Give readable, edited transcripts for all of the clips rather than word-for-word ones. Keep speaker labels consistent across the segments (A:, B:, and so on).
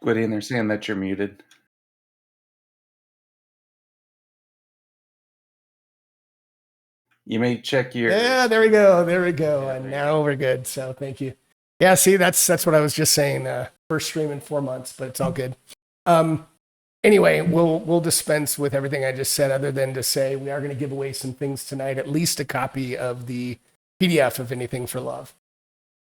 A: Squiddy, and they're saying that you're muted. You may check your.
B: Yeah, there we go. There we go.
A: Yeah,
B: and now we're good. So thank you. Yeah, see, that's what I was just saying. First stream in 4 months, but it's all good. Anyway, we'll dispense with everything I just said, other than to say we are going to give away some things tonight, at least a copy of the PDF of Anything for Love.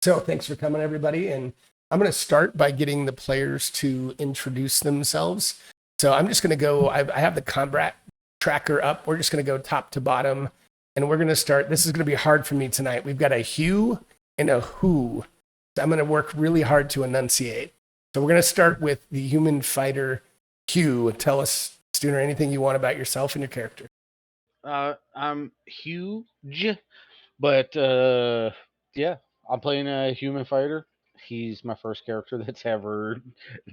B: So thanks for coming, everybody. And I'm going to start by getting the players to introduce themselves. So I'm just going to go, I have the combat tracker up. We're just going to go top to bottom. And we're going to start. This is going to be hard for me tonight. We've got a Hugh and a Who. So I'm going to work really hard to enunciate. So we're going to start with the human fighter, Hugh. Tell us, Stooner, anything you want about yourself and your character.
C: I'm huge, but yeah, I'm playing a human fighter. He's my first character that's ever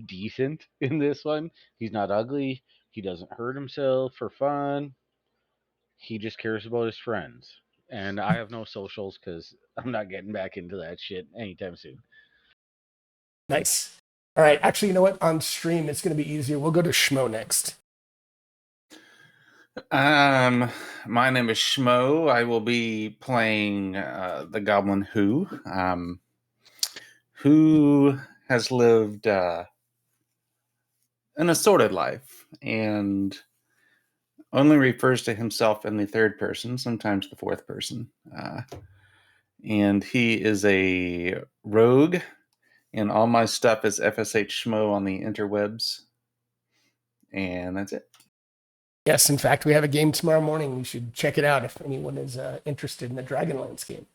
C: decent in this one. He's not ugly. He doesn't hurt himself for fun. He just cares about his friends. And I have no socials because I'm not getting back into that shit anytime soon.
B: Nice. All right. Actually, you know what? On stream, it's going to be easier. We'll go to Schmo next.
A: My name is Schmo. I will be playing the Goblin who has lived an assorted life and only refers to himself in the third person, sometimes the fourth person. And he is a rogue, and all my stuff is FSH Schmo on the interwebs. And that's it.
B: Yes, in fact, we have a game tomorrow morning. You should check it out if anyone is interested in the Dragonlance game.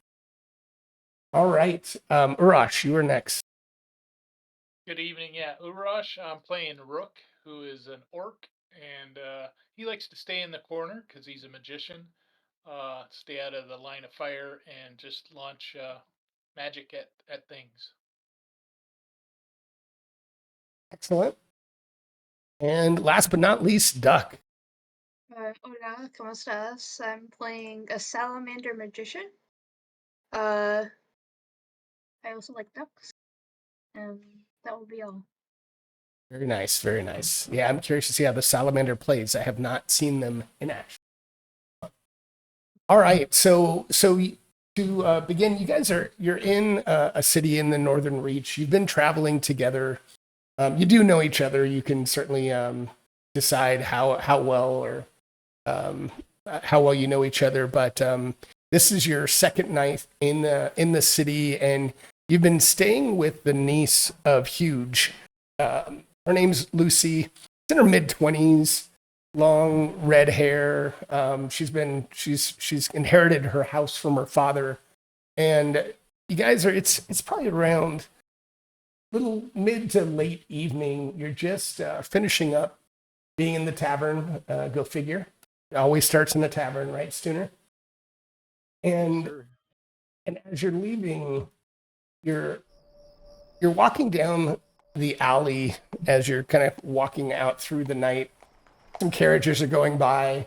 B: All right. Urash, you are next.
D: Good evening. Yeah, Urash. I'm playing Rook, who is an orc, and he likes to stay in the corner because he's a magician. Stay out of the line of fire and just launch magic at things.
B: Excellent. And last but not least, Duck.
E: Hola, ¿cómo estás? I'm playing a salamander magician. I also like ducks. And that will be all.
B: Very nice, very nice. Yeah, I'm curious to see how the salamander plays. I have not seen them in action. All right, so to begin, you guys you're in a city in the Northern Reach. You've been traveling together. You do know each other. You can certainly decide how well you know each other. But this is your second night in the city, and you've been staying with the niece of Huge. Her name's Lucy. She's in her mid-20s, long red hair. She's inherited her house from her father, and you guys are. It's probably around little mid to late evening. You're just finishing up being in the tavern. Go figure. It always starts in the tavern, right, Stooner? And
C: Sure.
B: and as you're leaving, you're walking down the alley as you're kind of walking out through the night. Some carriages are going by,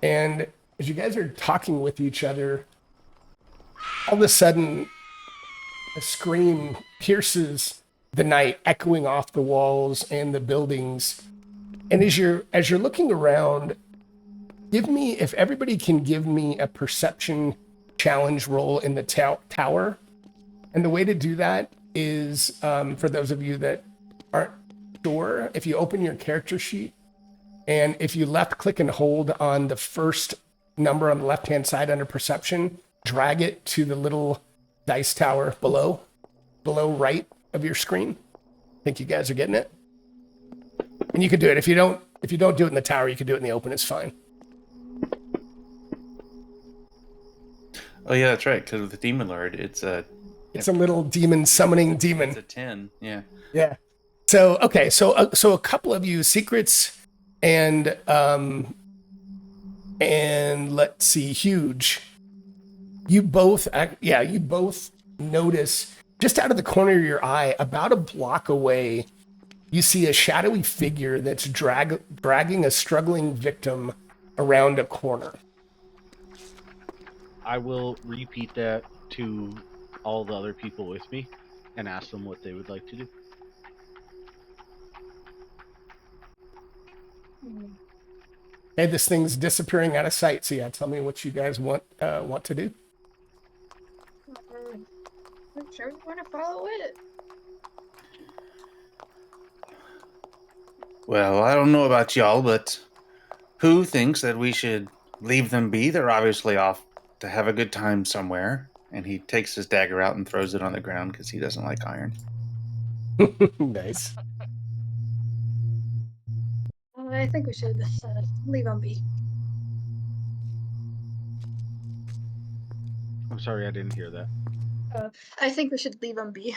B: and as you guys are talking with each other, all of a sudden a scream pierces the night, echoing off the walls and the buildings. And as you're looking around, if everybody can give me a perception challenge roll in the tower. And the way to do that is, for those of you that aren't sure, if you open your character sheet, and if you left click and hold on the first number on the left-hand side under perception, drag it to the little dice tower below right of your screen. I think you guys are getting it. And you can do it. If you don't do it in the tower, you can do it in the open. It's fine.
A: Oh yeah, that's right. Because with the Demon Lord, it's a
B: little demon summoning demon.
A: It's a 10. Yeah.
B: Yeah. So okay. So a couple of you secrets and let's see, Huge. You both notice just out of the corner of your eye, about a block away, you see a shadowy figure that's dragging a struggling victim around a corner.
C: I will repeat that to all the other people with me and ask them what they would like to do.
B: Hey, this thing's disappearing out of sight. So yeah, tell me what you guys want to do.
E: I'm sure we want to follow it.
A: Well, I don't know about y'all, but who thinks that we should leave them be? They're obviously off to have a good time somewhere. And he takes his dagger out and throws it on the ground because he doesn't like iron.
B: Nice.
E: I think we should leave them be.
C: I'm sorry, I didn't hear that.
E: I think we should leave them be.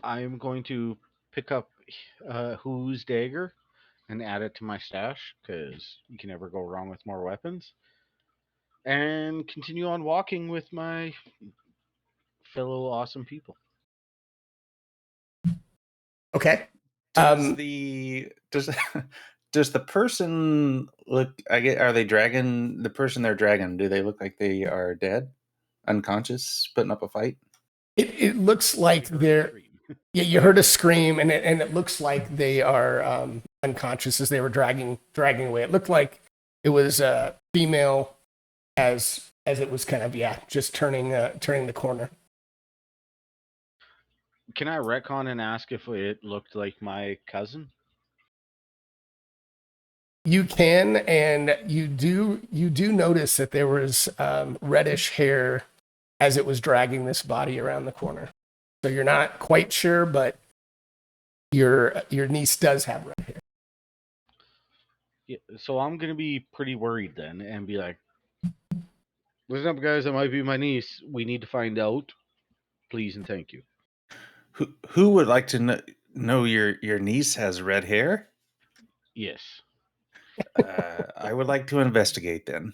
C: I'm going to pick up Who's dagger and add it to my stash because you can never go wrong with more weapons. And continue on walking with my fellow awesome people.
B: Okay.
A: Does the does does the person look? Are they dragging the person they're dragging? Do they look like they are dead, unconscious, putting up a fight?
B: It looks like they're. Yeah, you heard a scream, and it looks like they are unconscious as they were dragging away. It looked like it was a female as it was kind of just turning the corner.
C: Can I retcon and ask if it looked like my cousin?
B: You can, and you do notice that there was reddish hair as it was dragging this body around the corner. So you're not quite sure, but your niece does have red hair.
C: Yeah, so I'm gonna be pretty worried then, and be like, "Listen up, guys. That might be my niece. We need to find out, please and thank you."
A: Who would like to know your niece has red hair?
C: Yes.
A: I would like to investigate then.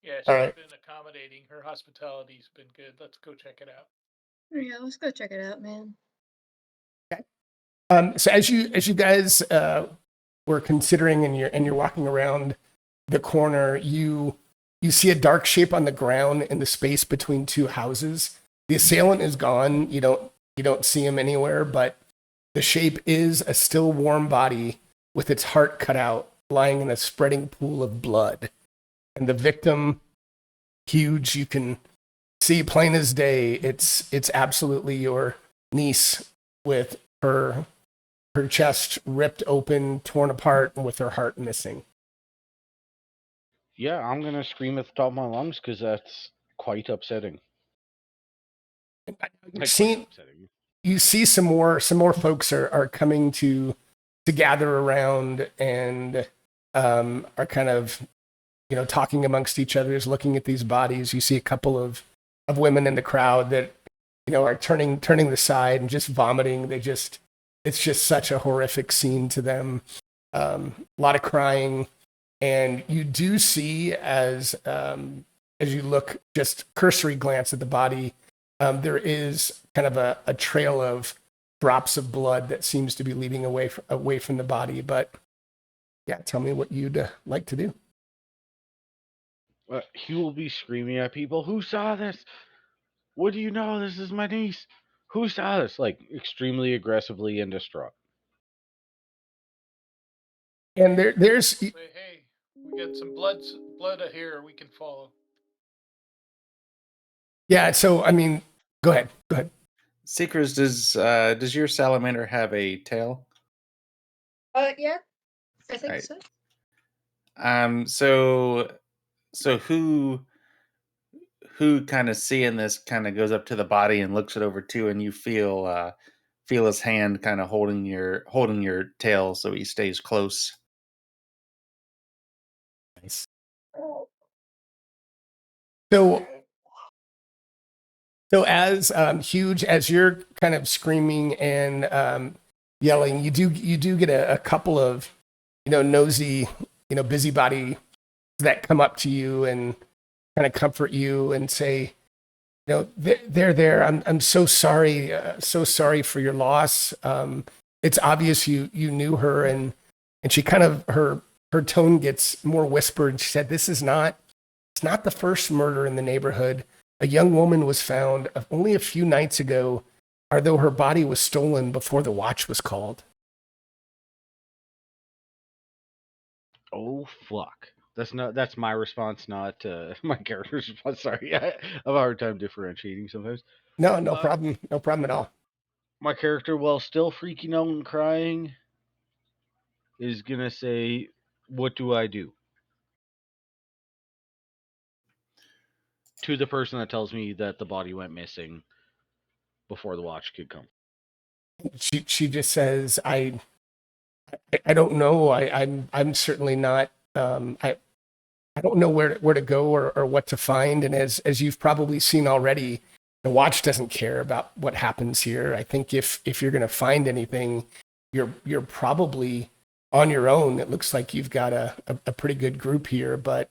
D: Yeah, she's
B: All right.
D: been accommodating. Her hospitality's been good. Let's go check it out.
E: Yeah, let's go check it out, man.
B: So as you guys were considering, and you're walking around the corner, you see a dark shape on the ground in the space between two houses. The assailant is gone. You don't see him anywhere, but the shape is a still warm body with its heart cut out, lying in a spreading pool of blood. And the victim, huge, you can see plain as day. It's absolutely your niece, with her chest ripped open, torn apart, and with her heart missing.
C: Yeah, I'm gonna scream at the top of my lungs because that's quite upsetting.
B: You're seeing, you see some more folks are coming to gather around, and are kind of talking amongst each other, is looking at these bodies. You see a couple of women in the crowd that are turning the side and just vomiting. It's just such a horrific scene to them. A lot of crying, and you do see as you look, just cursory glance at the body, there is kind of a trail of drops of blood that seems to be leading away from the body. But yeah, tell me what you'd like to do.
C: He will be screaming at people, "Who saw this? What do you know? This is my niece. Who saw this?" Like, extremely aggressively and distraught.
B: And there's
D: Say, hey, we got some blood here we can follow.
B: yeah. So I mean, go ahead.
A: Seekers, does your salamander have a tail?
E: Yeah, I think
A: Right.
E: so.
A: So who kind of seeing this kind of goes up to the body and looks it over too, and you feel his hand kind of holding your tail so he stays close.
B: Nice. So as huge as you're kind of screaming and yelling, you do get a couple of nosy busybody that come up to you and kind of comfort you and say, they're there. I'm so sorry, for your loss. It's obvious you knew her, and she kind of, her tone gets more whispered. She said, it's not the first murder in the neighborhood. A young woman was found only a few nights ago, although her body was stolen before the watch was called.
C: Oh fuck. That's my response, not my character's response. Sorry, I have a hard time differentiating sometimes.
B: No, no
C: Uh,
B: problem. No problem at all.
C: my character, while still freaking out and crying, is gonna say, "What do I do?" to the person that tells me that the body went missing before the watch could come.
B: She just says, I don't know. I'm certainly not. I don't know where to go or what to find. And as you've probably seen already, the watch doesn't care about what happens here. I think if you're going to find anything, you're probably on your own. It looks like you've got a pretty good group here, but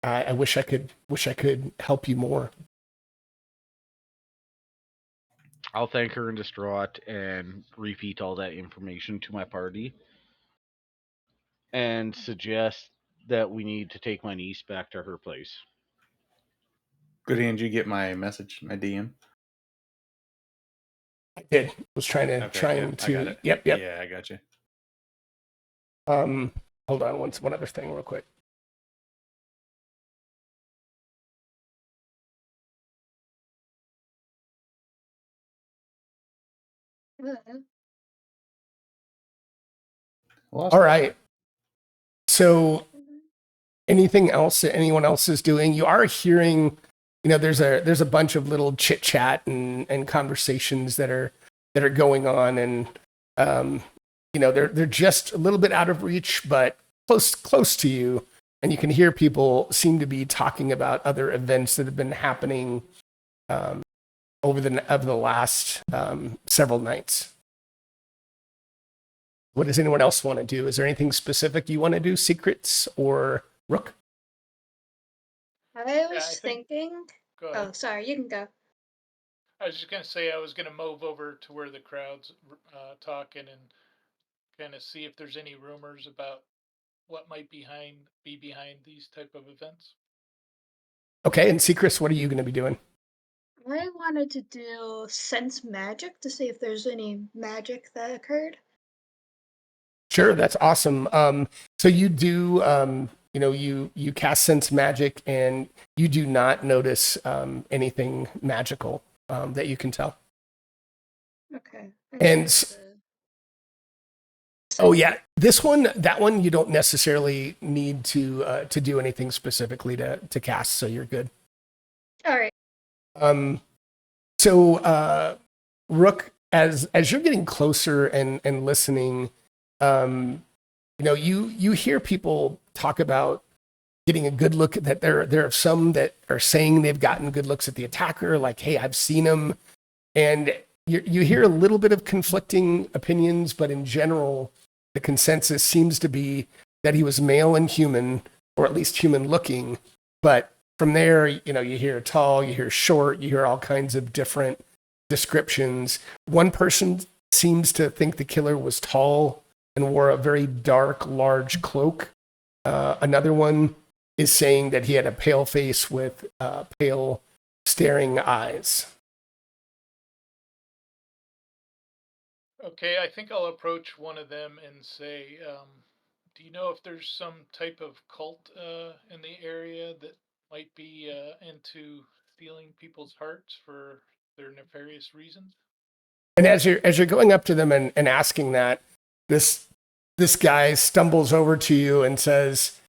B: I wish I could help you more.
C: I'll thank her in distraught and repeat all that information to my party and suggest that we need to take my niece back to her place.
A: Goody, did you get my message, my DM?
B: I did. Was trying to
A: Okay, yeah, I got it.
B: Yep.
A: Yeah, I got you.
B: Hold on one other thing real quick. All right. So anything else that anyone else is doing? You are hearing, there's a bunch of little chit chat and conversations that are going on, and they're just a little bit out of reach, but close to you, and you can hear people seem to be talking about other events that have been happening over the last several nights. What does anyone else want to do? Is there anything specific you want to do? Secrets or Rook?
E: I was thinking.
D: Go ahead.
E: Oh, sorry, you can go.
D: I was just gonna say I was gonna move over to where the crowd's talking and kind of see if there's any rumors about what might be behind these type of events.
B: Okay, and Secrets, what are you going to be doing?
E: I wanted to do sense magic to see if there's any magic that occurred.
B: Sure, that's awesome. So you do, you cast sense magic, and you do not notice anything magical that you can tell.
E: Okay.
B: And oh yeah, that one, you don't necessarily need to do anything specifically to cast, so you're good.
E: All right.
B: So Rook, as you're getting closer and listening, you hear people talk about getting a good look at that. There are some that are saying they've gotten good looks at the attacker, like, hey, I've seen him. And you hear a little bit of conflicting opinions, but in general, the consensus seems to be that he was male and human, or at least human looking. But from there, you hear tall, you hear short, you hear all kinds of different descriptions. One person seems to think the killer was tall and wore a very dark, large cloak. Another one is saying that he had a pale face with pale, staring eyes.
D: Okay, I think I'll approach one of them and say, do you know if there's some type of cult in the area that might be into stealing people's hearts for their nefarious reasons?
B: And as you're going up to them and asking that, this guy stumbles over to you and says,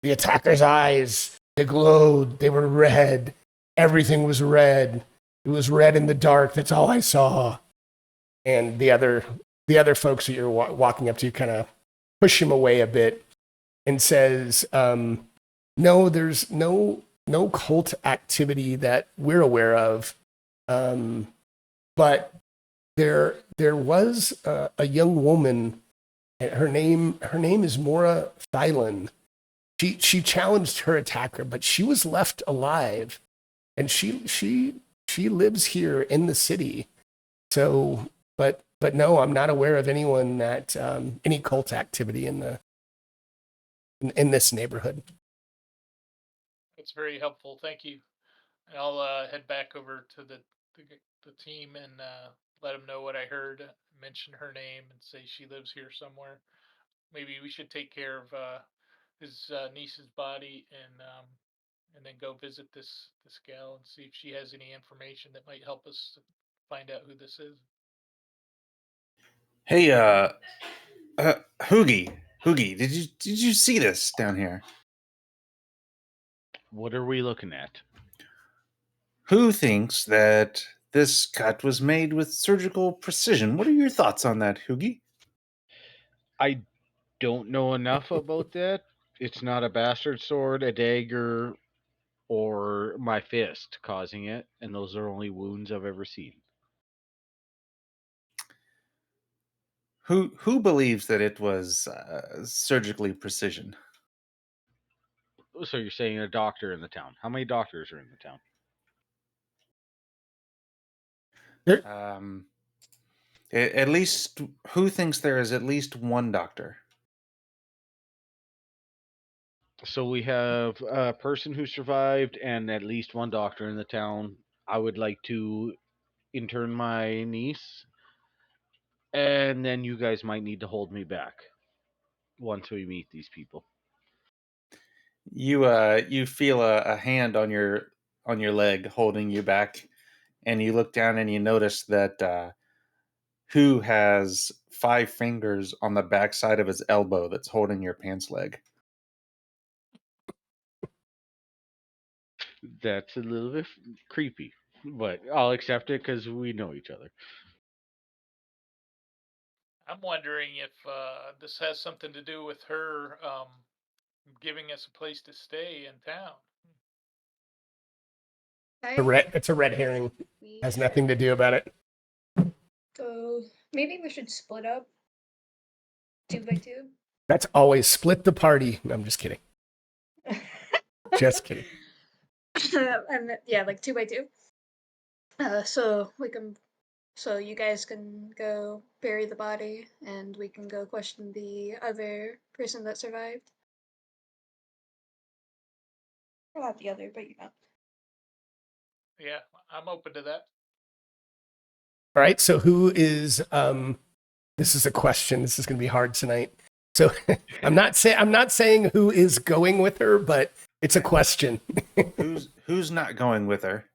B: the attacker's eyes, they glowed, they were red. Everything was red. It was red in the dark. That's all I saw. And the other folks that you're walking up to kind of push him away a bit and says, no, there's no cult activity that we're aware of. But there was a young woman. Her name is Mora Thylan. She challenged her attacker, but she was left alive, and she lives here in the city. So, but no, I'm not aware of anyone that any cult activity in this neighborhood.
D: That's very helpful. Thank you. And I'll head back over to the team and let them know what I heard. Mention her name and say she lives here somewhere. Maybe we should take care of his niece's body and then go visit this gal and see if she has any information that might help us find out who this is.
A: Hey, Hoogie, did you see this down here?
C: What are we looking at?
A: Who thinks that this cut was made with surgical precision? What are your thoughts on that, Hoogie?
C: I don't know enough about that. It's not a bastard sword, a dagger, or my fist causing it, and those are only wounds I've ever seen.
A: Who believes that it was surgically precision?
C: So you're saying a doctor in the town? How many doctors are in the town?
A: At least, who thinks there is at least one doctor?
C: So we have a person who survived and at least one doctor in the town. I would like to intern my niece, and then you guys might need to hold me back once we meet these people.
A: You feel a hand on your leg holding you back, and you look down and you notice that who has 5 fingers on the backside of his elbow that's holding your pants leg.
C: That's a little bit creepy, but I'll accept it because we know each other.
D: I'm wondering if this has something to do with her giving us a place to stay in town.
B: It's a red herring.
E: We
B: Has nothing to do about it.
E: go. Maybe we should split up 2 by 2.
B: That's always split the party. No, I'm just kidding. Just kidding.
E: And yeah, like 2 by 2. So we can. So you guys can go bury the body, and we can go question the other person that survived. Or not the other, but you know.
D: Yeah, I'm open to that.
B: All right. So who is this is a question. This is going to be hard tonight. So I'm not saying who is going with her, but it's a question.
A: Who's not going with her?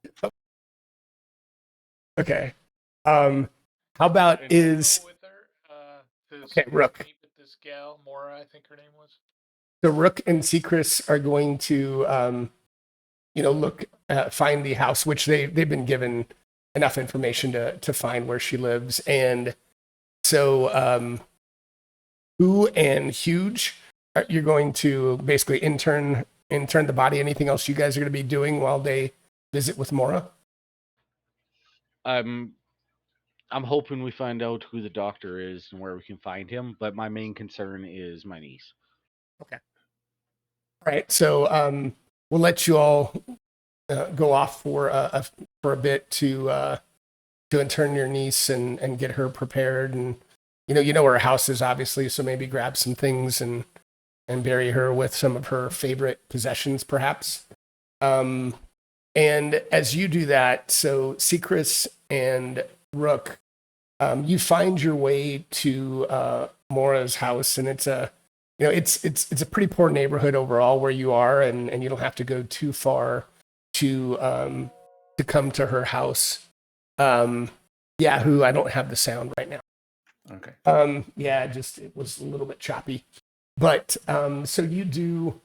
B: Okay. How about
D: And I'll
B: is
D: go with her to
B: okay, Rook.
D: meet with this gal, Mora, I think her name was.
B: So Rook and Secris are going to look find the house, which they've been given enough information to find where she lives. And so Who and Huge, you're going to basically intern the body. Anything else you guys are going to be doing while they visit with Mora?
C: I'm hoping we find out who the doctor is and where we can find him, but my main concern is my niece.
B: Okay. All right. So we'll let you all go off for a bit to intern your niece and get her prepared, and you know where her house is, obviously, so maybe grab some things and bury her with some of her favorite possessions, perhaps. And as you do that, so Secris and Rook, you find your way to Mora's house, and it's a it's a pretty poor neighborhood overall where you are, and you don't have to go too far to come to her house. Yeah, who I don't have the sound right now.
A: Okay.
B: Yeah, just it was a little bit choppy. But so you do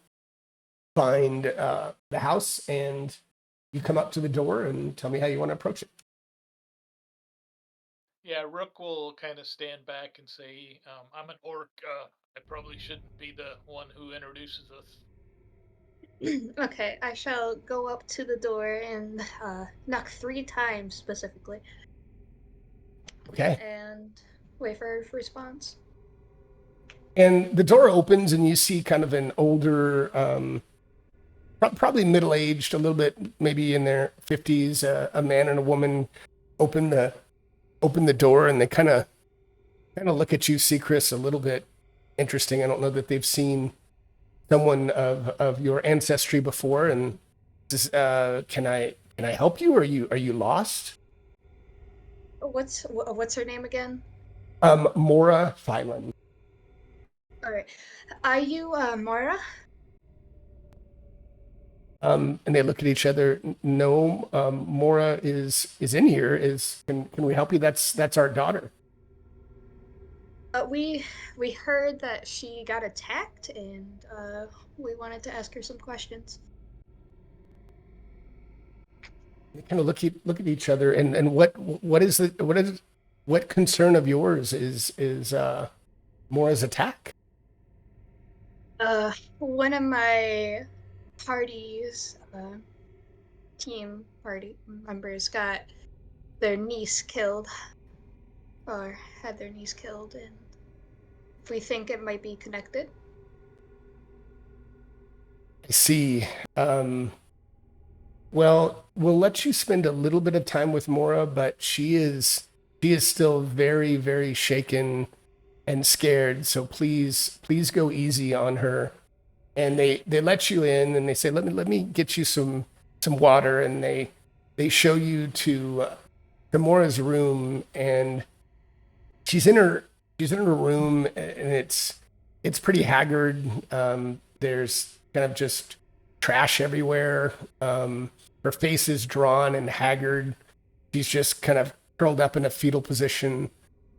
B: find the house, and you come up to the door and tell me how you want to approach it.
D: Yeah, Rook will kind of stand back and say, I'm an orc. I probably shouldn't be the one who introduces us.
E: Okay, I shall go up to the door and knock 3 times specifically.
B: Okay.
E: And wait for her response.
B: And the door opens, and you see kind of an older, probably middle-aged, a little bit maybe in their 50s, a man and a woman open the door, and they kind of look at you, Secris, a little bit interesting. I don't know that they've seen someone of your ancestry before, and says, can I help you? Are you lost?
E: What's her name again?
B: Mora Phylan.
E: All right. Are you Mara?
B: And they look at each other. No, Mora is in here. Can we help you? That's our daughter.
E: We heard that she got attacked, and we wanted to ask her some questions.
B: They kind of look at each other. And what concern of yours is Mora's attack?
E: One of my party's team party members got their niece killed, or had their niece killed, and we think it might be connected.
B: I see. Well, we'll let you spend a little bit of time with Mora, but she is still very, very shaken and scared. So please go easy on her. And they let you in, and they say, let me get you some water, and they show you to Mora's room, and she's in her room, and it's pretty haggard. There's kind of just trash everywhere. Her face is drawn and haggard. She's just kind of curled up in a fetal position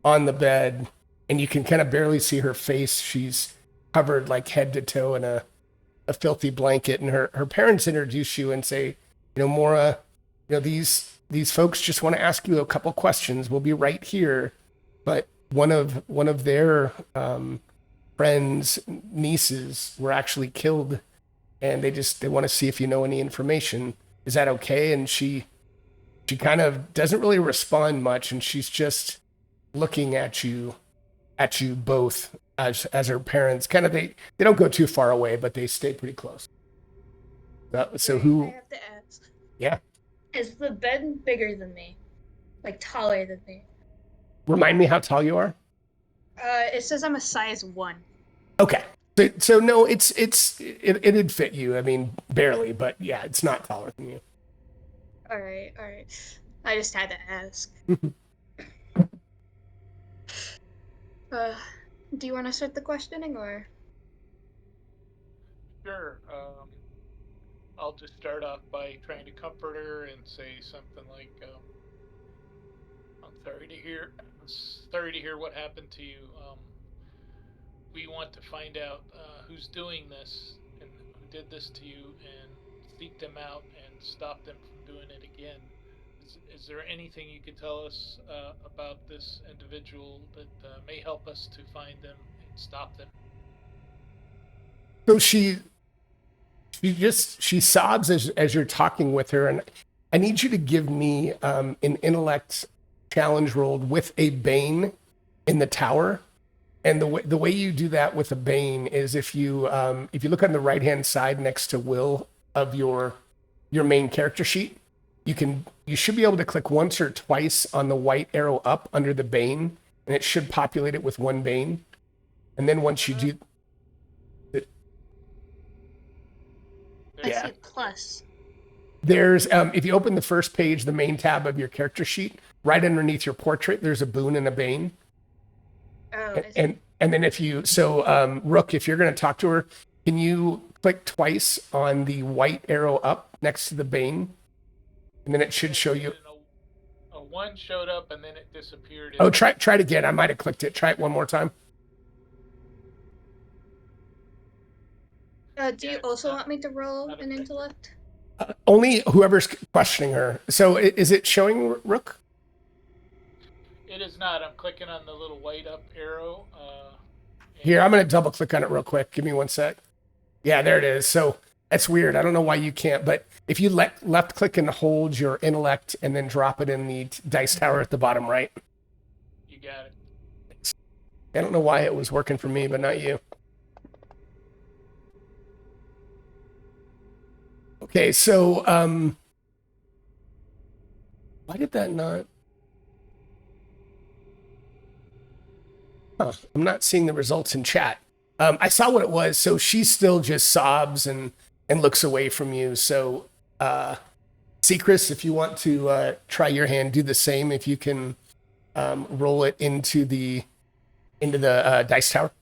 B: on the bed, and you can kind of barely see her face. She's covered like head to toe in a filthy blanket. And her parents introduce you and say, Mora, these folks just want to ask you a couple questions. We'll be right here. But one of their friends' nieces were actually killed, and they want to see if you know any information. Is that okay? And she kind of doesn't really respond much, and she's just looking at you both as her parents. Kind of they don't go too far away, but they stay pretty close. So who?
E: I have to ask.
B: Yeah.
E: Is the bed bigger than me? Like taller than me?
B: Remind me how tall you are.
E: It says I'm a size 1.
B: Okay. So no, it'd fit you. I mean, barely, but yeah, it's not taller than you.
E: All right. I just had to ask. Do you want to start the questioning, or?
D: Sure. I'll just start off by trying to comfort her and say something like, "I'm sorry to hear what happened to you. We want to find out who's doing this and who did this to you, and seek them out and stop them from doing it again. Is there anything you could tell us about this individual that may help us to find them and stop them?"
B: So she sobs as you're talking with her, and I need you to give me an intellect challenge rolled with a bane in the tower. And the way you do that with a bane is if you look on the right hand side next to Will of your main character sheet, you should be able to click once or twice on the white arrow up under the bane, and it should populate it with one bane. And then once you do,
E: I see plus.
B: There's if you open the first page, the main tab of your character sheet, right underneath your portrait, there's a boon and a bane.
E: Oh,
B: And then Rook, if you're going to talk to her, can you click twice on the white arrow up next to the bane, and then it should show you.
D: A 1 showed up and then it disappeared.
B: Oh, try it again. I might have clicked it. Try it one more time.
E: Do you also want me to roll an intellect?
B: Only whoever's questioning her. So is it showing Rook?
D: It is not. I'm clicking on the little white up arrow.
B: Here, I'm going to double click on it real quick. Give me one sec. Yeah, there it is. So that's weird. I don't know why you can't, but if you left click and hold your intellect and then drop it in the dice tower at the bottom right.
D: You got it.
B: I don't know why it was working for me, but not you. Okay, so why did that not? Huh, I'm not seeing the results in chat. I saw what it was. So she still just sobs and looks away from you. So, Secris, if you want to try your hand, do the same. If you can roll it into the dice tower.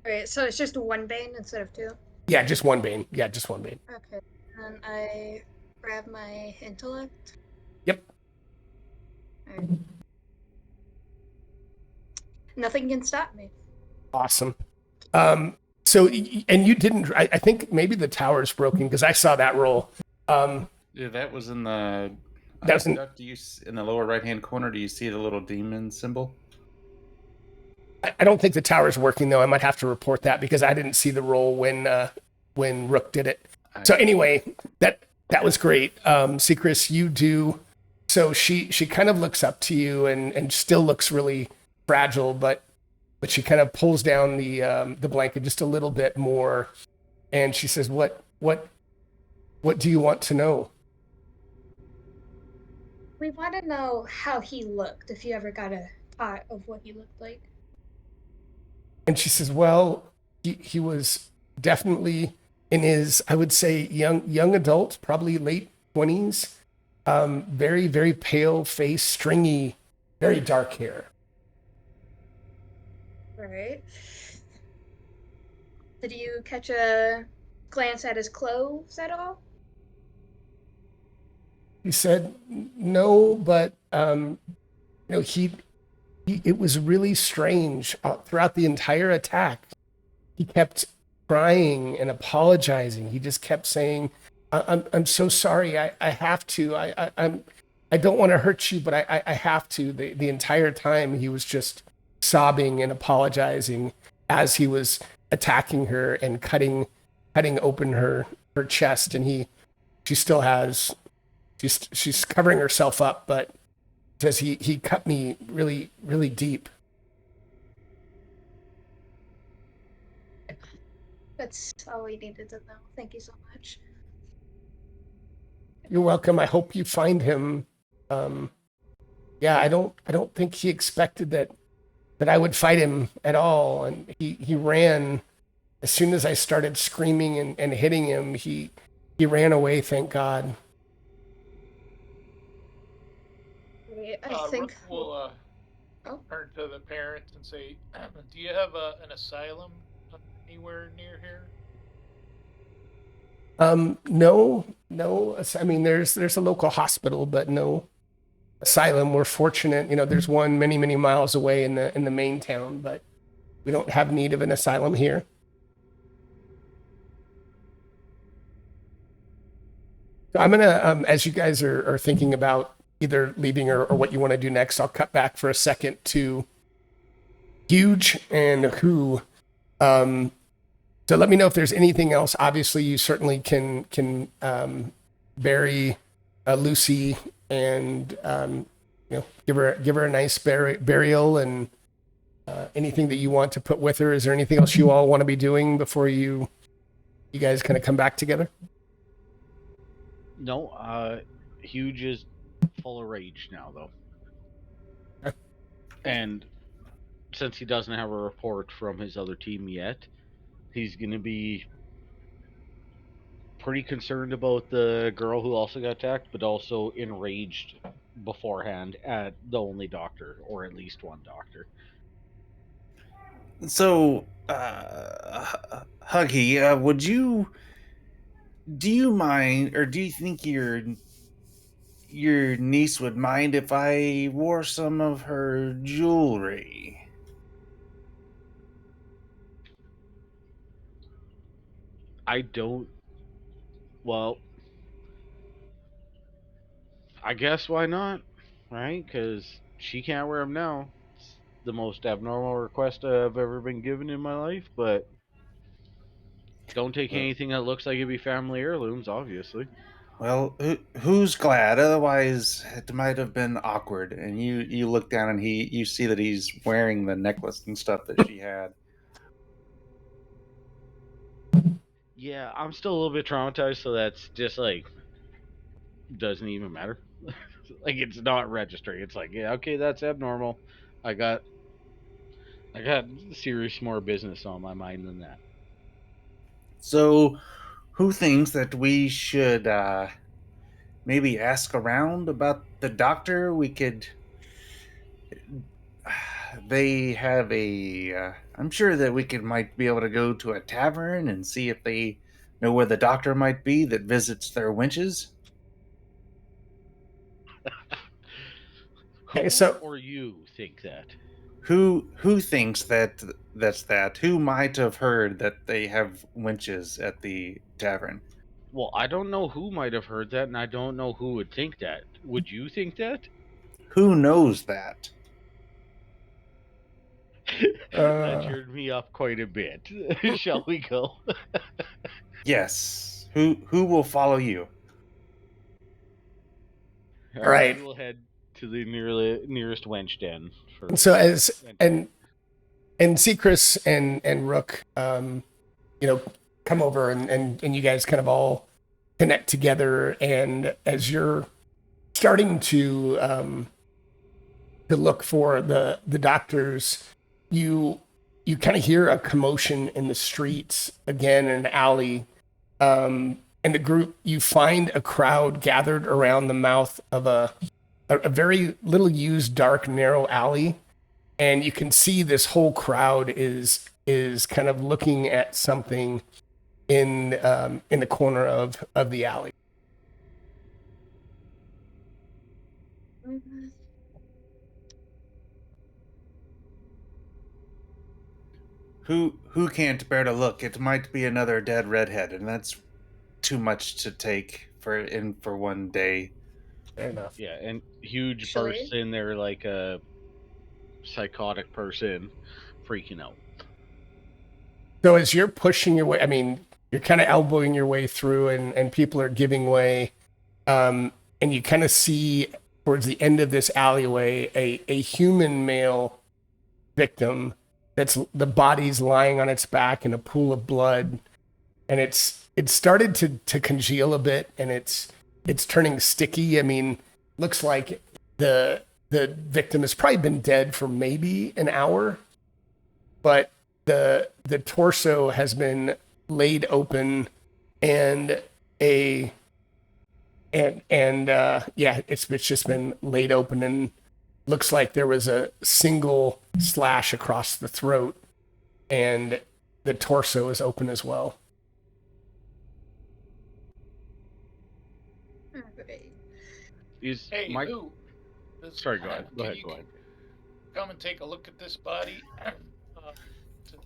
E: All right, so it's just 1 bane instead of 2.
B: Yeah, just one bane. Yeah, just one bane.
E: Okay. And I grab my intellect.
B: Yep.
E: Alright. Nothing can stop me.
B: Awesome. So, and you didn't, I think maybe the tower's broken because I saw that roll.
A: Yeah, that was in the.
B: That was in,
A: Duck, in the lower right hand corner? Do you see the little demon symbol?
B: I don't think the tower's working though. I might have to report that because I didn't see the roll when Rook did it. So anyway, that was great. Secris, you do. So she kind of looks up to you and still looks really fragile, but she kind of pulls down the blanket just a little bit more, and she says, "What do you want to know?"
E: We want to know how he looked, if you ever got a thought of what he looked like.
B: And she says, "Well, he was definitely in his, I would say, young adult, probably late 20s. Very, very pale face, stringy, very dark hair."
E: Right. Did you catch a glance at his clothes at all?
B: He said, "No, but it was really strange throughout the entire attack. He kept crying and apologizing. He just kept saying, I'm so sorry. I have to. I don't want to hurt you, but I have to." The entire time he was just sobbing and apologizing as he was attacking her and cutting open her chest. And she still has, she's covering herself up, but says he cut me really, really deep.
E: That's all we needed to know. Thank you so much.
B: You're welcome. I hope you find him. Yeah, I don't think he expected that I would fight him at all. And he ran as soon as I started screaming and hitting him. He ran away. Thank God.
E: I think
D: Rook will turn to the parents and say, "Do you have an asylum anywhere near here?"
B: No. I mean, there's a local hospital, but no asylum. We're fortunate, there's one many miles away in the main town, but we don't have need of an asylum here. So I'm gonna, as you guys are thinking about either leaving or what you want to do next, I'll cut back for a second to Huge and Who. So let me know if there's anything else. Obviously, you certainly can bury Lucy and give her a nice burial, and anything that you want to put with her. Is there anything else you all want to be doing before you guys kind of come back together?
C: No, Huge is full of rage now, though.
B: Okay.
C: And since he doesn't have a report from his other team yet, he's going to be pretty concerned about the girl who also got attacked, but also enraged beforehand at the only doctor, or at least one doctor.
A: So, Huggy, do you mind, or do you think your niece would mind if I wore some of her jewelry?
C: I don't. Well, I guess why not? Right? Because she can't wear them now. It's the most abnormal request I've ever been given in my life, but don't take anything that looks like it'd be family heirlooms, obviously.
A: Well, who's glad? Otherwise, it might have been awkward. And you look down and you see that he's wearing the necklace and stuff that she had.
C: Yeah, I'm still a little bit traumatized, so that's just like doesn't even matter. Like it's not registering. It's like, yeah, okay, that's abnormal. I got serious more business on my mind than that.
A: So, who thinks that we should maybe ask around about the doctor? We could. They have a. I'm sure that we might be able to go to a tavern and see if they Know where the doctor might be that visits their winches?
C: Who
B: Okay, so
C: or you think that?
A: Who thinks that's that? Who might have heard that they have winches at the tavern?
C: Well, I don't know who might have heard that, and I don't know who would think that. Would you think that?
A: Who knows that?
C: That
B: uh,
C: cheered me up quite a bit. Shall we go?
A: Yes. Who will follow you?
C: All
B: all
C: right, we
B: right.
C: will head to the nearest wench den
B: And so
C: for
B: as
C: entry.
B: and Secrets and Rook, you know, come over and you guys kind of all connect together. And as you're starting to look for the doctors, you you kind of hear a commotion in the streets again in an alley. And the group, you find a crowd gathered around the mouth of a very little used dark narrow alley, and you can see this whole crowd is kind of looking at something in the corner of the alley.
E: Mhm.
A: Who can't bear to look? It might be another dead redhead, and that's too much to take for one day.
B: Fair enough.
C: Yeah, and huge bursts
E: Actually,
C: in there like a psychotic person freaking out.
B: So as you're pushing your way, I mean, you're kind of elbowing your way through, and people are giving way. And you kind of see towards the end of this alleyway a human male victim that's the body's lying on its back in a pool of blood, and it's started to congeal a bit, and it's turning sticky. I mean, looks like the victim has probably been dead for maybe an hour, but the torso has been laid open, and a and yeah, it's just been laid open, and looks like there was a single slash across the throat, and the torso is open as well.
E: alright.
C: Is
D: Hey,
C: my
D: Lou, does,
C: sorry? Go ahead. Go
D: can
C: ahead.
D: you
C: Go ahead.
D: come and take a look at this body?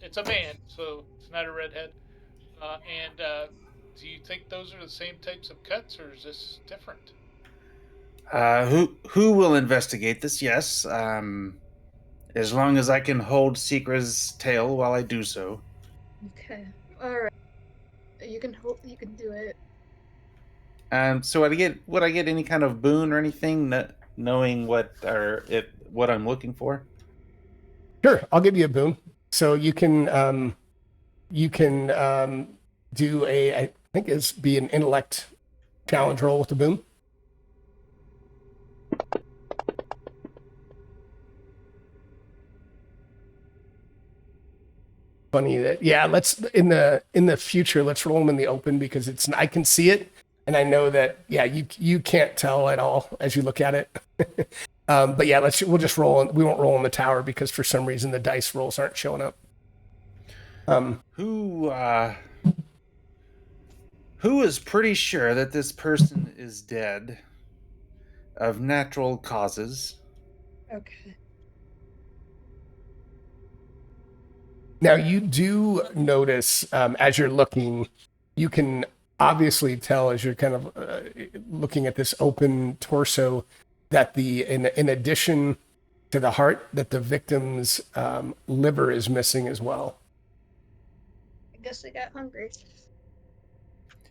D: It's a man, so it's not a redhead. And do you think those are the same types of cuts, or is this different?
A: Who will investigate this? Yes. As long as I can hold Seekra's tail while I do so.
E: Okay. Alright. You can hold. You can do it.
A: So would I get any kind of boon or anything, knowing what I'm looking for?
B: Sure, I'll give you a boon. So you can do a, I think it's be an intellect challenge roll with the boon. Funny that, yeah, let's in the future, let's roll them in the open, because it's I can see it, and I know that, yeah, you can't tell at all as you look at it. But yeah, we'll just roll. We won't roll in the tower because for some reason the dice rolls aren't showing up.
A: Who who is pretty sure that this person is dead of natural causes?
E: Okay.
B: Now you do notice, as you're looking, you can obviously tell as you're kind of looking at this open torso that in addition to the heart, that the victim's liver is missing as well.
E: I guess I got hungry.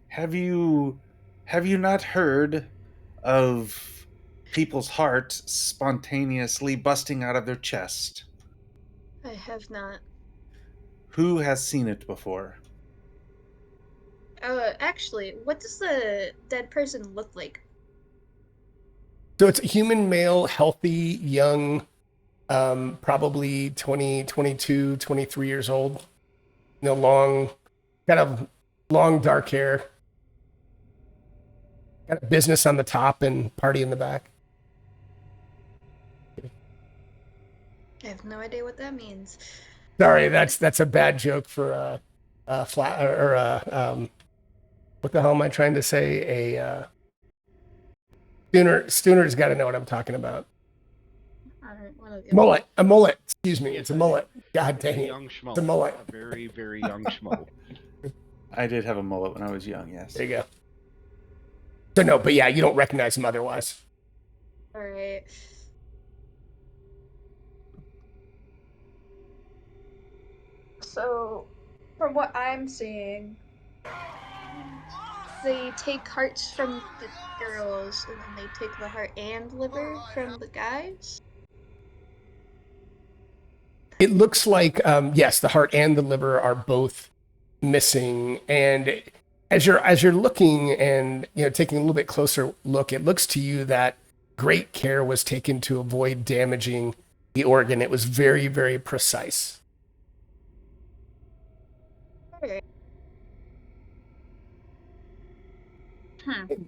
A: Have you have you not heard of people's hearts spontaneously busting out of their chest?
E: I have not.
A: Who has seen it before?
E: Actually, what does the dead person look like?
B: So it's a human male, healthy, young, probably 20, 22, 23 years old. You know, long, kind of long dark hair, got a business on the top and party in the back.
E: I have no idea what that means.
B: Sorry, that's a bad joke for flat or What the hell am I trying to say? Stooner's got to know what I'm talking about.
E: Alright, one of the
B: Mullet. A mullet. Excuse me. It's a mullet. God dang it.
C: Young schmo.
B: It's a mullet.
C: A very, very young schmo.
A: I did have a mullet when I was young, yes.
B: There you go. So no, but yeah, you don't recognize him otherwise.
E: Alright. So, from what I'm seeing, they take hearts from the girls, and then they take the heart and liver from the guys.
B: It looks like yes, the heart and the liver are both missing. And as you're looking and taking a little bit closer look, it looks to you that great care was taken to avoid damaging the organ. It was very, very precise.
E: Okay.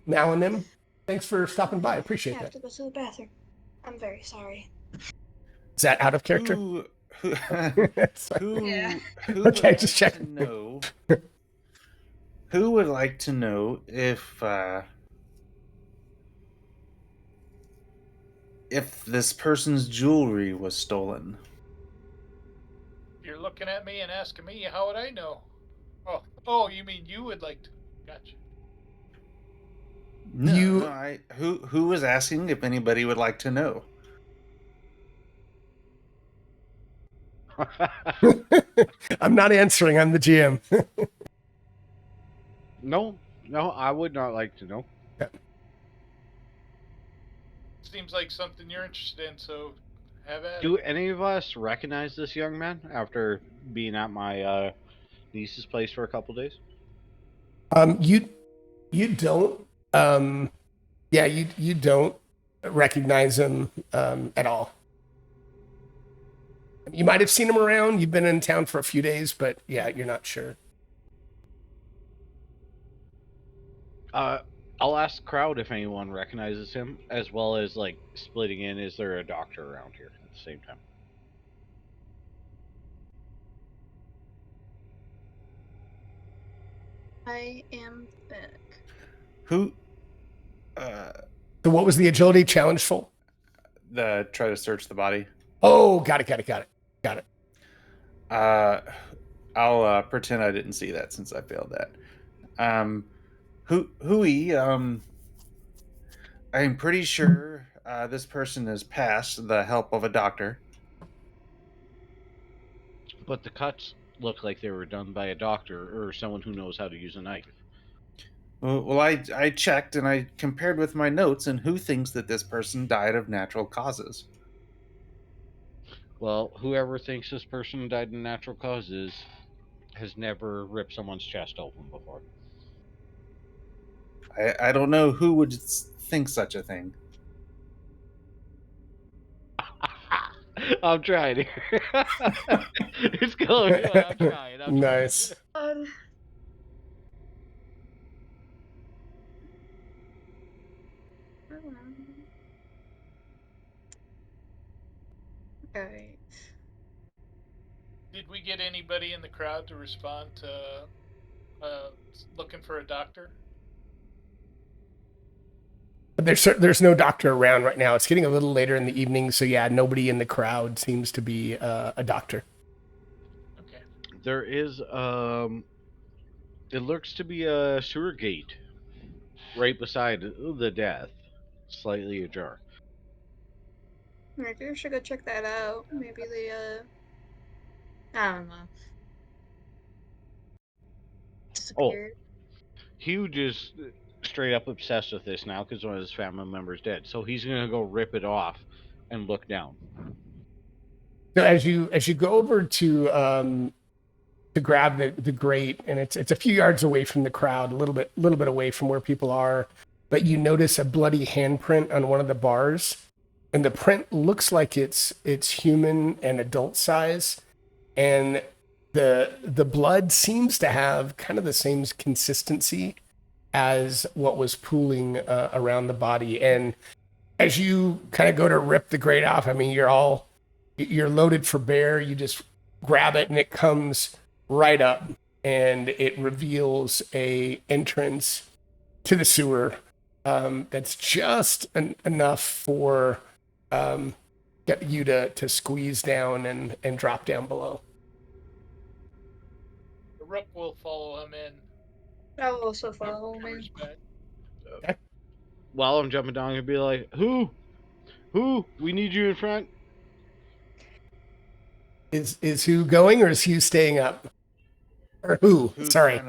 B: Mal and Nim, thanks for stopping by. I appreciate
E: I have
B: that.
E: to go to the bathroom. I'm very sorry.
B: Is that out of character?
A: Who
B: Sorry.
E: Yeah.
A: who
B: Okay,
A: would
B: just
A: like
B: checking.
A: to know? Who would like to know if this person's jewelry was stolen?
D: You're looking at me and asking me, how would I know? Oh, you mean you would like to? Gotcha.
A: No, who was asking if anybody would like to know?
B: I'm not answering. I'm the GM.
C: No, I would not like to know.
D: Seems like something you're interested in, so have at
C: Do
D: it.
C: any of us recognize this young man after being at my niece's place for a couple days?
B: You don't. Yeah, you don't recognize him at all. You might have seen him around. You've been in town for a few days, but yeah, you're not sure.
C: I'll ask the crowd if anyone recognizes him, as well as like splitting in. Is there a doctor around here at the same time?
E: I am back.
A: Who?
B: So what was the agility challenge for?
A: Try to search the body.
B: Oh, got it.
A: I'll pretend I didn't see that since I failed that. I'm pretty sure this person is past the help of a doctor.
C: But the cuts look like they were done by a doctor or someone who knows how to use a knife.
A: Well, I checked and I compared with my notes, and who thinks that this person died of natural causes?
C: Well, whoever thinks this person died in natural causes has never ripped someone's chest open before.
A: I don't know who would think such a thing.
C: I'm trying here. It's going. I'm trying.
B: Nice.
E: Alright.
D: Did we get anybody in the crowd to respond to looking for a doctor?
B: But there's no doctor around right now. It's getting a little later in the evening, so yeah, nobody in the crowd seems to be a doctor.
D: Okay.
C: There is it looks to be a sewer gate right beside the death, slightly ajar.
E: Maybe we should go check that out. Maybe they, I don't know. Disappeared.
C: Huge is straight up obsessed with this now because one of his family members dead. So he's gonna go rip it off and look down.
B: So as you go over to grab the grate, and it's a few yards away from the crowd, a little bit away from where people are, but you notice a bloody handprint on one of the bars, and the print looks like it's human and adult size, and the blood seems to have kind of the same consistency as what was pooling around the body. And as you kind of go to rip the grate off, I mean, you're loaded for bear. You just grab it and it comes right up, and it reveals a entrance to the sewer that's just enough for get you to squeeze down and drop down below.
D: The Rook will follow him in.
E: I will also follow me.
D: Covers back.
C: While I'm jumping down, he'll be like, "Who? We need you in front."
B: Is who going or is Hugh staying up? Or who? Sorry.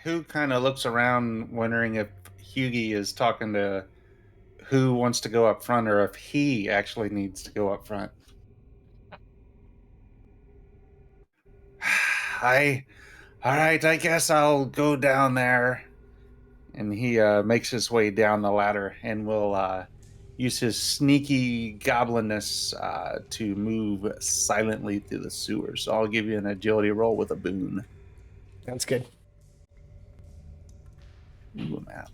A: Who kind of looks around, wondering if Hughie is talking to who wants to go up front, or if he actually needs to go up front. All right, I guess I'll go down there. And he makes his way down the ladder and will use his sneaky goblinness to move silently through the sewer. So I'll give you an agility roll with a boon.
B: Sounds good.
A: Ooh, a map.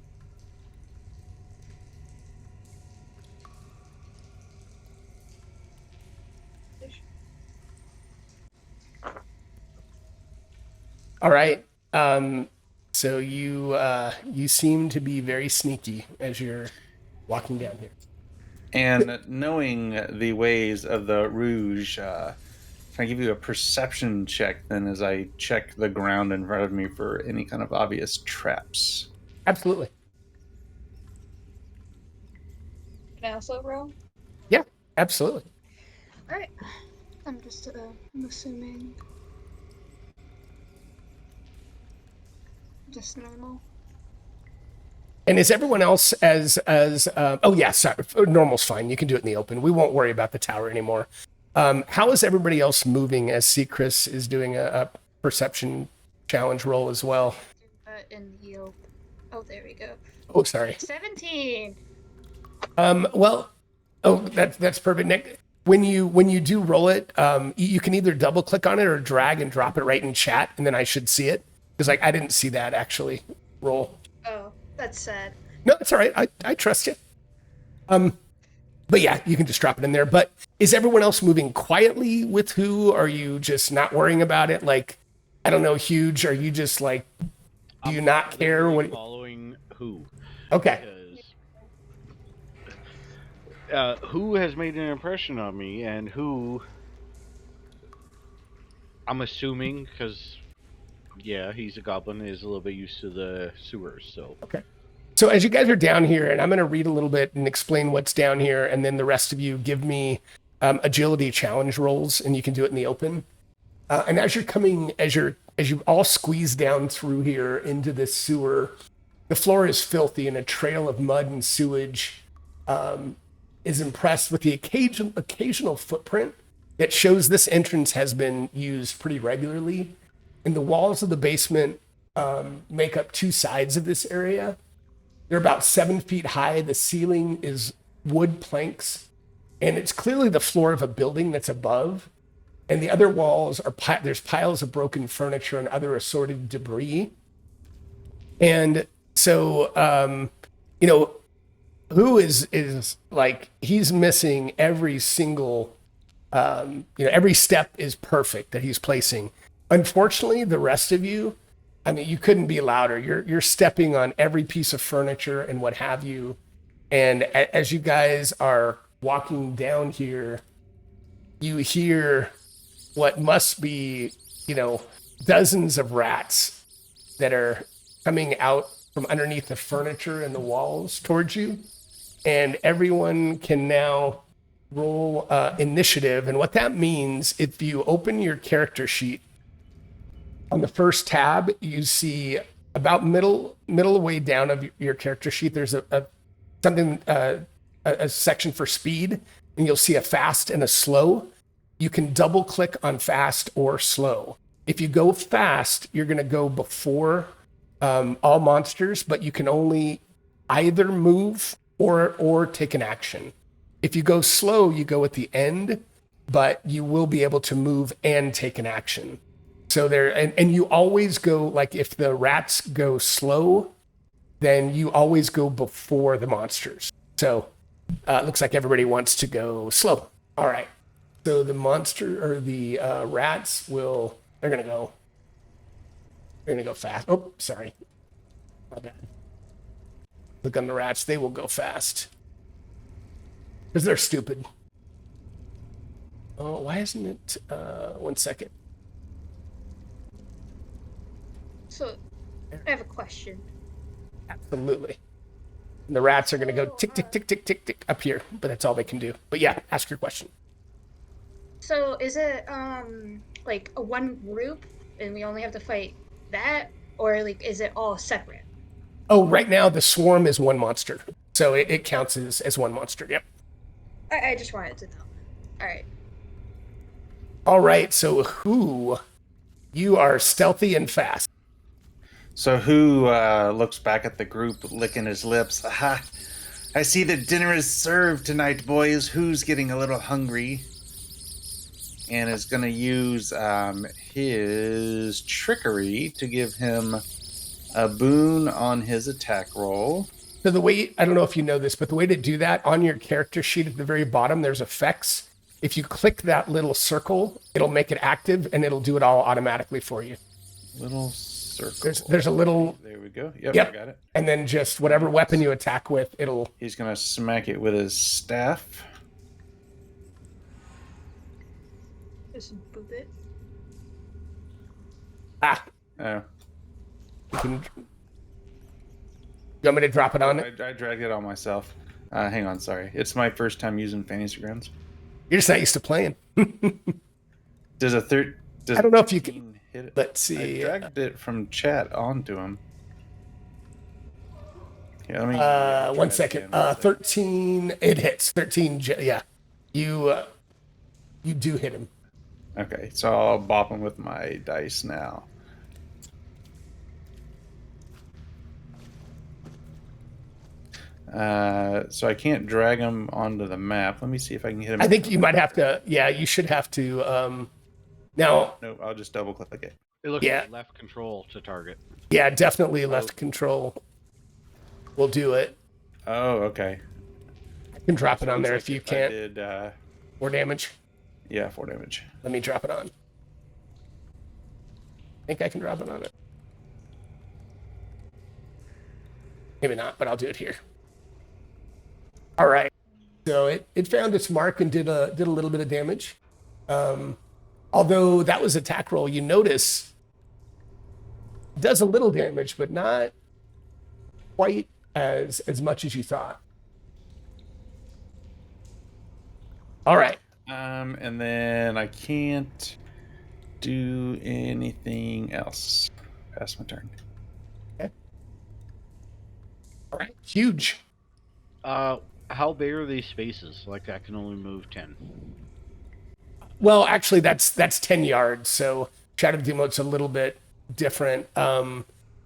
B: All right. So you seem to be very sneaky as you're walking down here.
A: And knowing the ways of the Rouge, can I give you a perception check then as I check the ground in front of me for any kind of obvious traps?
B: Absolutely.
E: Can I also roll?
B: Yeah, absolutely.
E: All right. I'm just I'm assuming just normal.
B: And is everyone else as oh yeah, sorry, normal's fine. You can do it in the open. We won't worry about the tower anymore. How is everybody else moving as Chris is doing a perception challenge roll as well?
E: In the open. Oh, there we go.
B: Oh, sorry.
E: 17.
B: Well, oh, that's perfect, Nick. When you do roll it, you can either double click on it or drag and drop it right in chat, and then I should see it. Because I didn't see that actually roll.
E: Oh, that's sad.
B: No, it's all right. I trust you. But yeah, you can just drop it in there. But is everyone else moving quietly with who? Are you just not worrying about it? Like, I don't know, Huge. Are you just like, do you not care what?
C: Following who?
B: Okay.
C: Because who has made an impression on me, and who I'm assuming, because yeah, he's a goblin, is a little bit used to the sewers. So
B: okay. So as you guys are down here, and I'm going to read a little bit and explain what's down here, and then the rest of you give me agility challenge rolls, and you can do it in the open. And as you're coming, as you all squeeze down through here into this sewer, the floor is filthy, and a trail of mud and sewage is impressed with the occasional footprint that shows this entrance has been used pretty regularly. And the walls of the basement make up two sides of this area. They're about 7 feet high. The ceiling is wood planks, and it's clearly the floor of a building that's above. And the other walls are there's piles of broken furniture and other assorted debris. And so, who is like, he's missing every single, every step is perfect that he's placing. Unfortunately, the rest of you, I mean, you couldn't be louder. You're stepping on every piece of furniture and what have you. And as you guys are walking down here, you hear what must be, dozens of rats that are coming out from underneath the furniture and the walls towards you. And everyone can now roll initiative. And what that means, if you open your character sheet, on the first tab, you see about middle way down of your character sheet, there's a section for speed, and you'll see a fast and a slow. You can double click on fast or slow. If you go fast, you're going to go before all monsters, but you can only either move or take an action. If you go slow, you go at the end, but you will be able to move and take an action. So there, and you always go, like, if the rats go slow, then you always go before the monsters. So it looks like everybody wants to go slow. All right. So the monster or the rats they're going to go They're gonna go fast. Oh, sorry. My bad. Look on the rats. They will go fast. Because they're stupid. Oh, why isn't it? 1 second.
E: So, I have a question.
B: Absolutely. And the rats are going to go tick, tick, tick, tick, tick, tick up here, but that's all they can do. But yeah, ask your question.
E: So, is it like a one group, and we only have to fight that, or like is it all separate?
B: Oh, right now the swarm is one monster, so it counts as one monster. Yep.
E: I just wanted to know. All right.
B: All right. So who? You are stealthy and fast.
A: So who looks back at the group, licking his lips? Aha! I see that dinner is served tonight, boys. Who's getting a little hungry? And is going to use his trickery to give him a boon on his attack roll.
B: So the way, I don't know if you know this, but the way to do that, on your character sheet at the very bottom, there's effects. If you click that little circle, it'll make it active and it'll do it all automatically for you.
A: Little circle.
B: There's a little.
A: There we go. Yep,
B: Yep.
A: I got it.
B: And then just whatever weapon you attack with, it'll.
A: He's going to smack it with his staff.
E: Just boop it.
B: Ah.
A: Oh.
B: You can. You want me to drop it on it?
A: I dragged it on myself. Hang on, sorry. It's my first time using Fantasy Grounds.
B: You're just not used to playing.
A: Does a third?
B: I don't know if you can.
A: Hit it?
B: Let's see.
A: I dragged it from chat onto him. Yeah, let me. try
B: 1
A: that
B: second.
A: again.
B: 13. It hits. 13. Yeah. You do hit him.
A: Okay, so I'll bop him with my dice now. So I can't drag him onto the map. Let me see if I can hit him.
B: I think you might have to. Yeah, you should have to. Now.
A: No, I'll just double click it.
C: It looks
B: Yeah.
C: like left control to target.
B: Yeah, definitely left control. We'll do it.
A: Oh, okay.
B: I can drop it on there
A: Sounds
B: if you
A: like I
B: can't.
A: did,
B: More damage.
A: yeah, 4 damage.
B: Let me drop it on. I think I can drop it on it. Maybe not, but I'll do it here. All right. So it found its mark and did a little bit of damage. Although that was attack roll, you notice it does a little damage, but not quite as much as you thought. All right.
A: And then I can't do anything else. Pass my turn.
B: Okay. All right. Huge.
C: How big are these spaces? Like I can only move 10.
B: Well, actually, that's 10 yards. So Shadow Demote's a little bit different.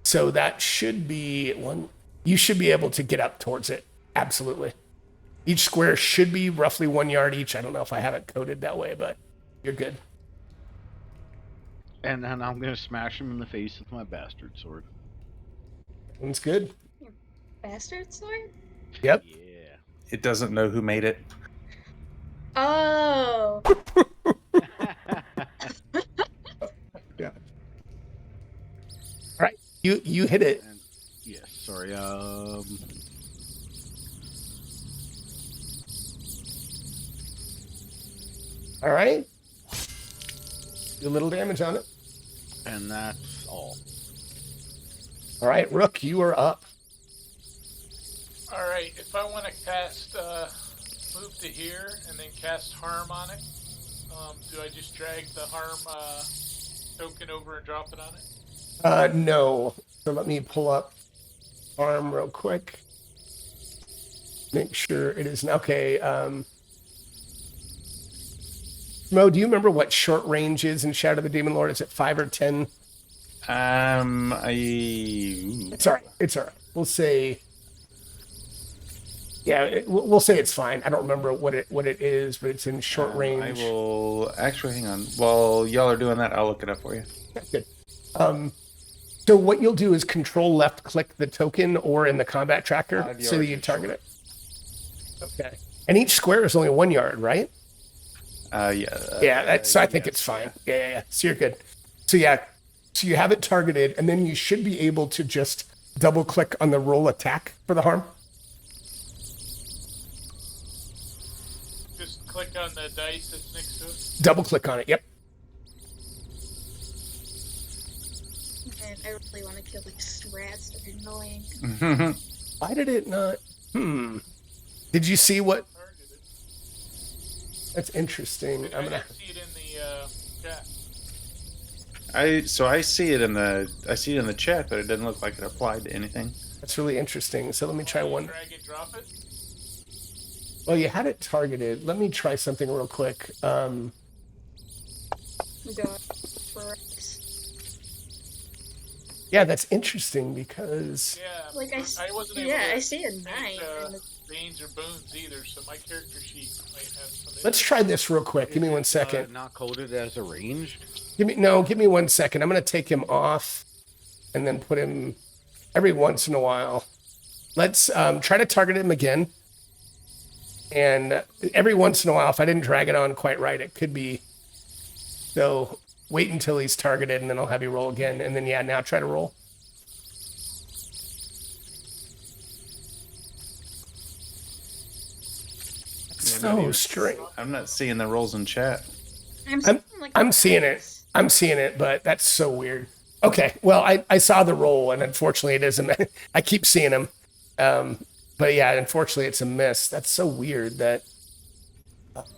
B: So that should be one. You should be able to get up towards it. Absolutely. Each square should be roughly 1 yard each. I don't know if I have it coded that way, but you're good.
C: And then I'm gonna smash him in the face with my bastard sword.
B: One's good.
E: Bastard sword?
B: Yep.
C: Yeah.
A: It doesn't know who made it.
E: Oh.
B: Yeah. All right. You hit it.
C: And, yes. Sorry.
B: All right. Do a little damage on it.
C: And that's all.
B: All right, Rook, you are up.
D: All right, if I want to cast, move to here and then cast harm on it, do I just drag the harm token over and drop it on it?
B: No. So let me pull up arm real quick. Make sure it is okay. Mo, do you remember what short range is in Shadow of the Demon Lord? Is it 5 or 10? It's all right. It's all right. We'll say. Yeah, we'll say it's fine. I don't remember what it is, but it's in short range.
A: I will actually hang on. While y'all are doing that, I'll look it up for you.
B: Good. So what you'll do is control left click the token or in the combat tracker so that you target it. Okay. And each square is only 1 yard, right?
A: Yeah.
B: Yeah, so I think it's fine. Yeah. So you're good. So yeah, So you have it targeted, and then you should be able to just double click on the roll attack for the harm.
D: Just click on the dice that's next to it.
B: Double click on it. Yep.
E: And I really want to kill these rats that are annoying.
B: Why did it not? Did you see what?
D: Targeted.
B: That's interesting.
D: I didn't see it in the chat.
A: I see it in the chat, but it doesn't look like it applied to anything.
B: That's really interesting. So let me try one.
D: Drag and drop it.
B: Well, you had it targeted. Let me try something real quick.
E: Go for rats.
B: Yeah, that's interesting because
D: Yeah,
E: Like
D: I wasn't able
E: yeah,
D: to
E: I see a
D: change,
E: 9. And it's,
D: veins or boons either, so my character sheet might have some.
B: let's try this real quick. Give me 1 second.
C: Not coded as a ranged.
B: Give me 1 second. I'm gonna take him off and then put him every once in a while. Let's try to target him again. And every once in a while, if I didn't drag it on quite right, it could be. So wait until he's targeted, and then I'll have you roll again. And then yeah, now try to roll. So strange.
A: I'm not seeing the rolls in chat.
B: I'm seeing it. I'm seeing it, but that's so weird. Okay, well, I saw the roll, and unfortunately, it isn't. I keep seeing him, but yeah, unfortunately, it's a miss. That's so weird. That
D: All right,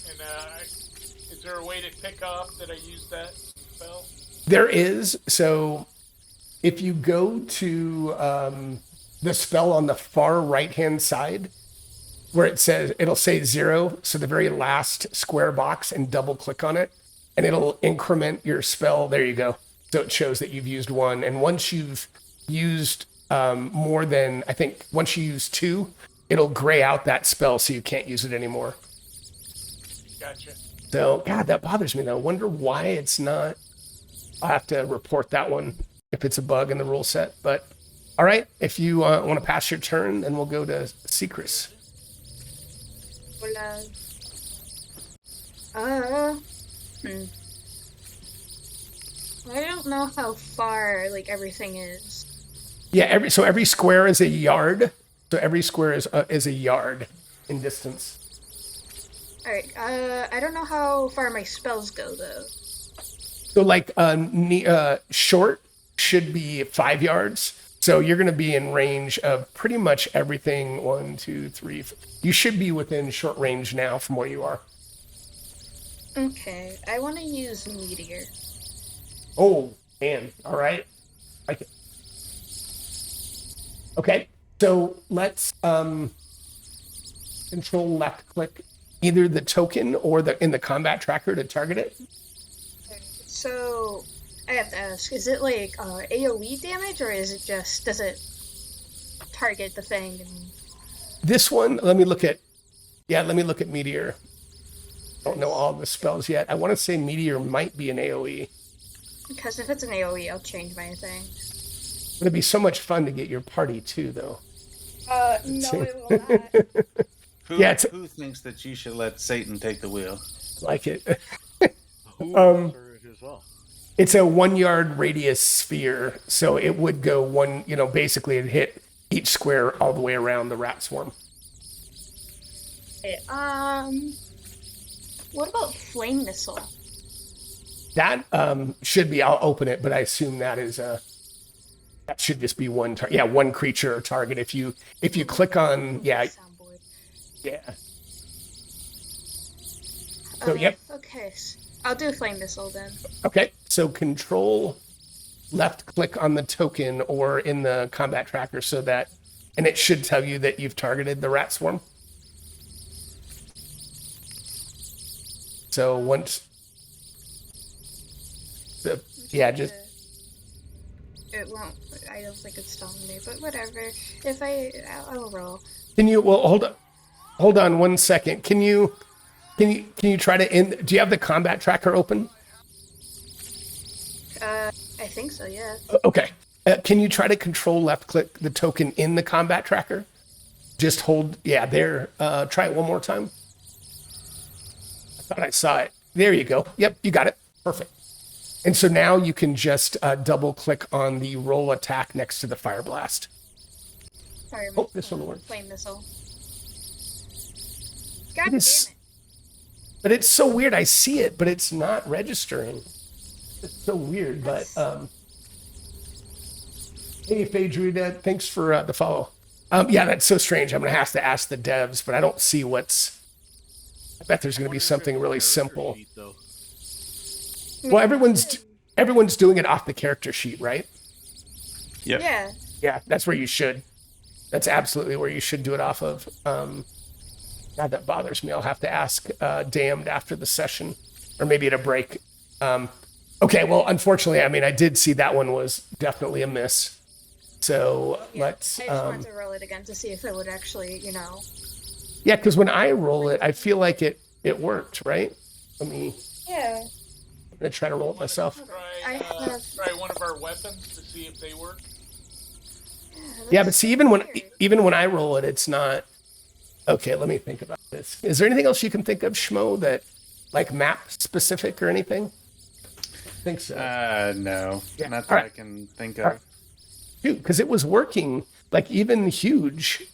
D: and is there a way to pick off that I used that spell?
B: there is. So if you go to the spell on the far right hand side, where it'll say 0, so the very last square box, and double click on it, and it'll increment your spell. There you go. So it shows that you've used 1. And once you've used more than, I think, once you use 2, it'll gray out that spell so you can't use it anymore.
D: Gotcha.
B: So, God, that bothers me, though. I wonder why it's not. I'll have to report that one if it's a bug in the rule set. But, all right, if you want to pass your turn, then we'll go to Secrets.
E: Hola. I don't know how far like everything is.
B: Yeah, every square is a yard. So every square is a yard in distance.
E: All right. I don't know how far my spells go though.
B: So like short should be 5 yards. So you're going to be in range of pretty much everything. 1, 2, 3. You should be within short range now from where you are.
E: Okay, I want to use meteor.
B: Oh, man. All right. Okay. So let's control left click either the token or in the combat tracker to target it.
E: So I have to ask: is it like AOE damage, or is it just does it target the thing? And...
B: This one, let me look at meteor. Don't know all the spells yet. I want to say meteor might be an AOE.
E: Because if it's an AOE, I'll change my thing.
B: It'd be so much fun to get your party too, though.
E: No, it will not.
A: Who thinks that you should let Satan take the wheel?
B: Like it.
C: As well.
B: It's a 1 yard radius sphere, so it would go one. Basically, it hit each square all the way around the rat swarm.
E: Okay, what about flame missile?
B: That should be. I'll open it, but I assume that that should just be one target. Yeah, one creature or target. If you click on
E: Soundboard.
B: yeah. So yep.
E: Okay, I'll do flame missile then.
B: Okay, so control left click on the token or in the combat tracker and it should tell you that you've targeted the rat swarm. So once
E: It won't. I don't think it's telling me, but whatever. I'll roll.
B: Can you? Well, hold on 1 second. Can you try to end? Do you have the combat tracker open?
E: I think so. Yeah.
B: Okay. Can you try to control left click the token in the combat tracker? Just hold. Yeah, there. Try it one more time. I thought I saw it. There you go. Yep, you got it. Perfect. And so now you can just double click on the roll attack next to the fire blast.
E: Fire
B: Oh, this one works.
E: flame missile. God
B: It
E: damn
B: is-
E: it.
B: But it's so weird. I see it, but it's not registering. It's so weird. But hey, Phaedrina, thanks for the follow. Yeah, that's so strange. I'm gonna have to ask the devs, but I don't see what's. I bet there's gonna be something really simple. Well, everyone's doing it off the character sheet, right?
A: Yep.
E: Yeah.
B: Yeah, that's where you should. That's absolutely where you should do it off of. God, that bothers me. I'll have to ask Damned after the session, or maybe at a break. Okay, well, unfortunately, I mean, I did see that one was definitely a miss. So let's.
E: I just wanted to roll it again to see if it would actually, you know.
B: Yeah, because when I roll it, I feel like it worked, right? Let me.
E: Yeah.
B: I'm gonna try to roll it myself.
E: I have.
D: Try one of our weapons to see if they work.
B: Yeah, but see, even when I roll it, it's not. Okay, let me think about this. Is there anything else you can think of, Schmo, that like map specific or anything? I think so.
A: No,
B: Yeah.
A: not that
B: All right.
A: I can think of.
B: All right. Dude, because it was working. Like even huge,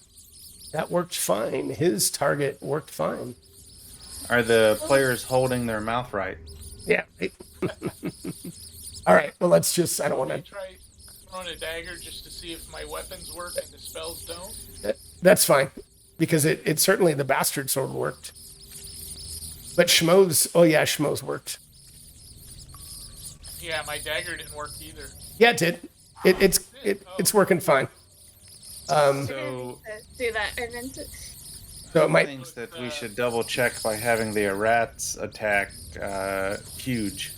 B: that worked fine. His target worked fine.
A: Are the players holding their mouth right?
B: Yeah. All right. Well, let's just. I don't want
D: I
B: to.
D: try throwing a dagger just to see if my weapons work and the spells don't.
B: That's fine, because it certainly the bastard sword worked. But Schmo's. Oh yeah, Schmo's worked.
D: Yeah, my dagger didn't work either.
B: Yeah, it did. It's working fine.
A: So
E: Do that and then.
B: So it might.
A: things that we should double check by having the rats attack huge.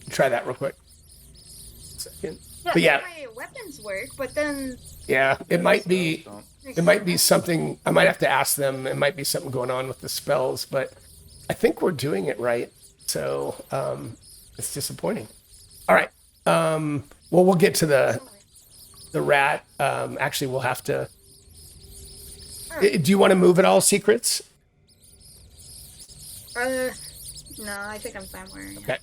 B: Try that real quick. Second.
E: Yeah,
B: But yeah.
E: my weapons work, but then.
B: Yeah, it might be.
A: Don't-
B: It might be something. I might have to ask them. It might be something going on with the spells, but I think we're doing it right. So it's disappointing. All right. Well, we'll get to the rat. Actually, we'll have to. Do you want to move at all, Secrets?
E: No, I think I'm fine wearing it.
B: Okay.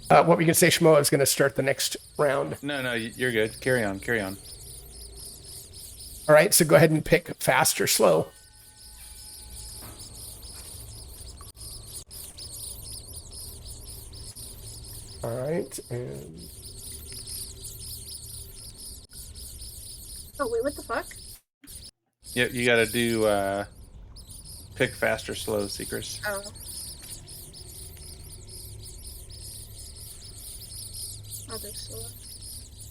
B: What were you gonna say, Shmo? I was gonna start the next round.
A: No, you're good. Carry on.
B: All right. So go ahead and pick fast or slow. All right. And
E: Oh wait, what the fuck?
A: Yep, you got to do pick fast or slow, Seekers.
E: Oh. I'll do slow.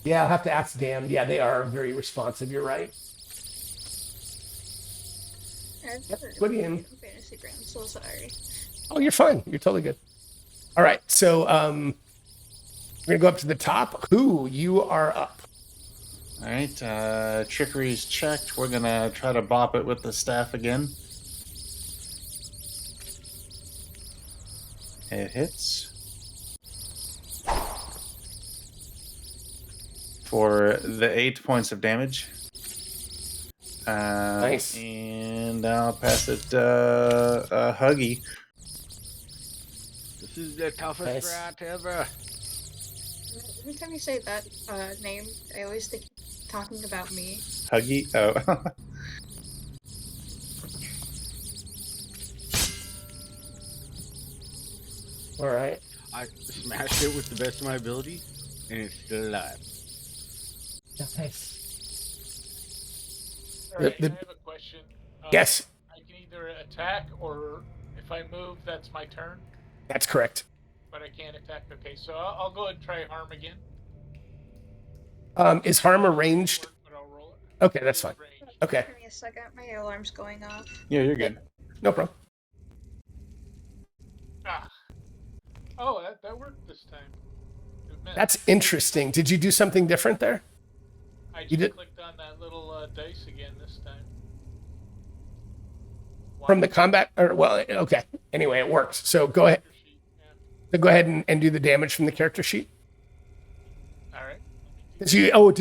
B: yeah, I'll have to ask Dan. Yeah, they are very responsive. You're right. Put in.
E: Fantasy brand. I'm so sorry.
B: Oh, you're fine. You're totally good. All right. So we're gonna go up to the top. Who? You are up.
A: All right, trickery's checked. We're gonna try to bop it with the staff again. It hits for the 8 points of damage.
B: Nice.
A: And I'll pass it Huggy.
C: This is the toughest
B: Nice.
C: rat ever.
E: Every time you say that name, I always think you're talking about me.
A: Huggy? Oh.
B: All right.
C: I smashed it with the best of my ability, and it's still alive.
B: Nice.
D: All right,
B: The-
D: I have a question.
B: Yes,
D: I can either attack or if I move, that's my turn.
B: that's correct.
D: But I can't attack. Okay, so I'll go ahead and try harm again.
B: Is harm arranged?
D: But I'll roll it.
B: Okay, that's fine.
D: Range.
B: Okay,
E: Give me a second. My alarm's going off.
A: Yeah, you're good.
B: no problem.
D: Ah. Oh, that worked this time. Good miss.
B: That's interesting. Did you do something different there?
D: I
B: you
D: just
B: did-
D: clicked on that little dice again this time.
B: From the combat? Or well, okay. Anyway, it worked. So go ahead.
D: Character sheet, yeah.
B: So go ahead and do the damage from the character sheet.
D: All right.
B: Did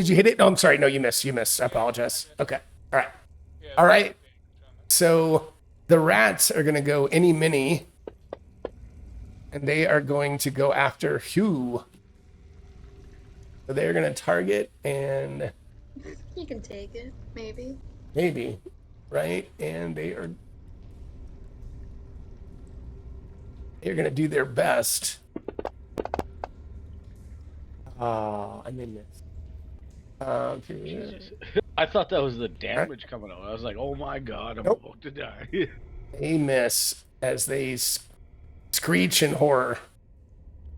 B: you hit it? Oh, I'm sorry. No, you missed. You missed. I apologize. Okay. All right.
D: Yeah,
B: All right.
D: damage on that.
B: So the rats are gonna go any mini. and they are going to go after Hugh. So they're going to target and
E: You can take it, maybe.
B: maybe, right? And they're going to do their best. I mean this.
C: Jesus. I thought that was the damage coming out. I was like, oh my god, I'm
B: Nope.
C: about to die.
B: They miss as they screech in horror.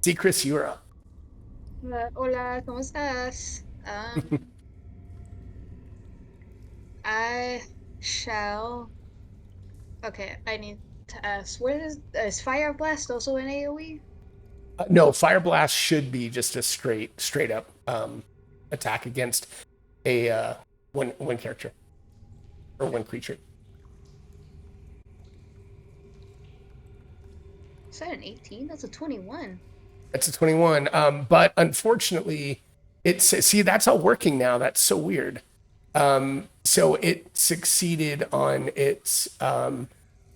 B: See, Chris, you're up.
E: Hola, ¿cómo estás? I shall. Okay, I need to ask. Where is Fire Blast also an AOE?
B: No, Fire Blast should be just a straight up attack against a one character or one creature.
E: Is that an 18? That's a 21.
B: That's a 21. But unfortunately, see, that's all working now. That's so weird. So it succeeded on its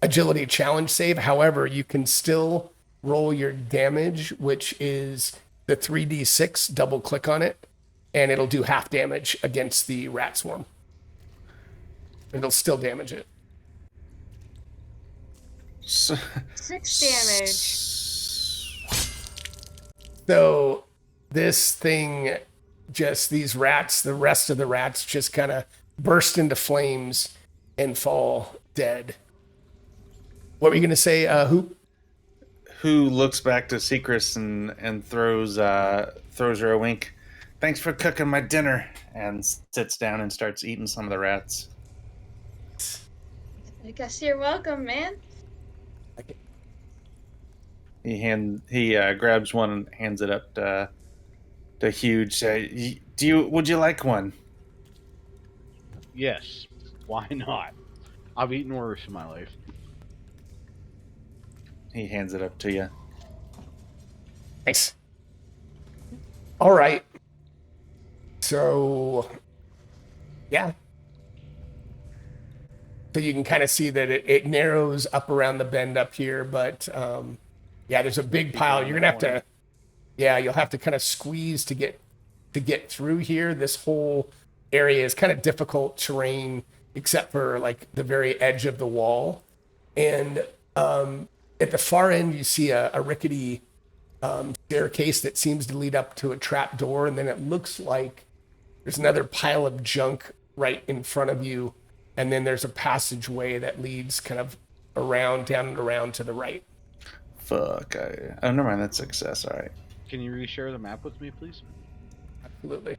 B: agility challenge save. However, you can still roll your damage, which is the 3d6, double click on it, and it'll do half damage against the rat swarm. It'll still damage it.
A: So,
E: 6 damage.
B: So this thing, just these rats, the rest of the rats just kind of burst into flames and fall dead. What were you going to say, Hoop?
A: who looks back to Secrets and throws her a wink. Thanks for cooking my dinner, and sits down and starts eating some of the rats.
E: I guess you're welcome, man.
A: He grabs one and hands it up to Huge. Would you like one?
C: Yes. Why not? I've eaten worse in my life.
A: He hands it up to you.
B: Nice. All right. So, yeah. So you can kind of see that it narrows up around the bend up here, but yeah, there's a big pile. You're gonna have to, yeah, you'll have to kind of squeeze to get through here. This whole area is kind of difficult terrain, except for like the very edge of the wall. And at the far end, you see a rickety staircase that seems to lead up to a trap door, and then it looks like there's another pile of junk right in front of you, and then there's a passageway that leads kind of around, down and around to the right.
A: Fuck. Oh, never mind. That's success. All right.
C: Can you reshare the map with me, please?
B: Absolutely.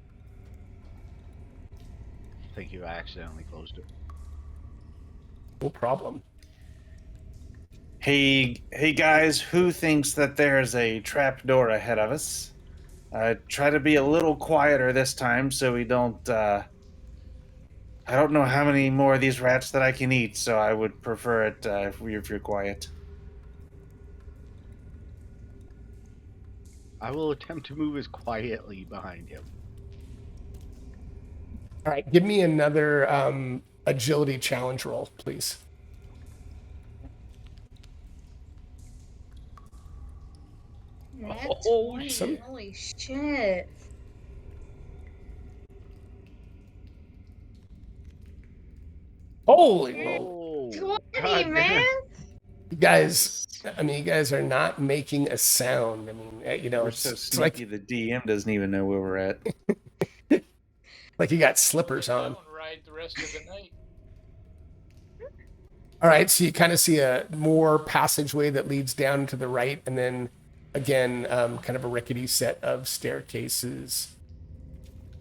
C: Thank you. I accidentally closed it.
B: No problem.
A: Hey guys, who thinks that there's a trap door ahead of us? Try to be a little quieter this time so we don't, I don't know how many more of these rats that I can eat, so I would prefer it if you're quiet.
C: I will attempt to move as quietly behind him.
B: All right, give me another agility challenge roll, please.
E: That's
C: Oh,
E: 20.
B: shit.
E: Holy shit.
B: Holy moly.
C: Oh,
E: 20, man.
B: You guys, I mean, you guys are not making a sound. I mean, you know,
A: We're
B: it's,
A: so
B: it's like
A: sneaky, the DM doesn't even know where we're at.
B: like you got slippers on.
D: Don't ride the rest of the night.
B: All right, so you kind of see a more passageway that leads down to the right, and then again, kind of a rickety set of staircases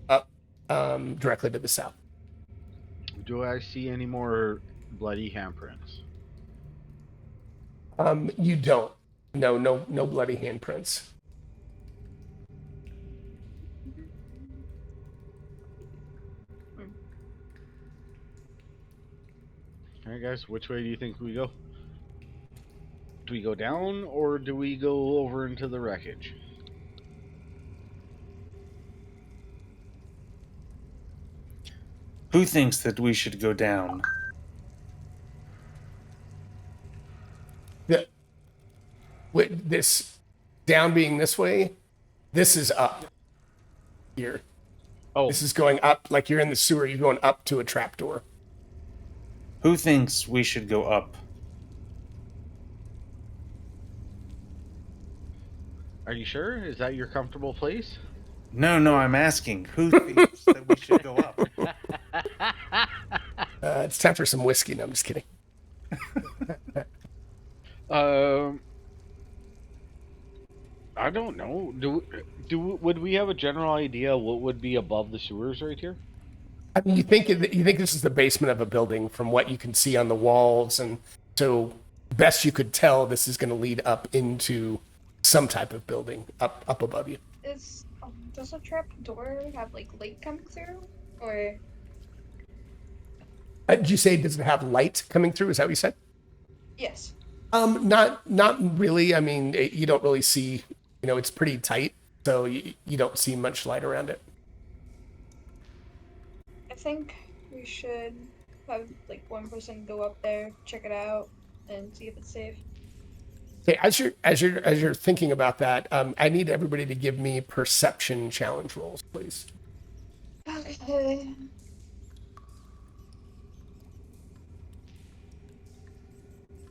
B: up directly to the south.
C: do I see any more bloody handprints?
B: You don't. No bloody handprints.
C: All right, guys, which way do you think we go? Do we go down or do we go over into the wreckage?
A: Who thinks that we should go down?
B: with this down being this way, this is up here.
C: Oh,
B: This is going up, like you're in the sewer, you're going up to a trapdoor.
A: Who thinks we should go up?
C: are you sure? Is that your comfortable place?
A: No, I'm asking. Who thinks that we should go up?
B: It's time for some whiskey. No, I'm just kidding.
C: I don't know. Would we have a general idea what would be above the sewers right here?
B: I mean, you think this is the basement of a building from what you can see on the walls, and so best you could tell, this is going to lead up into some type of building up above you.
E: Does a trap door have like light coming through, or
B: Did you say does it have light coming through? Is that what you said?
E: yes?
B: Not really. I mean, you don't really see. You know, it's pretty tight, so you don't see much light around it.
E: I think we should have like one person go up there, check it out, and see if it's safe.
B: Okay, as you're thinking about that, I need everybody to give me perception challenge rolls, please.
E: Okay.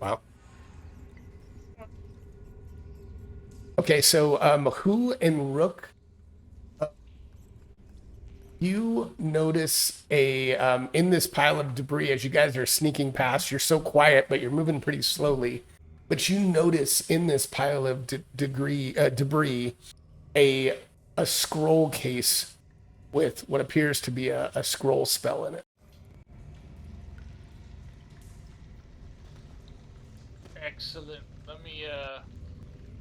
B: Wow. Okay, so Who and Rook, you notice a in this pile of debris as you guys are sneaking past. You're so quiet, but you're moving pretty slowly. But you notice in this pile of debris a scroll case with what appears to be a scroll spell in it.
D: Excellent. Let me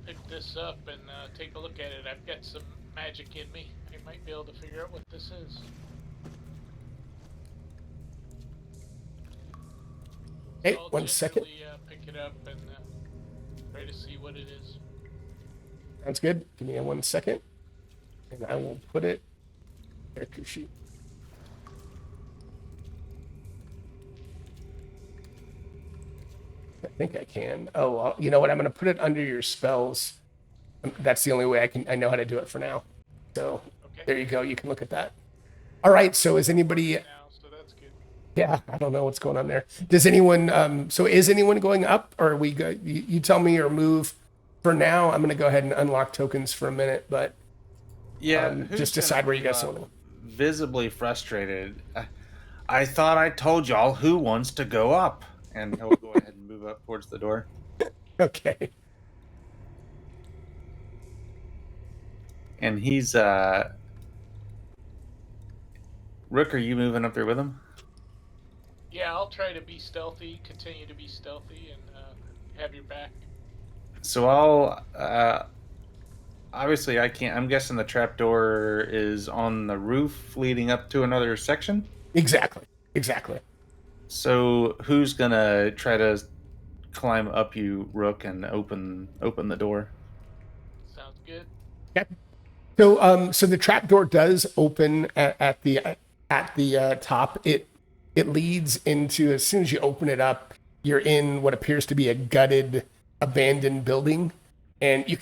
D: pick this up and take a look at it. I've got some magic in me. I might be able to figure out what this is.
B: Hey,
D: I'll
B: 1 second.
D: gently, pick it up and try to see what it is.
B: Sounds good. Give me 1 second, and I will put it character sheet. I think I can. Oh, well, you know what? I'm going to put it under your spells. That's the only way I know how to do it for now. So
D: Okay.
B: there you go. You can look at that. All right. So is anybody?
D: Now, so that's good.
B: Yeah, I don't know what's going on there. Does anyone? So is anyone going up, or are we go? You tell me or move. For now, I'm going to go ahead and unlock tokens for a minute, but
A: Yeah,
B: just decide where you guys want to go.
A: Visibly frustrated. I thought I told y'all who wants to go up, and he'll go ahead and move up towards the door.
B: Okay.
A: And he's Rook, are you moving up there with him?
D: Yeah, I'll try to be stealthy, continue to be stealthy, and have your back.
A: So I'll obviously I can't. I'm guessing the trapdoor is on the roof leading up to another section.
B: Exactly.
A: So who's gonna try to climb up you, Rook, and open the door?
D: Sounds good.
B: Okay. So the trapdoor does open at the top. It leads into, as soon as you open it up, you're in what appears to be a gutted, abandoned building, and you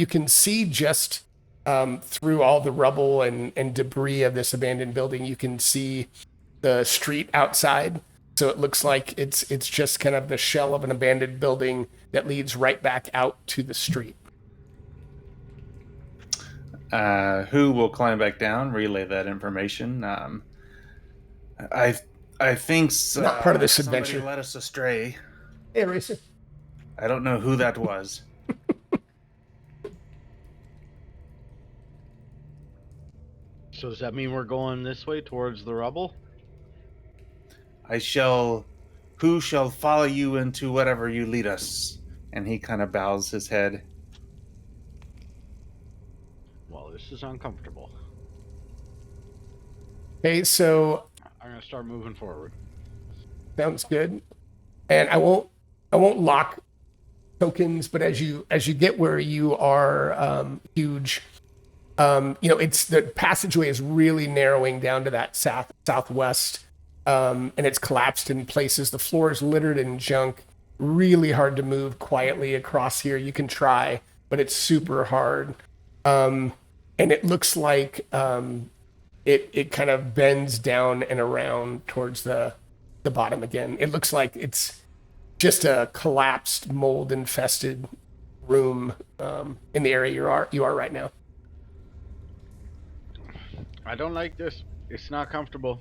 B: can see just through all the rubble and debris of this abandoned building. You can see the street outside. So it looks like it's just kind of the shell of an abandoned building that leads right back out to the street.
A: Who will climb back down? Relay that information. I think
B: Not part of this
A: somebody
B: adventure.
A: led us astray.
B: Hey, Racer.
A: I don't know who that was.
C: So does that mean we're going this way towards the rubble?
A: Who shall follow you into whatever you lead us? And he kind of bows his head.
C: Well, this is uncomfortable.
B: Okay, so
C: I'm gonna start moving forward.
B: sounds good. And I won't lock tokens, but as you get where you are, huge, it's the passageway is really narrowing down to that southwest, and it's collapsed in places. The floor is littered in junk. really hard to move quietly across here. You can try, but it's super hard. And it looks like it kind of bends down and around towards the bottom again. It looks like it's just a collapsed, mold infested room in the area you are right now.
C: I don't like this. It's not comfortable.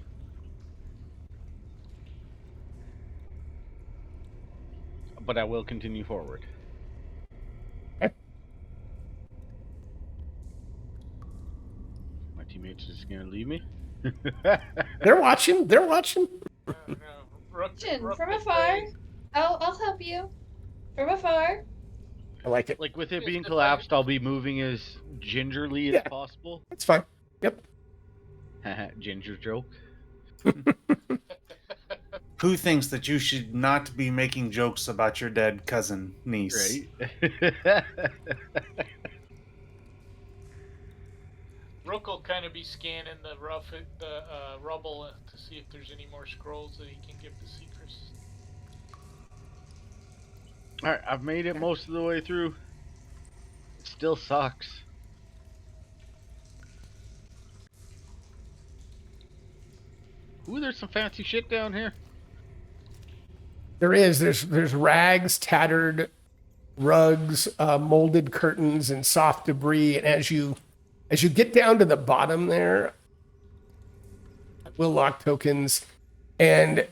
C: But I will continue forward.
B: Okay.
C: My teammates are just gonna leave me.
B: They're watching. They're watching.
D: No, Rook, Rook
E: From
D: will
E: afar.
D: play.
E: I'll help you. From afar.
B: I like it.
C: Like with it
D: Yes,
C: being
D: good
C: collapsed, I'll be moving as gingerly
B: Yeah.
C: as possible.
B: It's fine. Yep.
C: Ginger joke.
A: Who thinks that you should not be making jokes about your dead cousin, niece?
C: Right.
D: Rook will kind of be scanning the rubble to see if there's any more scrolls that he can give the secrets.
C: Alright, I've made it most of the way through. It still sucks. Ooh, there's some fancy shit down here.
B: There is. There's rags, tattered rugs, molded curtains, and soft debris. And as you get down to the bottom there, will lock tokens, and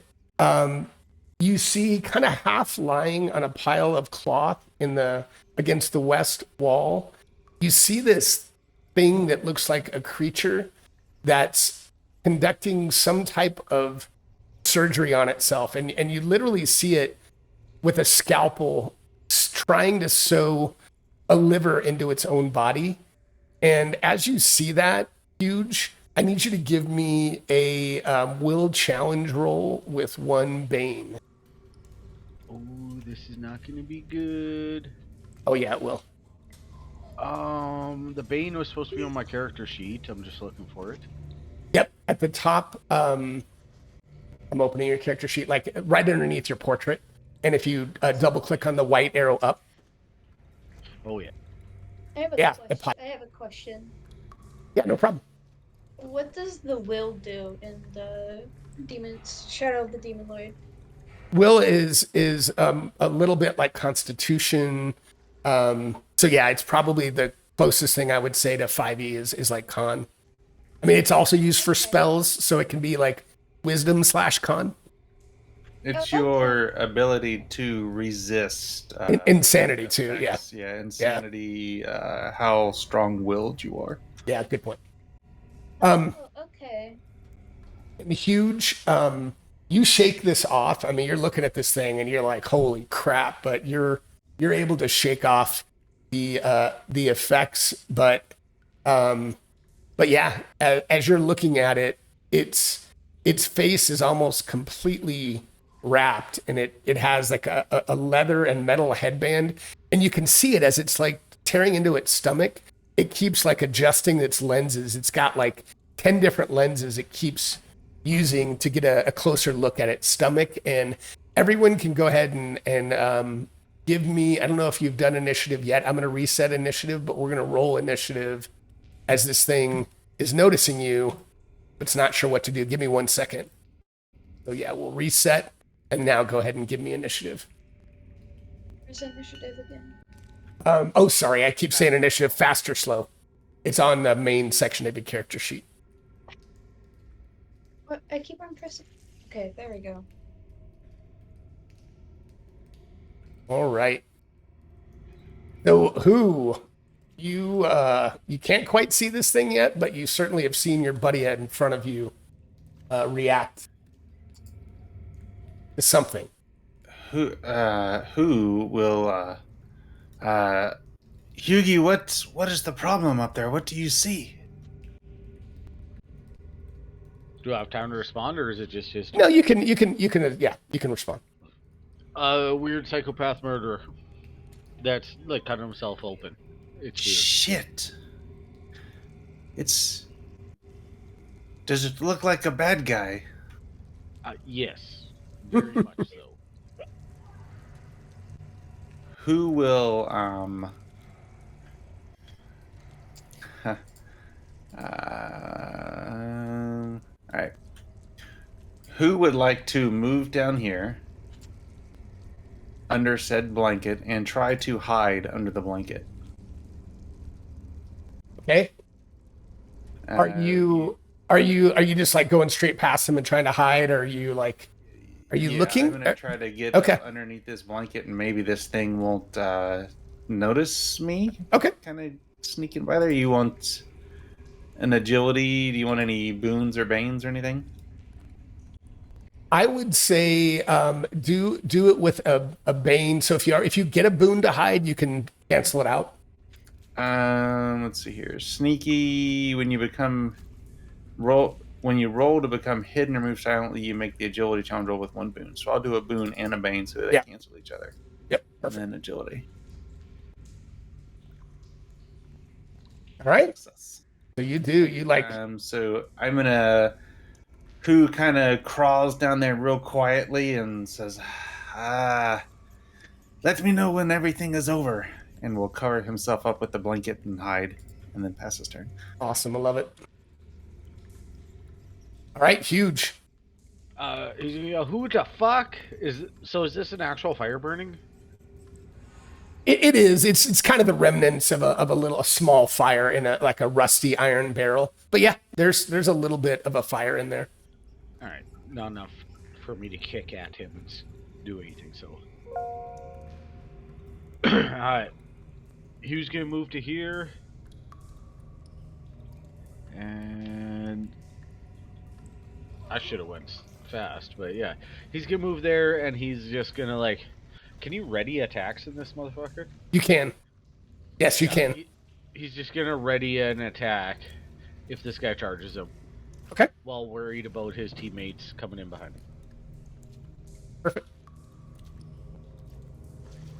B: you see kind of half lying on a pile of cloth against the west wall. You see this thing that looks like a creature that's conducting some type of surgery on itself, and you literally see it with a scalpel trying to sew a liver into its own body. And as you see that, Huge, I need you to give me a will challenge roll with 1 bane.
C: Oh, this is not gonna be good.
B: Oh yeah, it will.
C: The Bane was supposed to be on my character sheet. I'm just looking for it.
B: Yep, at the top, I'm opening your character sheet, like right underneath your portrait. And if you double click on the white arrow up,
C: Oh yeah.
E: I have a
B: Yeah,
E: question. I have a question.
B: yeah, no problem.
E: What does the will do in the Shadow of the Demon Lord?
B: Will is a little bit like Constitution. So yeah, it's probably the closest thing I would say to 5e is like Con. I mean, it's also used for spells, so it can be like Wisdom/Con.
A: It's
E: Okay.
A: your ability to resist
B: Insanity too. Yeah,
A: effects. Yeah, insanity. How strong-willed you are.
B: yeah, good point.
E: Oh, okay.
B: Huge. You shake this off. I mean, you're looking at this thing and you're like, "Holy crap!" But you're able to shake off the effects. But yeah, as you're looking at it, its face is almost completely wrapped, and it has like a leather and metal headband, and you can see it as it's like tearing into its stomach. It keeps like adjusting its lenses. It's got like 10 different lenses it keeps using to get a closer look at its stomach. And everyone can go ahead and give me, I don't know if you've done initiative yet. I'm going to reset initiative, but we're going to roll initiative as this thing is noticing you, but it's not sure what to do. Give me 1 second. So yeah, we'll reset, and now go ahead and give me initiative.
E: Where's initiative again?
B: Oh, sorry, I keep saying initiative, fast or slow. It's on the main section of your character sheet.
E: What? I keep on pressing. Okay, there we go.
B: All right. So who you can't quite see this thing yet, but you certainly have seen your buddy in front of you react to something.
A: Who will Hughie, what is the problem up there? What do you see?
C: Do I have time to respond, or is it just his?
B: No, you can yeah, you can respond.
C: A weird psychopath murderer that's like cutting himself open. It's weird.
A: Shit. Does it look like a bad guy?
C: Yes, very much so.
A: who will all right. Who would like to move down here under said blanket and try to hide under the blanket?
B: Okay. Are
A: You-
B: you just like going straight past him and trying to hide, or are you like, are you
A: yeah,
B: looking?
A: I'm gonna try to get
B: Okay.
A: up underneath this blanket, and maybe this thing won't notice me.
B: Okay.
A: Kind of sneaking by there. You want an agility? Do you want any boons or banes or anything?
B: I would say do it with a bane. So if you get a boon to hide, you can cancel it out.
A: Let's see here. Sneaky. When you roll to become hidden or move silently, you make the agility challenge roll with one boon. So I'll do a boon and a bane so they
B: Yeah.
A: cancel each other.
B: Yep.
A: And
B: Perfect.
A: then agility.
B: All right.
A: Success.
B: So you do. You like.
A: So I'm gonna. Who kind of crawls down there real quietly and says, let me know when everything is over. And will cover himself up with the blanket and hide, and then pass his turn.
B: Awesome. I love it. All right. Huge.
C: He's gonna go, who the fuck is? So is this an actual fire burning?
B: It is. It's kind of the remnants of a small fire in a rusty iron barrel. But yeah, there's a little bit of a fire in there.
C: All right, not enough for me to kick at him and do anything. So, all right, he was gonna move to here, and I should have went fast, but yeah, he's gonna move there, and he's just gonna like. Can you ready attacks in this motherfucker?
B: You can. Yes, you can.
C: He's just gonna ready an attack if this guy charges him.
B: Okay.
C: While worried about his teammates coming in behind him.
B: Perfect.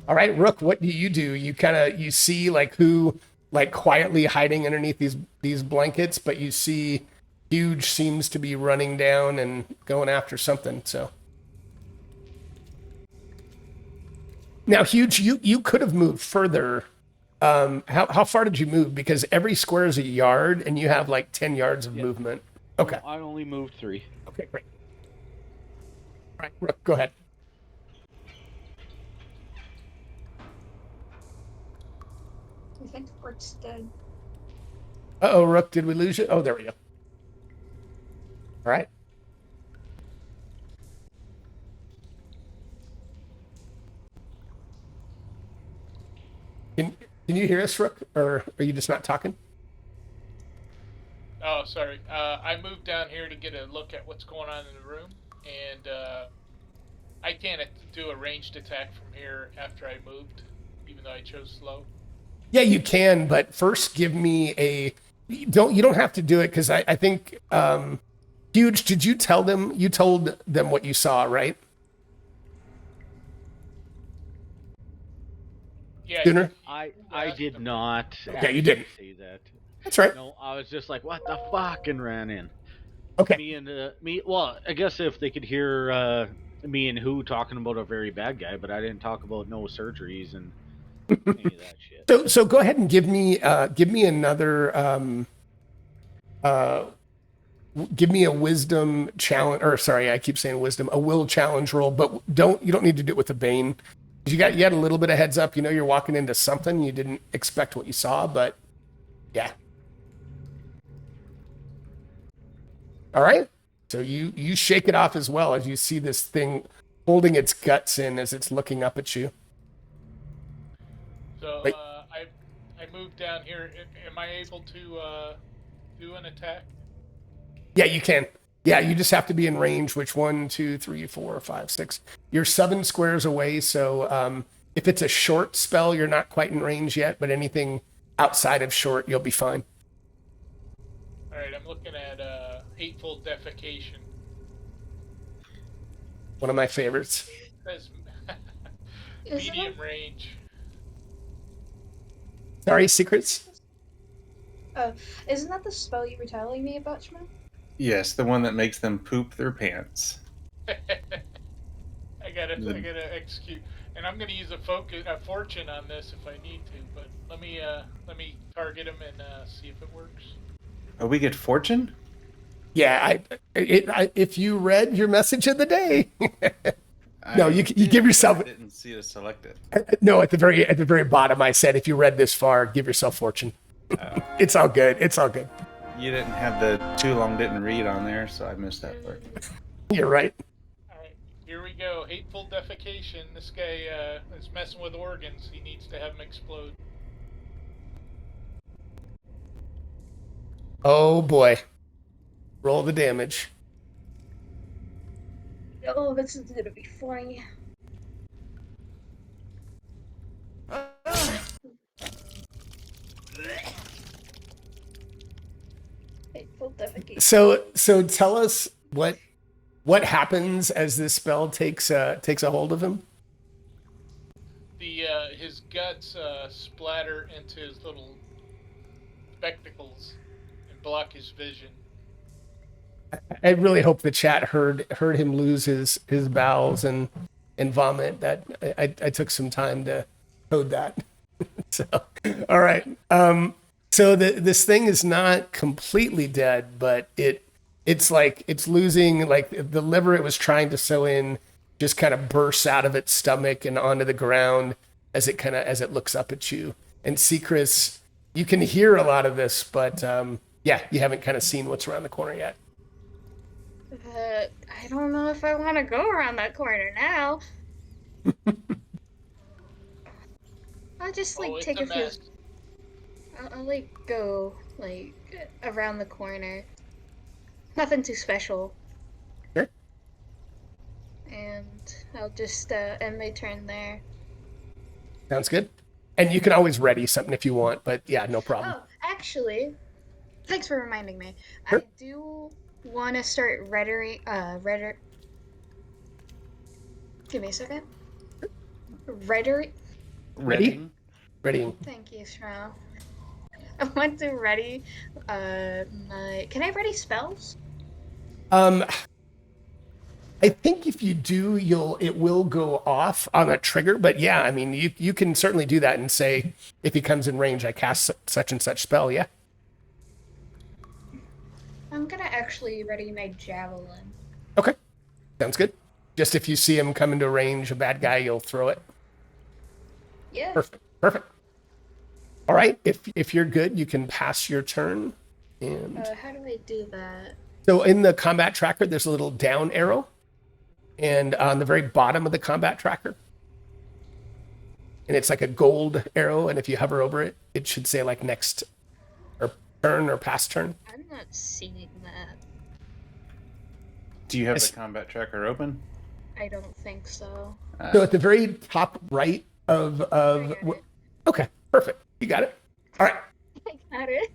B: All right, Rook, what do? You see like who like quietly hiding underneath these blankets, but you see Huge seems to be running down and going after something. So now, Huge, you could have moved further. How far did you move? Because every square is a yard, and you have like 10 yards of movement. Okay.
C: I only moved 3.
B: Okay, great. All right, Rook, go ahead.
E: I think Rook's dead.
B: Uh-oh, Rook, did we lose you? Oh, there we go. All right. Can you hear us, Rook, or are you just not talking?
D: Oh, sorry. I moved down here to get a look at what's going on in the room, and I can't do a ranged attack from here after I moved, even though I chose slow.
B: Yeah, you can, but first give me a. You don't have to do it because I think Huge. Did you tell them? You told them what you saw, right?
D: Yeah.
B: Sooner?
C: I did not.
B: Okay, you didn't.
C: Say that.
B: That's right.
C: No, I was just like, what the fuck, and ran in.
B: Okay.
C: Well, I guess if they could hear me and Who talking about a very bad guy, but I didn't talk about no surgeries and any of that shit.
B: So go ahead and give me another give me a wisdom challenge, or sorry, I keep saying wisdom, a will challenge roll, but you don't need to do it with a bane. You had a little bit of heads up, you're walking into something, you didn't expect what you saw, but yeah. All right. So you shake it off as well as you see this thing holding its guts in as it's looking up at you.
D: So I moved down here. Am I able to do an attack?
B: Yeah, you can. Yeah, you just have to be in range, which 1, 2, 3, 4, 5, 6. You're 7 squares away, so if it's a short spell, you're not quite in range yet, but anything outside of short, you'll be fine.
D: All right, I'm looking at Hateful Defecation.
B: One of my favorites.
D: That's
E: Is
D: medium
E: it?
D: range.
B: Sorry, secrets?
E: Isn't that the spell you were telling me about, Shmo?
A: Yes, the one that makes them poop their pants.
D: I gotta execute, and I'm gonna use a fortune on this if I need to. But let me target him and see if it works.
A: Oh, we get fortune?
B: Yeah, if you read your message of the day, no,
A: I
B: you
A: did,
B: give
A: but
B: yourself
A: I didn't see to select it.
B: no at the very bottom. I said if you read this far, give yourself fortune. It's all good. It's all good.
A: You didn't have the too long didn't read on there, so I missed that part.
B: You're right.
D: All right, here we go. Hateful defecation. This guy is messing with organs. He needs to have them explode.
B: Oh boy, roll the damage.
E: Oh, this is gonna be funny. Hateful defecation.
B: So tell us what happens as this spell takes a hold of him.
D: His guts splatter into his little spectacles and block his vision.
B: I really hope the chat heard him lose his bowels and vomit. That I took some time to code that. So, all right. So this thing is not completely dead, but it's like it's losing, like the liver it was trying to sew in just kind of bursts out of its stomach and onto the ground as it looks up at you. And Secris, you can hear a lot of this, but yeah, you haven't kind of seen what's around the corner yet.
E: I don't know if I want to go around that corner now. I'll just take a few. I'll go around the corner. Nothing too special.
B: Sure.
E: And I'll just end my turn there.
B: Sounds good. And you can always ready something if you want, but yeah, no problem.
E: Oh, actually, thanks for reminding me.
B: Sure.
E: I do want to start readying. Give me a second.
B: Ready?
E: Thank you, Shroud. I want to ready my. Can I ready spells?
B: I think if you do, it will go off on a trigger. But yeah, I mean, you can certainly do that and say if he comes in range, I cast such and such spell. Yeah.
E: I'm gonna actually ready my javelin.
B: Okay, sounds good. Just if you see him come into range, a bad guy, you'll throw it.
E: Yeah.
B: Perfect. All right, if you're good, you can pass your turn. And
E: how do I do that?
B: so in the combat tracker, there's a little down arrow, and on the very bottom of the combat tracker, and it's like a gold arrow. And if you hover over it, it should say like next or turn or past turn.
E: I'm not seeing that.
A: Do you have the combat tracker open?
E: I don't think so.
B: So at the very top right of okay, perfect. You got it. All right.
E: I got it.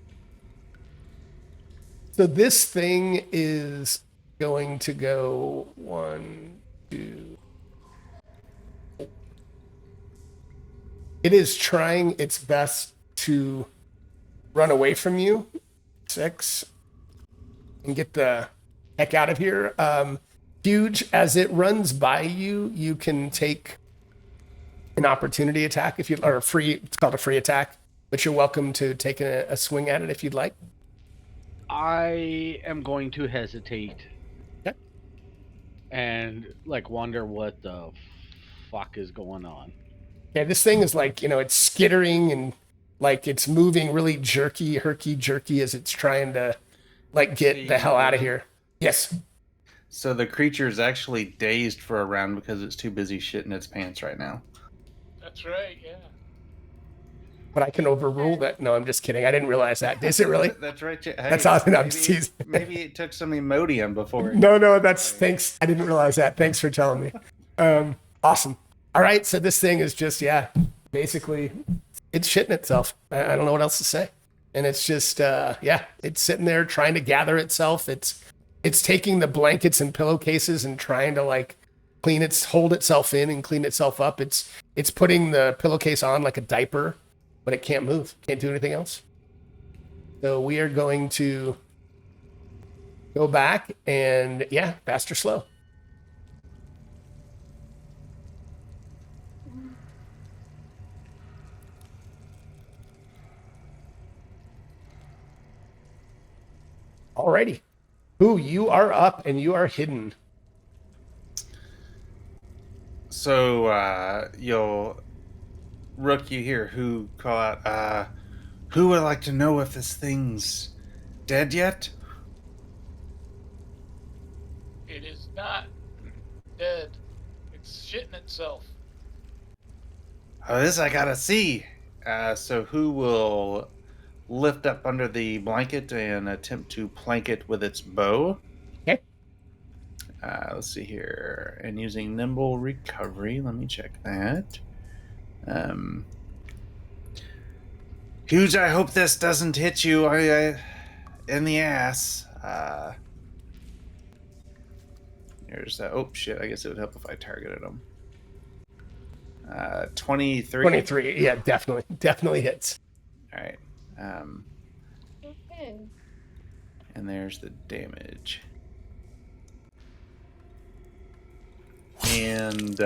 B: So this thing is going to go 1, 2. It is trying its best to run away from you. 6. And get the heck out of here. Huge, as it runs by you, you can take an opportunity attack if you or a free. It's called a free attack, but you're welcome to take a swing at it if you'd like.
C: I am going to hesitate.
B: Okay.
C: And wonder what the fuck is going on.
B: Yeah, this thing is it's skittering and it's moving really herky-jerky as it's trying to get the hell out of here. Yes.
A: So the creature is actually dazed for a round because it's too busy shitting its pants right now.
D: That's right, yeah.
B: But I can overrule that. No, I'm just kidding. I didn't realize that. Is it really?
A: That's right. Hey,
B: that's awesome. I'm just teasing.
A: Maybe it took some Imodium before.
B: No, that's thanks. I didn't realize that. Thanks for telling me. Awesome. All right. So this thing is just, basically it's shitting itself. I don't know what else to say. And it's just, it's sitting there trying to gather itself. It's taking the blankets and pillowcases and trying to hold itself in and clean itself up. It's putting the pillowcase on like a diaper, but it can't move, can't do anything else. So we are going to go back and fast or slow. Alrighty. Who, you are up and you are hidden.
A: So you'll Rook, you hear who call out, who would like to know if this thing's dead yet?
D: It is not dead. It's shitting itself.
A: Oh, this I gotta see. So who will lift up under the blanket and attempt to plank it with its bow?
B: Okay.
A: Let's see here. And using nimble recovery, let me check that. Huge, I hope this doesn't hit you in the ass. There's that. Oh, shit. I guess it would help if I targeted him. 23.
B: 23. Yeah, definitely hits.
A: All right.
E: Okay.
A: And there's the damage. And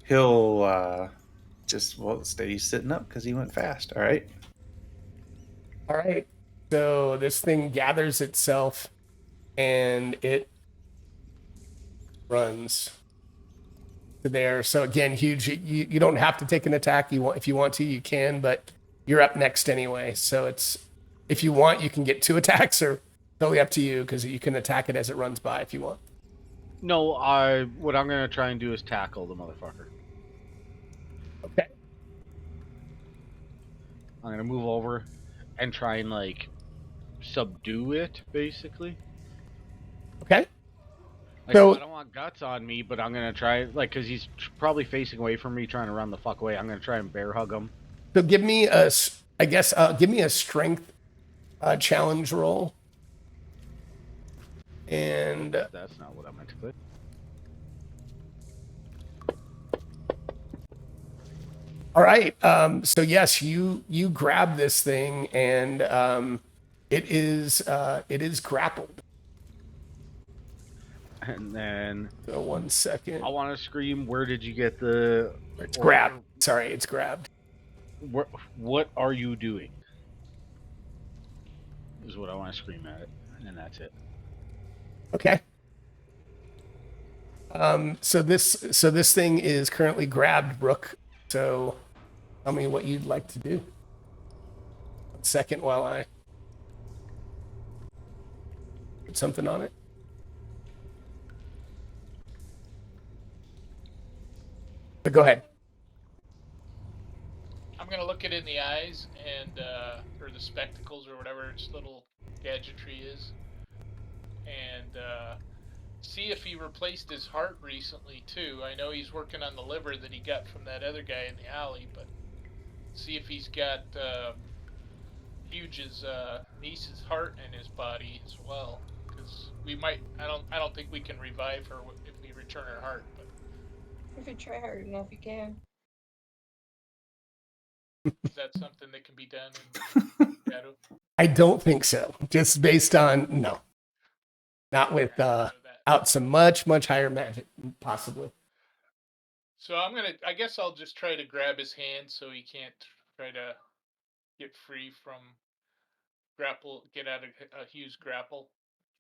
A: he'll just stay sitting up because he went fast. All right.
B: All right. So this thing gathers itself and it runs to there. So again, Huge, you don't have to take an attack. If you want to, you can, but you're up next anyway. So it's, if you want, you can get 2 attacks, or totally up to you, because you can attack it as it runs by if you want.
C: No, what I'm gonna try and do is tackle the motherfucker.
B: Okay.
C: I'm gonna move over and try and subdue it, basically.
B: Okay.
C: So I don't want guts on me, but I'm gonna try because he's probably facing away from me, trying to run the fuck away. I'm gonna try and bear hug him.
B: So give me give me a strength challenge roll. And
C: that's not what I meant to put.
B: All right. So yes, you grab this thing, and it is grappled.
C: And then,
B: so 1 second.
C: I want to scream. Where did you get the?
B: It's grabbed. Sorry, it's grabbed.
C: What are you doing? Is what I want to scream at it, and that's it.
B: Okay. So this thing is currently grabbed, Brooke. So tell me what you'd like to do. 1 second while I put something on it. But go ahead.
D: I'm gonna look it in the eyes and or the spectacles or whatever its little gadgetry is, and see if he replaced his heart recently too. I know he's working on the liver that he got from that other guy in the alley, but see if he's got Huge's niece's heart in his body as well, because we might. I don't think we can revive her if we return her heart, but
E: if you try hard enough, you can.
D: is that something that can be done in Shadow?
B: I don't think so. Just based on no, not with out some much higher magic, possibly.
D: So I guess I'll just try to grab his hand so he can't try to get free from get out of Hugh's grapple.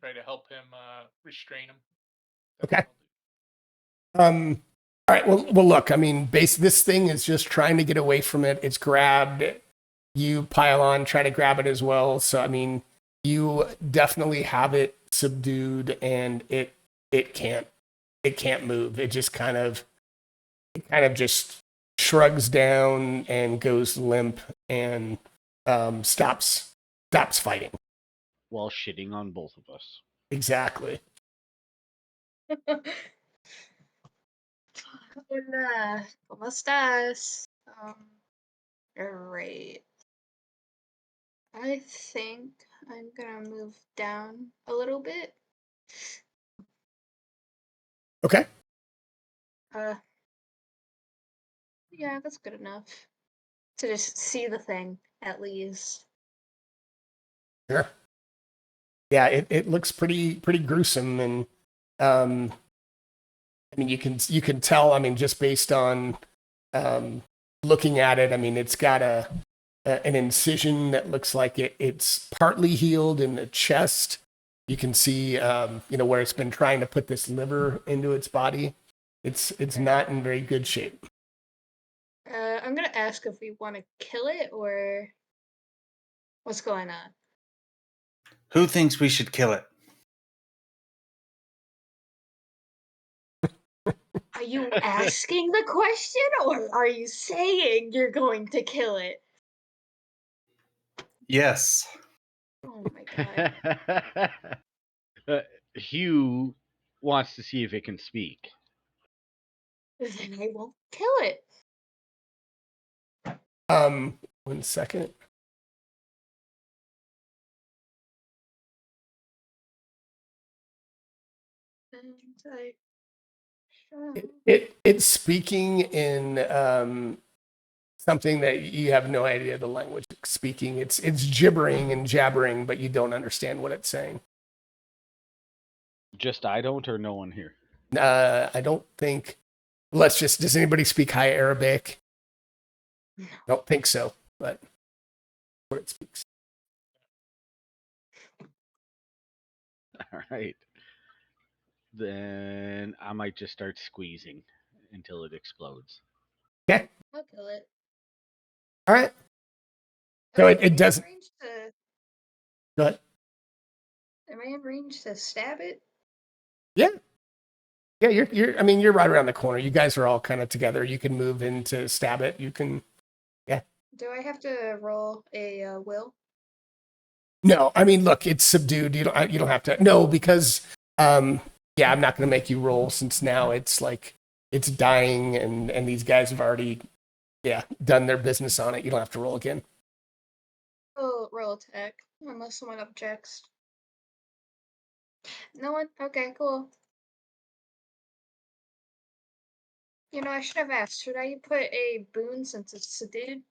D: Try to help him restrain him.
B: Okay. All right. Well, look. I mean, this thing is just trying to get away from it. It's grabbed. You pile on, try to grab it as well. So I mean, you definitely have it subdued, and it can't move. It just kind of just shrugs down and goes limp and stops fighting.
C: While shitting on both of us.
B: Exactly.
E: Hola, ¿cómo estás? Great. I think I'm gonna move down a little bit.
B: Okay.
E: Yeah, that's good enough to just see the thing at least.
B: Sure. Yeah, it looks pretty gruesome, and I mean you can tell. I mean, just based on looking at it, I mean, it's got an incision that looks like it's partly healed in the chest. You can see, where it's been trying to put this liver into its body. It's not in very good shape.
E: I'm gonna ask if we want to kill it or what's going on.
A: Who thinks we should kill it?
E: Are you asking the question or are you saying you're going to kill it?
A: Yes.
E: Oh my god.
C: Hugh wants to see if it can speak.
E: Then I won't kill it.
B: 1 second.
E: And I shall.
B: It's speaking in something that you have no idea the language it's speaking. It's gibbering and jabbering, but you don't understand what it's saying.
C: Just I don't, or no one here.
B: I don't think. Does anybody speak High Arabic?
E: No.
B: Don't think so, but what it speaks.
C: All right. Then I might just start squeezing until it explodes.
B: Okay.
E: I'll kill it.
B: All right. So
E: Am I
B: it
E: in
B: doesn't.
E: range to-
B: Go ahead.
E: Am I in range to stab it?
B: Yeah. Yeah, you're right around the corner. You guys are all kind of together. You can move in to stab it. You can.
E: Do I have to roll a will?
B: No, I mean, look, it's subdued. You don't have to. No, because yeah, I'm not going to make you roll since now it's like it's dying and these guys have already done their business on it. You don't have to roll again.
E: Oh, roll attack unless someone objects. No one. Okay, cool. I should have asked. Should I put a boon since it's sedated?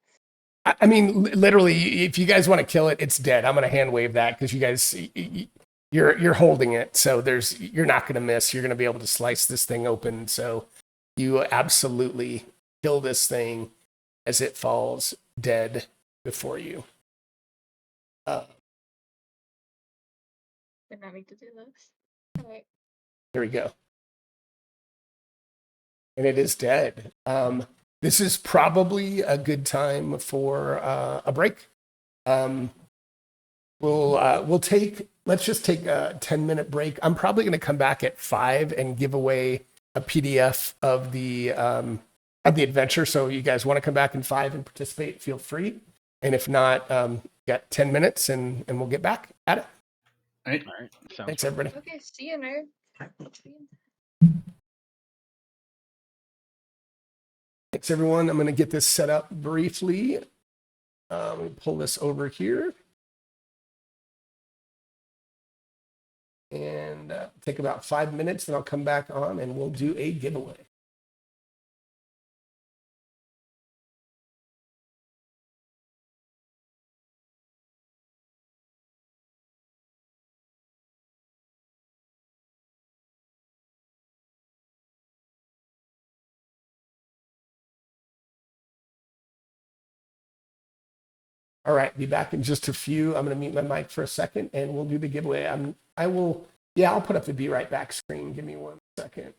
B: I mean, literally, if you guys want to kill it, it's dead. I'm going to hand wave that because you guys, you're holding it, so you're not going to miss. You're going to be able to slice this thing open. So you absolutely kill this thing as it falls dead before you.
E: Did not mean to do this. All right.
B: Here we go. And it is dead. This is probably a good time for a break. Let's just take a 10-minute break. I'm probably going to come back at 5 and give away a PDF of the adventure. So you guys want to come back in 5 and participate, feel free. And if not, got 10 minutes and we'll get back at it.
A: All right.
C: All right.
B: Thanks, everybody.
E: Okay, see you, nerd.
B: Thanks, everyone. I'm going to get this set up briefly. Let me pull this over here. And take about 5 minutes, then I'll come back on and we'll do a giveaway. All right, be back in just a few. I'm going to mute my mic for a second and we'll do the giveaway. I'll put up the Be Right Back screen. Give me 1 second.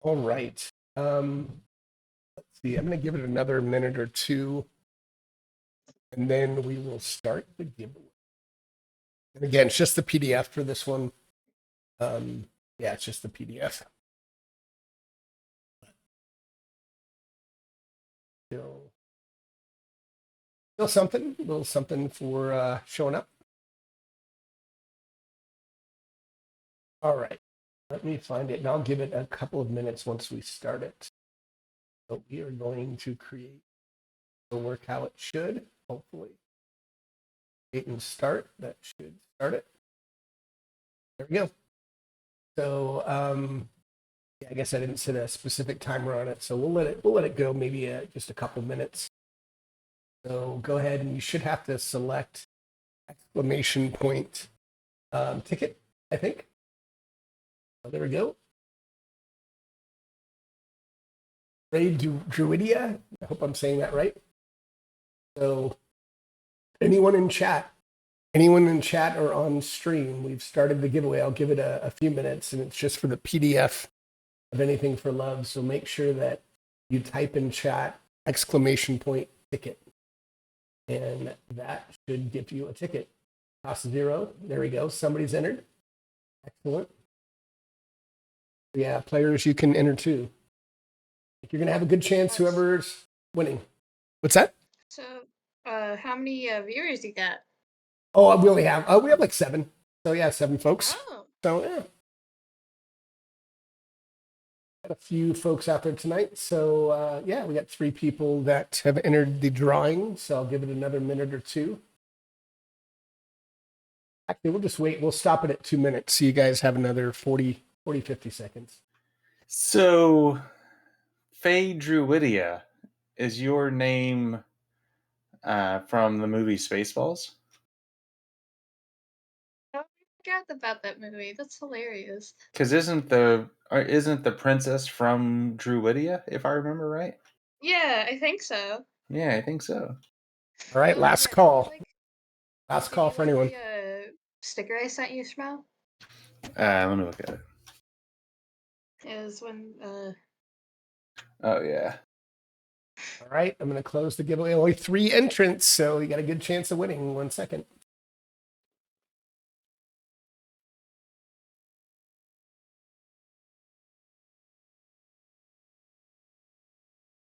B: All right. Let's see. I'm going to give it another minute or two, and then we will start the giveaway. And again, it's just the PDF for this one. Yeah, it's just the PDF. Still something, a little something for showing up. All right. Let me find it, and I'll give it a couple of minutes once we start it. So we are going to create the work how it should, hopefully. Create and start. That should start it. There we go. So yeah, I guess I didn't set a specific timer on it, so we'll let it go maybe just a couple minutes. So go ahead, and you should have to select exclamation point ticket, I think. Oh, there we go. Ray Druidia. I hope I'm saying that right. So anyone in chat or on stream, we've started the giveaway. I'll give it a few minutes, and it's just for the PDF of Anything for Love. So make sure that you type in chat exclamation point ticket, and that should give you a ticket. Cost 0. There we go. Somebody's entered. Excellent. Yeah, players, you can enter too. You're gonna have a good chance. Whoever's winning. What's that?
E: So, how many viewers you got?
B: Oh, we have like 7. So yeah, 7 folks.
E: Oh,
B: So yeah, got a few folks out there tonight. So yeah, we got 3 people that have entered the drawing. So I'll give it another minute or two. Actually, we'll just wait. We'll stop it at 2 minutes. So you guys have another 40, 50 seconds.
A: So, Faye Druidia is your name from the movie Spaceballs?
E: I forgot about that movie. That's hilarious.
A: Because isn't the princess from Druidia, if I remember right?
E: Yeah, I think so.
A: Yeah, I think so.
B: All right,
E: Oh,
B: last
E: did
B: call.
E: you
B: Last
E: did
B: call
E: you
B: for
E: like
B: anyone.
E: the sticker I sent you, Smell?
A: Let me look at it.
E: It was when
A: Oh yeah.
B: All right, I'm going to close the giveaway. Only 3 entrants, so you got a good chance of winning. 1 second.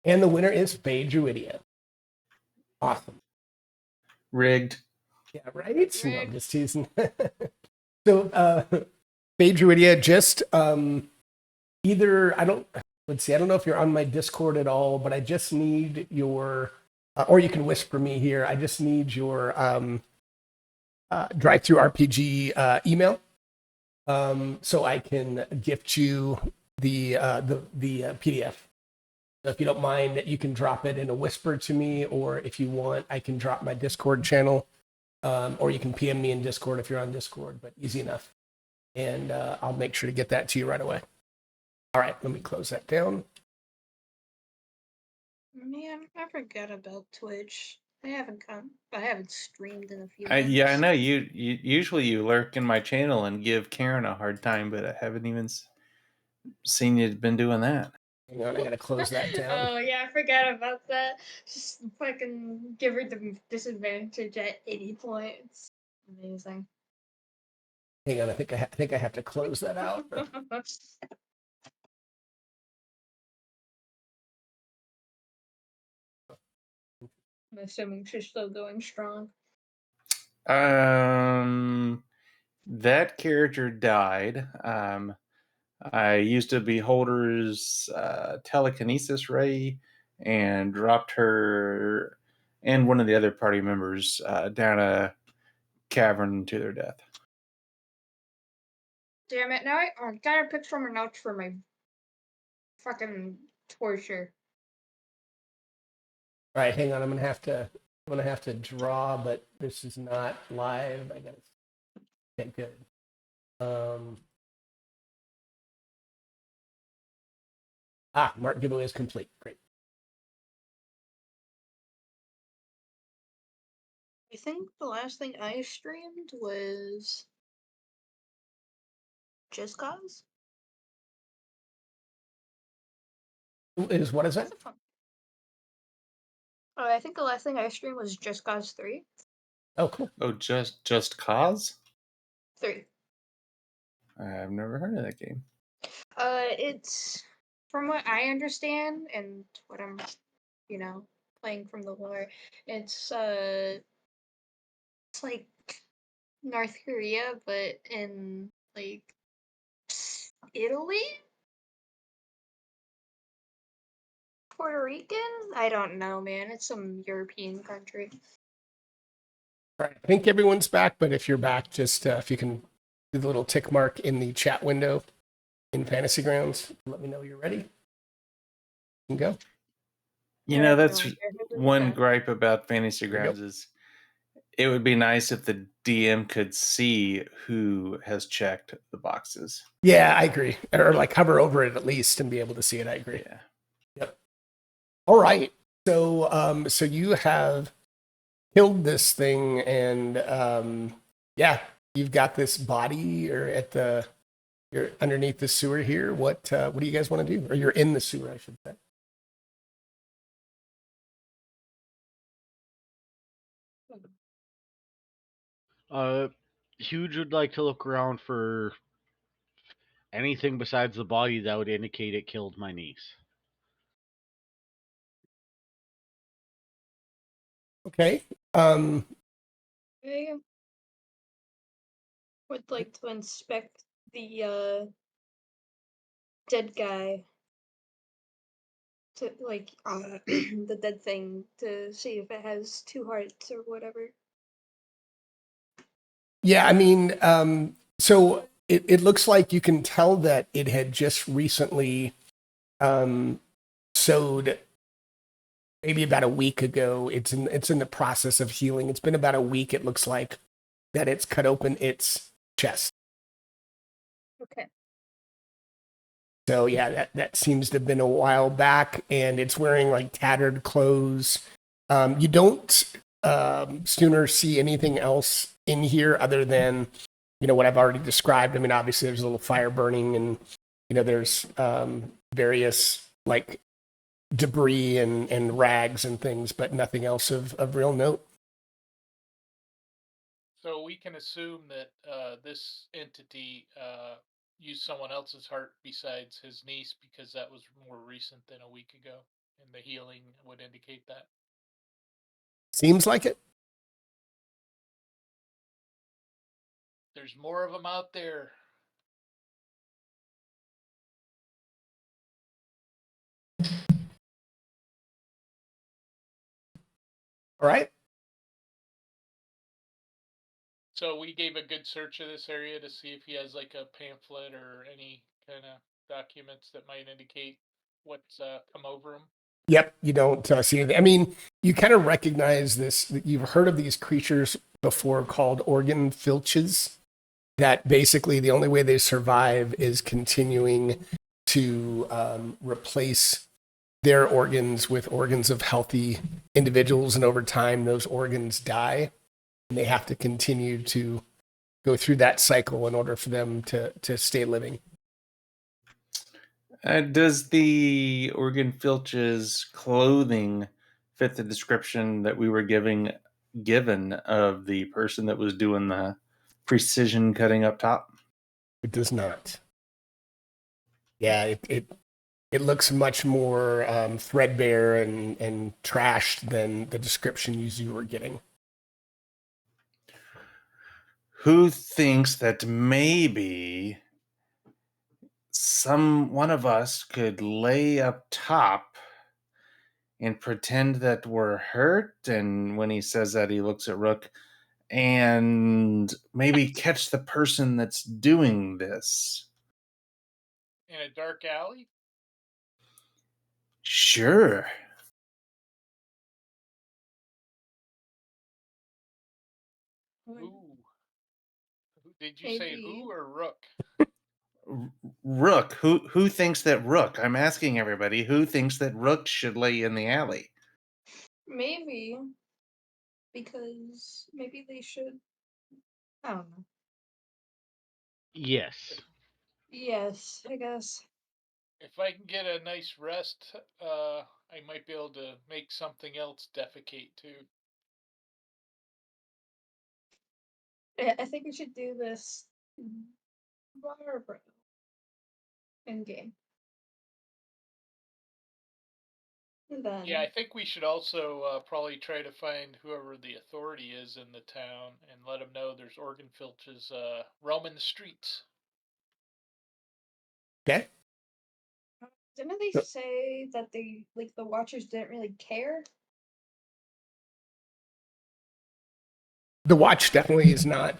B: And the winner is Faye Druidia. Awesome.
A: Rigged.
B: Yeah, right? No, I'm just teasing. So, Faye Druidia, just either, I don't know if you're on my Discord at all, but I just need your, or you can whisper me here. I just need your drive through RPG email, so I can gift you the PDF. So if you don't mind, you can drop it in a whisper to me, or if you want, I can drop my Discord channel, or you can PM me in Discord if you're on Discord, but easy enough. And I'll make sure to get that to you right away. All right, let me close that down.
E: man, I forgot about Twitch. I haven't streamed in a few
A: Yeah, I
E: months.
A: know you usually you lurk in my channel and give Karen a hard time, but I haven't even seen you been doing that.
B: Hang on, I gotta close that down.
E: Oh yeah, I forgot about that. Just fucking give her the disadvantage at 80 points. Amazing.
B: Hang on, I think I have to close that out.
E: I'm assuming she's still going strong.
A: That character died. I used a Beholder's telekinesis ray and dropped her and one of the other party members down a cavern to their death.
E: Damn it! Now I gotta pick from her notes for my fucking torture.
B: All right, hang on. I'm gonna have to draw, but this is not live. I got it. Okay, good. Mark giveaway is complete. Great.
E: I think the last thing I streamed was Just Cause.
B: Is what is that?
E: That's a fun. I think the last thing I streamed was Just Cause 3.
B: Oh, cool.
A: Oh, just cause?
E: 3.
A: I've never heard of that game.
E: It's from what I understand and what I'm, playing from the lore. It's like North Korea, but in like Italy, Puerto Rican. I don't know, man. It's some European country.
B: All right. I think everyone's back, but if you're back, just if you can do the little tick mark in the chat window in Fantasy Grounds, let me know you're ready. You can go.
A: You
E: I
A: know,
E: have no
A: that's
E: idea who this
A: one
E: guy-
A: gripe about Fantasy
B: you go.
A: Grounds is it would be nice if the DM could see who has checked the boxes.
B: Yeah, I agree. Or like hover over it at least and be able to see it. I agree.
A: Yeah.
B: Yep. All right. So so you have killed this thing and yeah, you've got this body or you're underneath the sewer here. What do you guys want to do? Or you're in the sewer, I should say.
C: Huge would like to look around for anything besides the body that would indicate it killed my niece.
B: Okay.
E: I would like to inspect the dead guy to the dead thing to see if it has 2 hearts or whatever.
B: Yeah, I mean, so it looks like you can tell that it had just recently sewed maybe about a week ago. It's in the process of healing. It's been about a week, it looks like, that it's cut open its chest.
E: Okay.
B: So yeah, that seems to have been a while back, and it's wearing like tattered clothes. You don't sooner see anything else in here other than what I've already described. I mean, obviously there's a little fire burning, and there's various like debris and rags and things, but nothing else of real note.
D: So we can assume that this entity used someone else's heart besides his niece because that was more recent than a week ago, and the healing would indicate that.
B: Seems like it.
D: There's more of them out there.
B: All right.
D: So we gave a good search of this area to see if he has like a pamphlet or any kind of documents that might indicate what's come over him.
B: Yep, you don't see anything. I mean, you kind of recognize this. You've heard of these creatures before called organ filches, that basically the only way they survive is continuing to replace their organs with organs of healthy individuals. And over time, those organs die. And they have to continue to go through that cycle in order for them to stay living.
A: Does the organ filch's clothing fit the description that we were given of the person that was doing the precision cutting up top?
B: It does not. Yeah, it looks much more threadbare and trashed than the description you were getting.
A: Who thinks that maybe one of us could lay up top and pretend that we're hurt? And when he says that, he looks at Rook and maybe catch the person that's doing this.
D: In a dark alley?
A: Sure.
D: Who? Did you say who or Rook?
A: Rook. Who thinks that Rook? I'm asking everybody who thinks that Rook should lay in the alley.
E: Maybe. Because maybe they should. I don't know.
C: Yes.
E: Yes, I guess.
D: If I can get a nice rest, I might be able to make something else defecate too.
E: I think we should do this tomorrow in game. And
D: Yeah, I
E: then
D: think we should also probably try to find whoever the authority is in the town and let them know there's organ filches roaming the streets.
B: Okay.
E: didn't they
B: So-
E: say that the Watchers didn't really care?
B: The watch definitely is not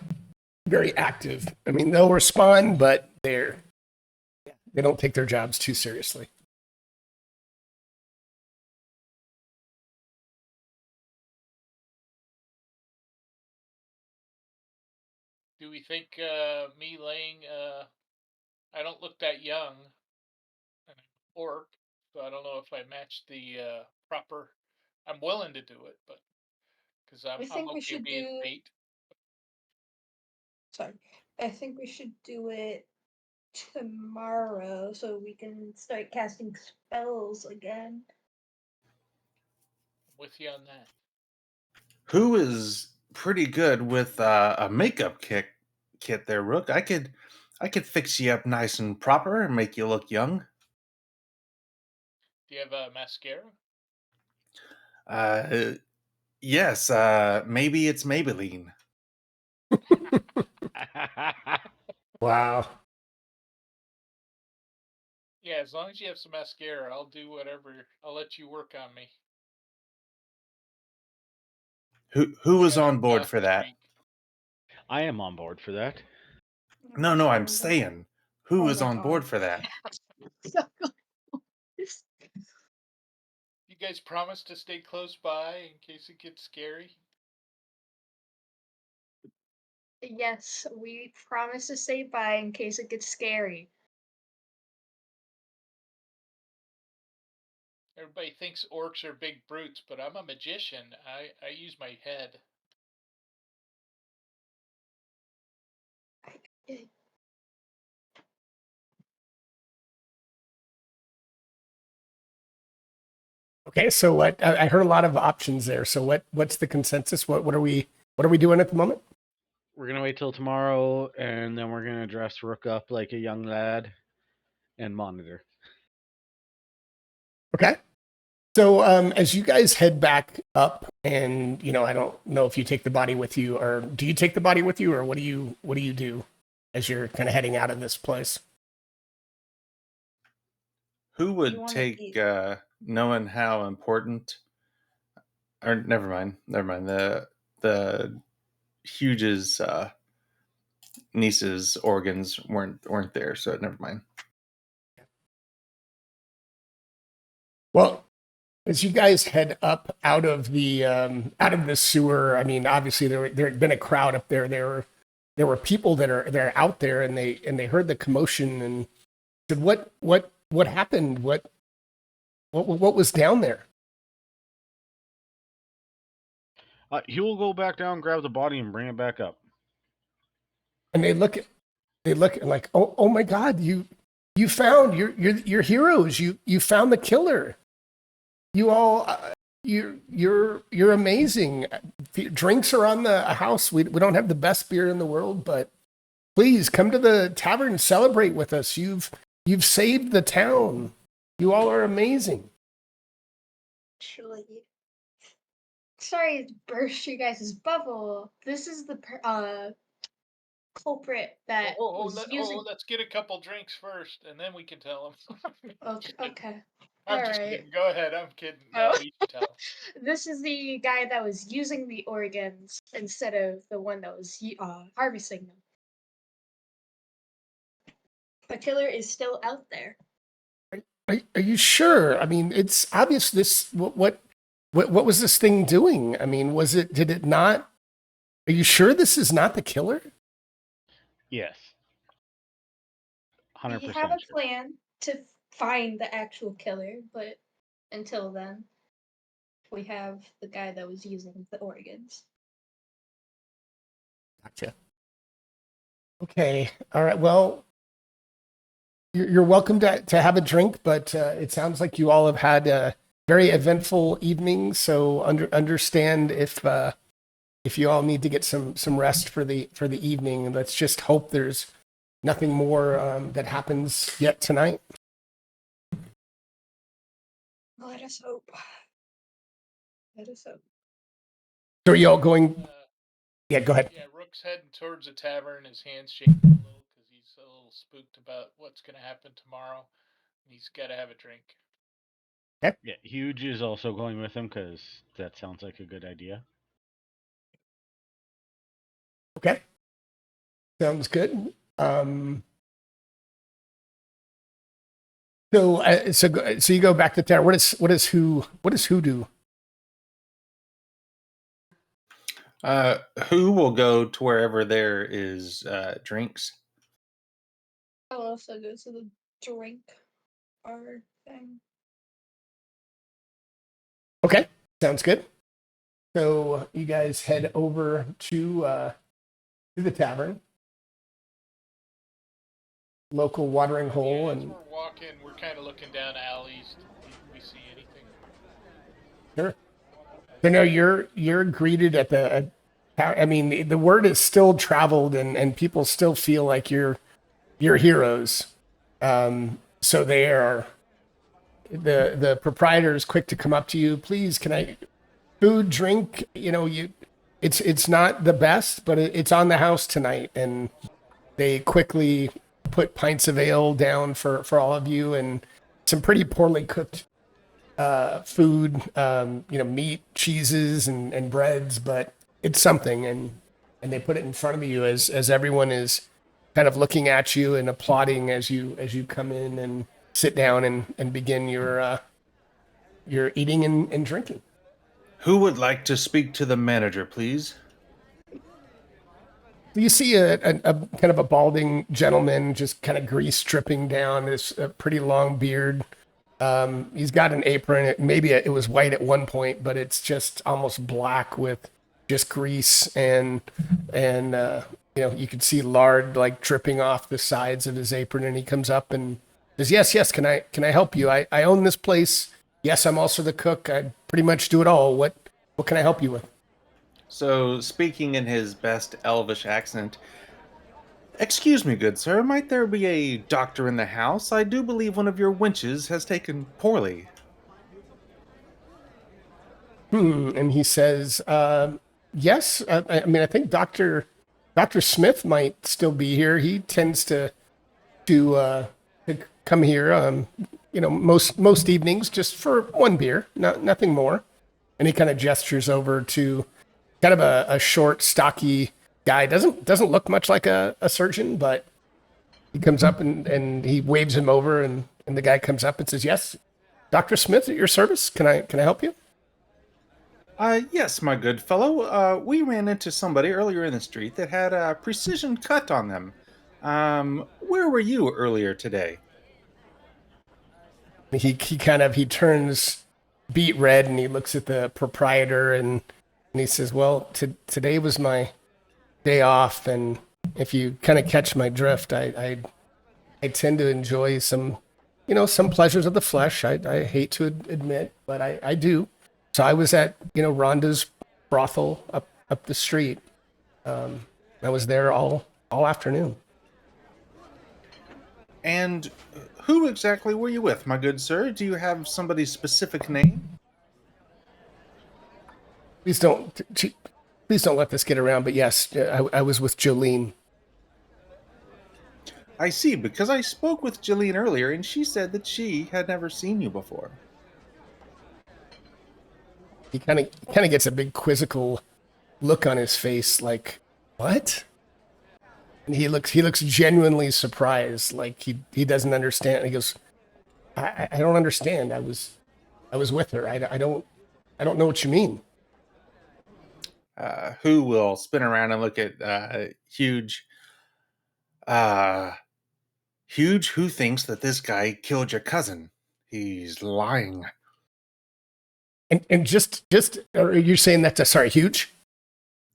B: very active. I mean, they'll respond, but they don't take their jobs too seriously.
D: Do we think me laying? I don't look that young, and I'm an orc, so I don't know if I match the proper. I'm willing to do it, but because
E: I
D: I'm
E: think we
D: okay
E: should
D: being
E: do.
D: bait.
E: Sorry, I think we should do it tomorrow so we can start casting spells again.
D: I'm with you on that.
A: Who is pretty good with a makeup kit there, Rook? I could fix you up nice and proper and make you look young.
D: Do you have a mascara?
A: Uh, yes. Maybe it's Maybelline.
B: Wow.
D: Yeah, as long as you have some mascara, I'll do whatever. I'll let you work on me.
A: Who was
D: Get
A: on
D: a
A: board
D: goth
A: for that?
D: streak.
C: I am on board for that.
A: No, I'm
E: And,
A: saying who
E: oh
A: was
E: my
A: on board
E: god.
A: for that?
D: You guys promise to stay close by in case it gets scary?
E: Yes, we promise to stay by in case it gets scary.
D: Everybody thinks orcs are big brutes, but I'm a magician. I use my head.
B: Okay, so what? I heard a lot of options there. So what's the consensus? What are we doing at the moment?
C: We're gonna wait till tomorrow, and then we're gonna dress Rook up like a young lad and monitor.
B: Okay. So as you guys head back up, and I don't know if you take the body with you, or do you take the body with you, or what do you do as you're kind of heading out of this place?
A: Who
E: You
A: would
E: want to
A: take
E: be
A: knowing how important? Or never mind. The Huge's niece's organs weren't there, so never mind.
B: Well, as you guys head up out of the sewer, I mean, obviously there had been a crowd up there. There were people that are out there, and they heard the commotion and said, "What happened? What was down there?"
C: He will go back down, grab the body, and bring it back up.
B: And they look like, oh my God, you found your heroes. You found the killer. You all, you're amazing. Drinks are on the house. We don't have the best beer in the world, but please come to the tavern and celebrate with us. You've saved the town. You all are amazing.
E: actually. Sorry to burst you guys' bubble. This is the culprit that was using.
D: Let's get a couple drinks first, and then we can tell them.
E: Okay, okay.
D: I'm
E: All
D: just
E: right.
D: kidding. Go ahead. I'm kidding.
E: Oh.
D: No, you should tell.
E: This is the guy that was using the organs instead of the one that was harvesting them. The killer is still out there.
B: Are you sure? I mean, it's obvious. What was this thing doing? I mean, did it not? Are you sure this is not the killer?
C: Yes,
E: We
C: 100%
E: have a
C: sure.
E: plan to find the actual killer, but until then, we have the guy that was using the organs.
B: Gotcha. Okay. All right. Well, You're welcome to have a drink, but it sounds like you all have had a very eventful evening. So understand if you all need to get some rest for the evening. And let's just hope there's nothing more that happens yet tonight.
E: Let us hope. Let us hope.
B: So are you all going? Yeah, go ahead.
D: Yeah, Rook's heading towards the tavern. His hands shaking a little because he's a little spooked about what's going to happen tomorrow. He's got to have a drink.
C: Yeah, Huge is also going with him because that sounds like a good idea.
B: Okay, sounds good. So you go back to town. What does who do?
A: Who will go to wherever there is drinks?
E: I'll also go to the drink bar thing.
B: Okay, sounds good. So you guys head over to the tavern, local watering hole,
D: As
B: and
D: we're walking, we're kind of looking down alleys. If we see anything.
B: sure. So no, you're greeted at the. I mean, the word is still traveled, and people still feel like you're heroes. So they are. The proprietor is quick to come up to you. Please, can I food, drink? It's not the best, but it's on the house tonight, and they quickly put pints of ale down for all of you and some pretty poorly cooked food, meat, cheeses, and breads, but it's something, and they put it in front of you as everyone is kind of looking at you and applauding as you come in and sit down and begin your eating and drinking.
A: Who would like to speak to the manager, please?
B: You see a kind of a balding gentleman, just kind of grease dripping down, this pretty long beard. He's got an apron. Maybe it was white at one point, but it's just almost black with just grease and you can see lard like dripping off the sides of his apron. And he comes up and says, "Yes, can I help you? I own this place. Yes, I'm also the cook. I pretty much do it all. What can I help you with?"
A: So, speaking in his best elvish accent, excuse me, good sir, might there be a doctor in the house? I do believe one of your wenches has taken poorly.
B: And he says, "Yes. I mean, I think Doctor Smith might still be here. He tends to come here, most evenings just for one beer, nothing more." And he kind of gestures over to kind of a short, stocky guy. Doesn't look much like a surgeon, but he comes up and he waves him over, and the guy comes up and says, "Yes, Doctor Smith, at your service. Can I help you?"
A: Yes, my good fellow. We ran into somebody earlier in the street that had a precision cut on them. Where were you earlier today?
B: He turns beet red and he looks at the proprietor and he says, "Well, today was my day off, and if you kind of catch my drift, I tend to enjoy some pleasures of the flesh. I hate to admit, but I do. So I was at Rhonda's brothel up the street. I was there all afternoon."
A: And who exactly were you with, my good sir? Do you have somebody's specific name?
B: Please don't please don't let this get around. But yes, I was with Jolene.
A: I see, because I spoke with Jillian earlier and she said that she had never seen you before.
B: He kind of gets a big quizzical look on his face, like, "What?" And he looks genuinely surprised, like he doesn't understand. He goes, I don't understand. I was with her. I don't know what you mean."
A: Who will spin around and look at Huge? Uh, Huge, who thinks that this guy killed your cousin? He's lying.
B: And just are you saying that's sorry, Huge?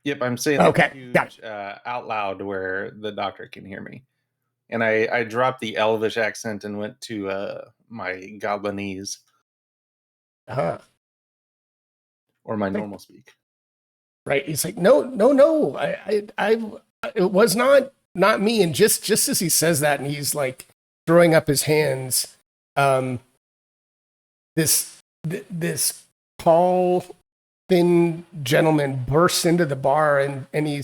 A: Yep, I'm saying
B: Okay,
A: huge
B: got it.
A: out loud where the doctor can hear me. And I dropped the Elvish accent and went to my Goblinese
B: Uh-huh.
A: or my normal speak.
B: Right. He's like, no. It was not me. And just as he says that, and he's like throwing up his hands, this tall, thin gentleman bursts into the bar, and he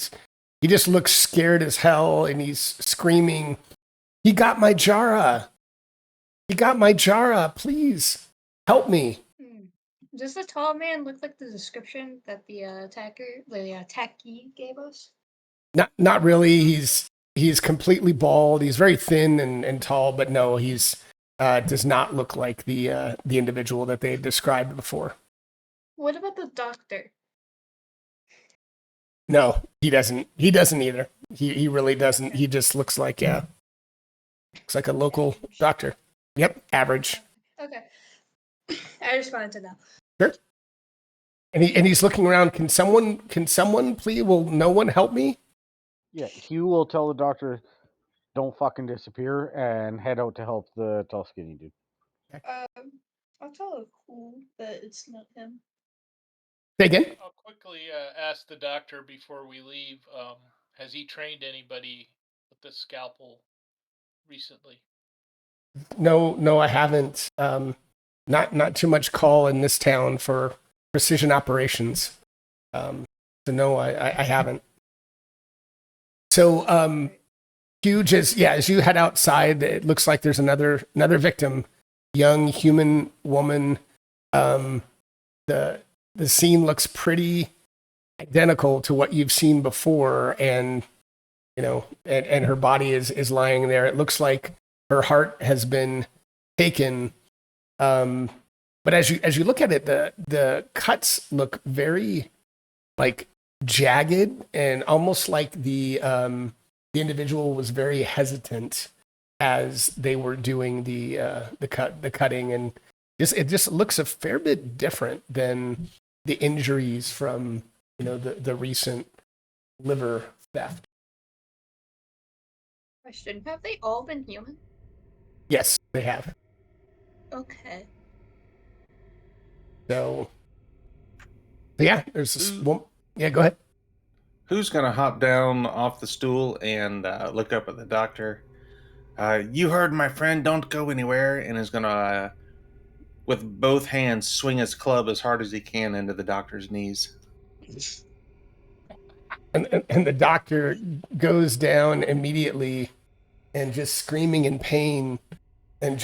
B: just looks scared as hell, and he's screaming, "He got my Jara! He got my Jara! Please help me!"
E: Does the tall man look like the description that the attackee gave us?
B: Not really. He's completely bald. He's very thin and tall, but no, he's does not look like the individual that they had described before.
E: What about the doctor?
B: No, he doesn't. He doesn't either. He really doesn't. He just looks like looks like a local doctor. Yep, average.
E: Okay. I just wanted to know.
B: Sure. And he's looking around. Can someone please? Will no one help me?
C: Yeah, Hugh will tell the doctor, don't fucking disappear, and head out to help the tall skinny dude.
E: I'll tell Cool that it's not him.
B: Say again?
D: I'll quickly ask the doctor before we leave. Has he trained anybody with the scalpel recently?
B: No, I haven't. Not too much call in this town for precision operations. So no, I haven't. So huge as you head outside, it looks like there's another victim, young human woman. The scene looks pretty identical to what you've seen before, and and her body is lying there. It looks like her heart has been taken. But as you look at it, the cuts look very like jagged, and almost like the individual was very hesitant as they were doing the cutting, and it just looks a fair bit different than the injuries from the recent liver theft.
E: Question: have they all been human?
B: Yes, they have.
E: Okay.
B: So yeah, there's this one. Yeah, go ahead.
A: Who's going to hop down off the stool and look up at the doctor? You heard my friend, don't go anywhere, and is going to, with both hands, swing his club as hard as he can into the doctor's knees.
B: And the doctor goes down immediately and just screaming in pain, and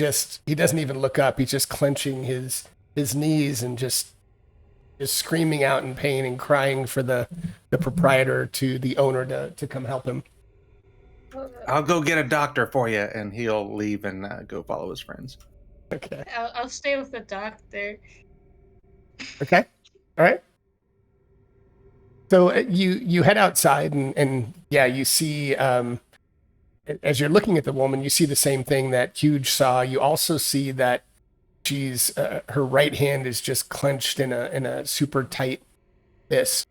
B: he doesn't even look up. He's just clenching his knees and just screaming out in pain and crying for the proprietor, to the owner, to come help him.
A: I'll go get a doctor for you, and he'll leave and go follow his friends.
B: Okay.
E: I'll stay with the doctor.
B: Okay. All right. So you head outside, and yeah, you see, as you're looking at the woman, you see the same thing that Huge saw. You also see that she's her right hand is just clenched in a super tight fist.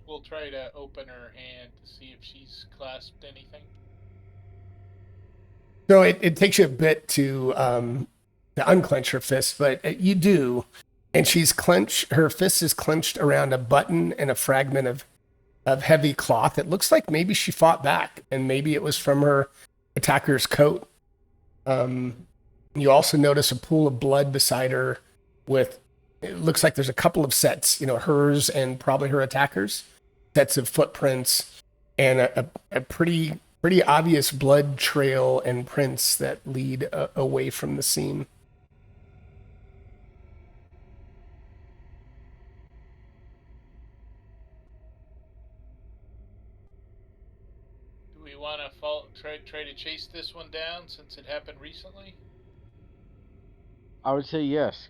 D: We'll try to open her hand to see if she's clasped anything.
B: So it takes you a bit to unclench her fist, but you do. And her fist is clenched around a button and a fragment of heavy cloth. It looks like maybe she fought back, and maybe it was from her attacker's coat. You also notice a pool of blood beside her it looks like there's a couple of sets, hers and probably her attacker's, sets of footprints, and a pretty obvious blood trail and prints that lead away from the scene.
D: Do we want to try to chase this one down since it happened recently?
C: I would say yes.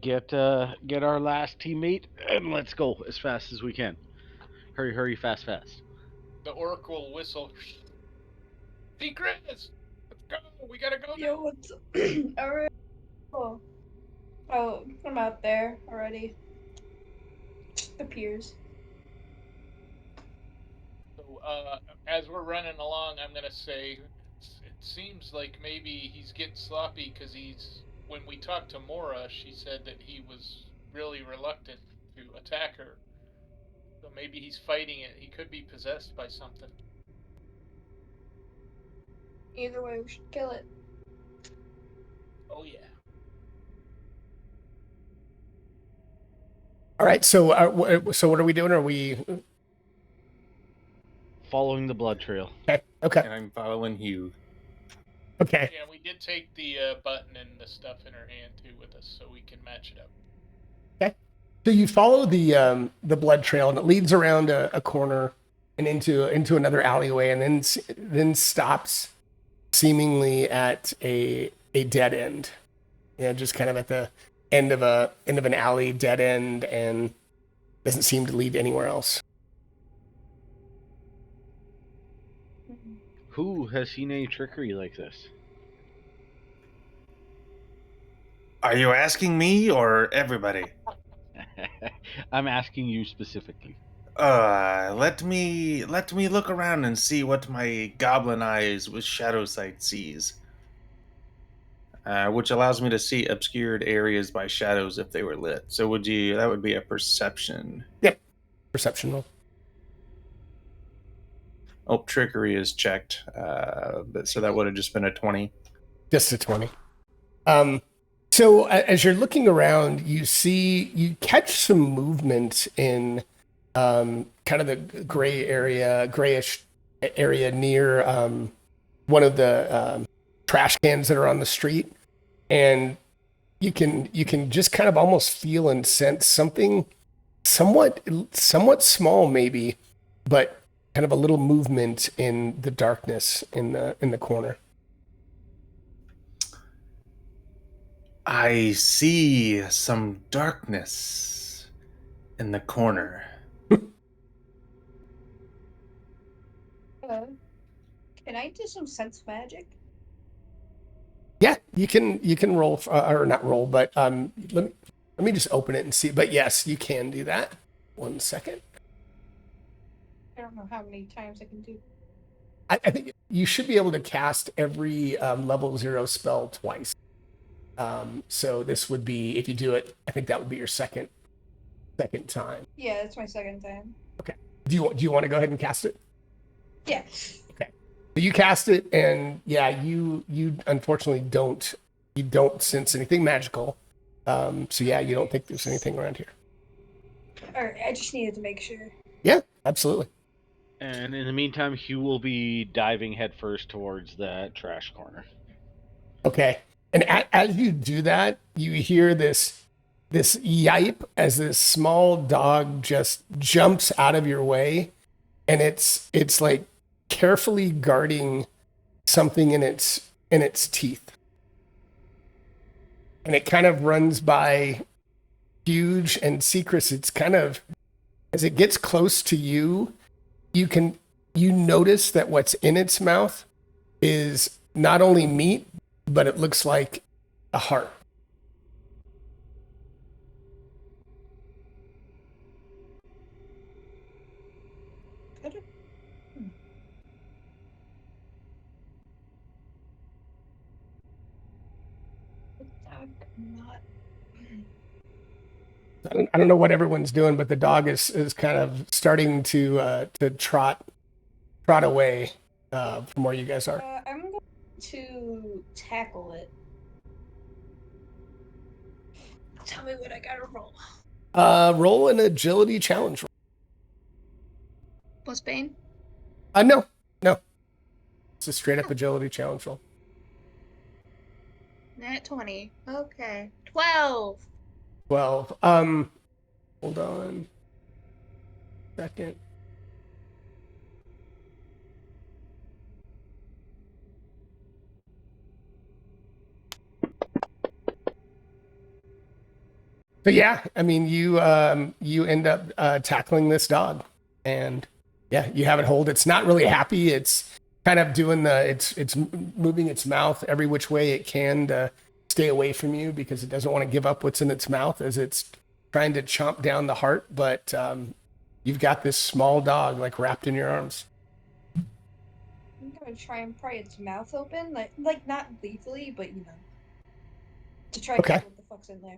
C: Get our last teammate and let's go as fast as we can. Hurry, fast.
D: The orc will whistle. See, Chris, let's go. We gotta go.
E: Yo, what's alright? Oh, I'm out there already. Appears.
D: So So, as we're running along, I'm gonna say it seems like maybe he's getting sloppy because when we talked to Mora, she said that he was really reluctant to attack her. So maybe he's fighting it. He could be possessed by something.
E: Either way, we should kill it.
D: Oh yeah.
B: All right. So, so what are we doing? Are we
C: Following the blood trail.
B: okay? Okay.
A: And I'm following Hugh.
B: Okay.
D: Yeah, we did take the button and the stuff in her hand too with us, so we can match it up.
B: Okay. So you follow the blood trail, and it leads around a corner and into another alleyway, and then stops seemingly at a dead end. Yeah, just kind of at the end of an alley, dead end, and doesn't seem to lead anywhere else.
C: Who has seen any trickery like this?
A: Are you asking me or everybody?
C: I'm asking you specifically.
A: Let me look around and see what my goblin eyes with shadow sight sees. Which allows me to see obscured areas by shadows if they were lit. So that would be a perception.
B: Yep. Perception roll.
A: Oh, trickery is checked. So that would have just been a 20.
B: Just a 20. So as you're looking around, you catch some movement in kind of the grayish area near one of the trash cans that are on the street, and you can just kind of almost feel and sense something somewhat small, maybe, but kind of a little movement in the darkness in the corner.
A: I see some darkness in the corner.
E: Can I do some sense magic?
B: Yeah, you can roll or not roll, but let me just open it and see. But yes, you can do that. 1 second.
E: I don't know how many times I can do.
B: I think you should be able to cast every level 0 spell twice. So this would be, if you do it, I think that would be your second time.
E: Yeah, it's my second time.
B: Okay. Do you want to go ahead and cast it?
E: Yeah.
B: Okay. So you cast it, and yeah, you unfortunately don't sense anything magical. So yeah, you don't think there's anything around here.
E: All right, I just needed to make sure.
B: Yeah, absolutely.
C: And in the meantime, Hugh will be diving headfirst towards that trash corner.
B: Okay. And as you do that, you hear this yipe as this small dog just jumps out of your way, and it's like carefully guarding something in its teeth. And it kind of runs by huge and secret. It's kind of, as it gets close to you, you notice that what's in its mouth is not only meat, but it looks like a heart. I don't know what everyone's doing, but the dog is kind of starting to trot away from where you guys are.
E: I'm going to tackle it. Tell me what I gotta roll.
B: Roll an agility challenge.
E: What's Bane?
B: No. It's a straight up agility challenge roll.
E: Nat 20. Okay. 12.
B: 12. Hold on a second. So yeah, I mean, you end up tackling this dog, and yeah, you have it hold. It's not really happy. It's kind of doing it's moving its mouth every which way it can to stay away from you because it doesn't want to give up what's in its mouth as it's trying to chomp down the heart. But you've got this small dog like wrapped in your arms.
E: I'm gonna try and pry its mouth open, like not lethally, but to try to
B: Okay.
E: see what the fuck's in there.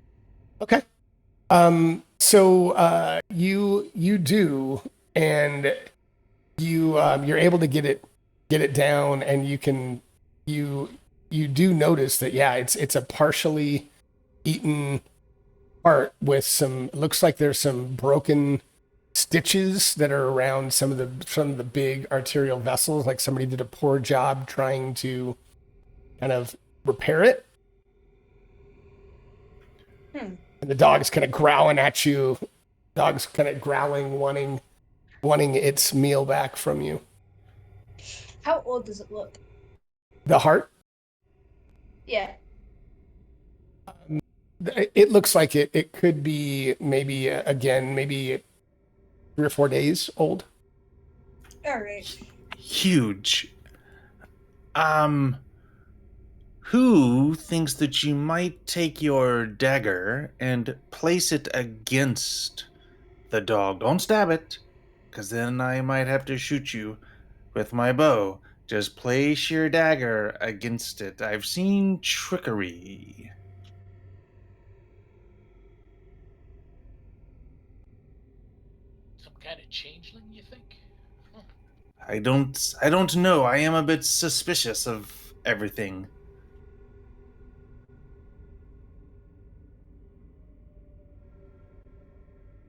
B: Okay. So you do, and you're able to get it down, and you do notice that it's a partially eaten heart with some, looks like there's some broken stitches that are around some of the big arterial vessels, like somebody did a poor job trying to kind of repair it.
E: Hmm.
B: And the dog's kind of growling at you. Dog's kind of growling, wanting its meal back from you.
E: How old does it look?
B: The heart,
E: Yeah.
B: it looks like it could be maybe again maybe 3 or 4 days old.
E: All right.
A: Huge. Um, who thinks that you might take your dagger and place it against the dog? Don't stab it, because then I might have to shoot you with my bow. Just place your dagger against it. I've seen trickery.
D: Some kind of changeling, you think? Huh.
A: I don't know. I am a bit suspicious of everything.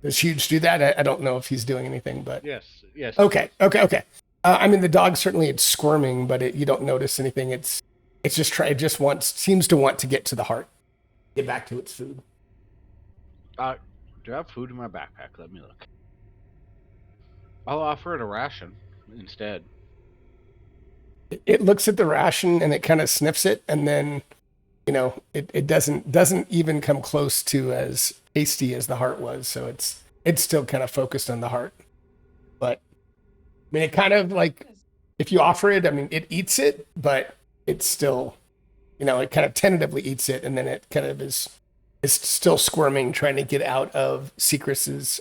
B: Does Huge do that? I don't know if he's doing anything, but
C: Yes.
B: okay. I mean, the dog certainly it's squirming, but you don't notice anything. It's just it just seems to want to get to the heart, get back to its food.
C: Do I have food in my backpack? Let me look. I'll offer it a ration instead.
B: It looks at the ration and it kind of sniffs it, and then it doesn't even come close to as tasty as the heart was. So it's still kind of focused on the heart. But I mean, it kind of like, if you offer it, I mean, it eats it, but it's still, it kind of tentatively eats it, and then it kind of is still squirming, trying to get out of Secrus's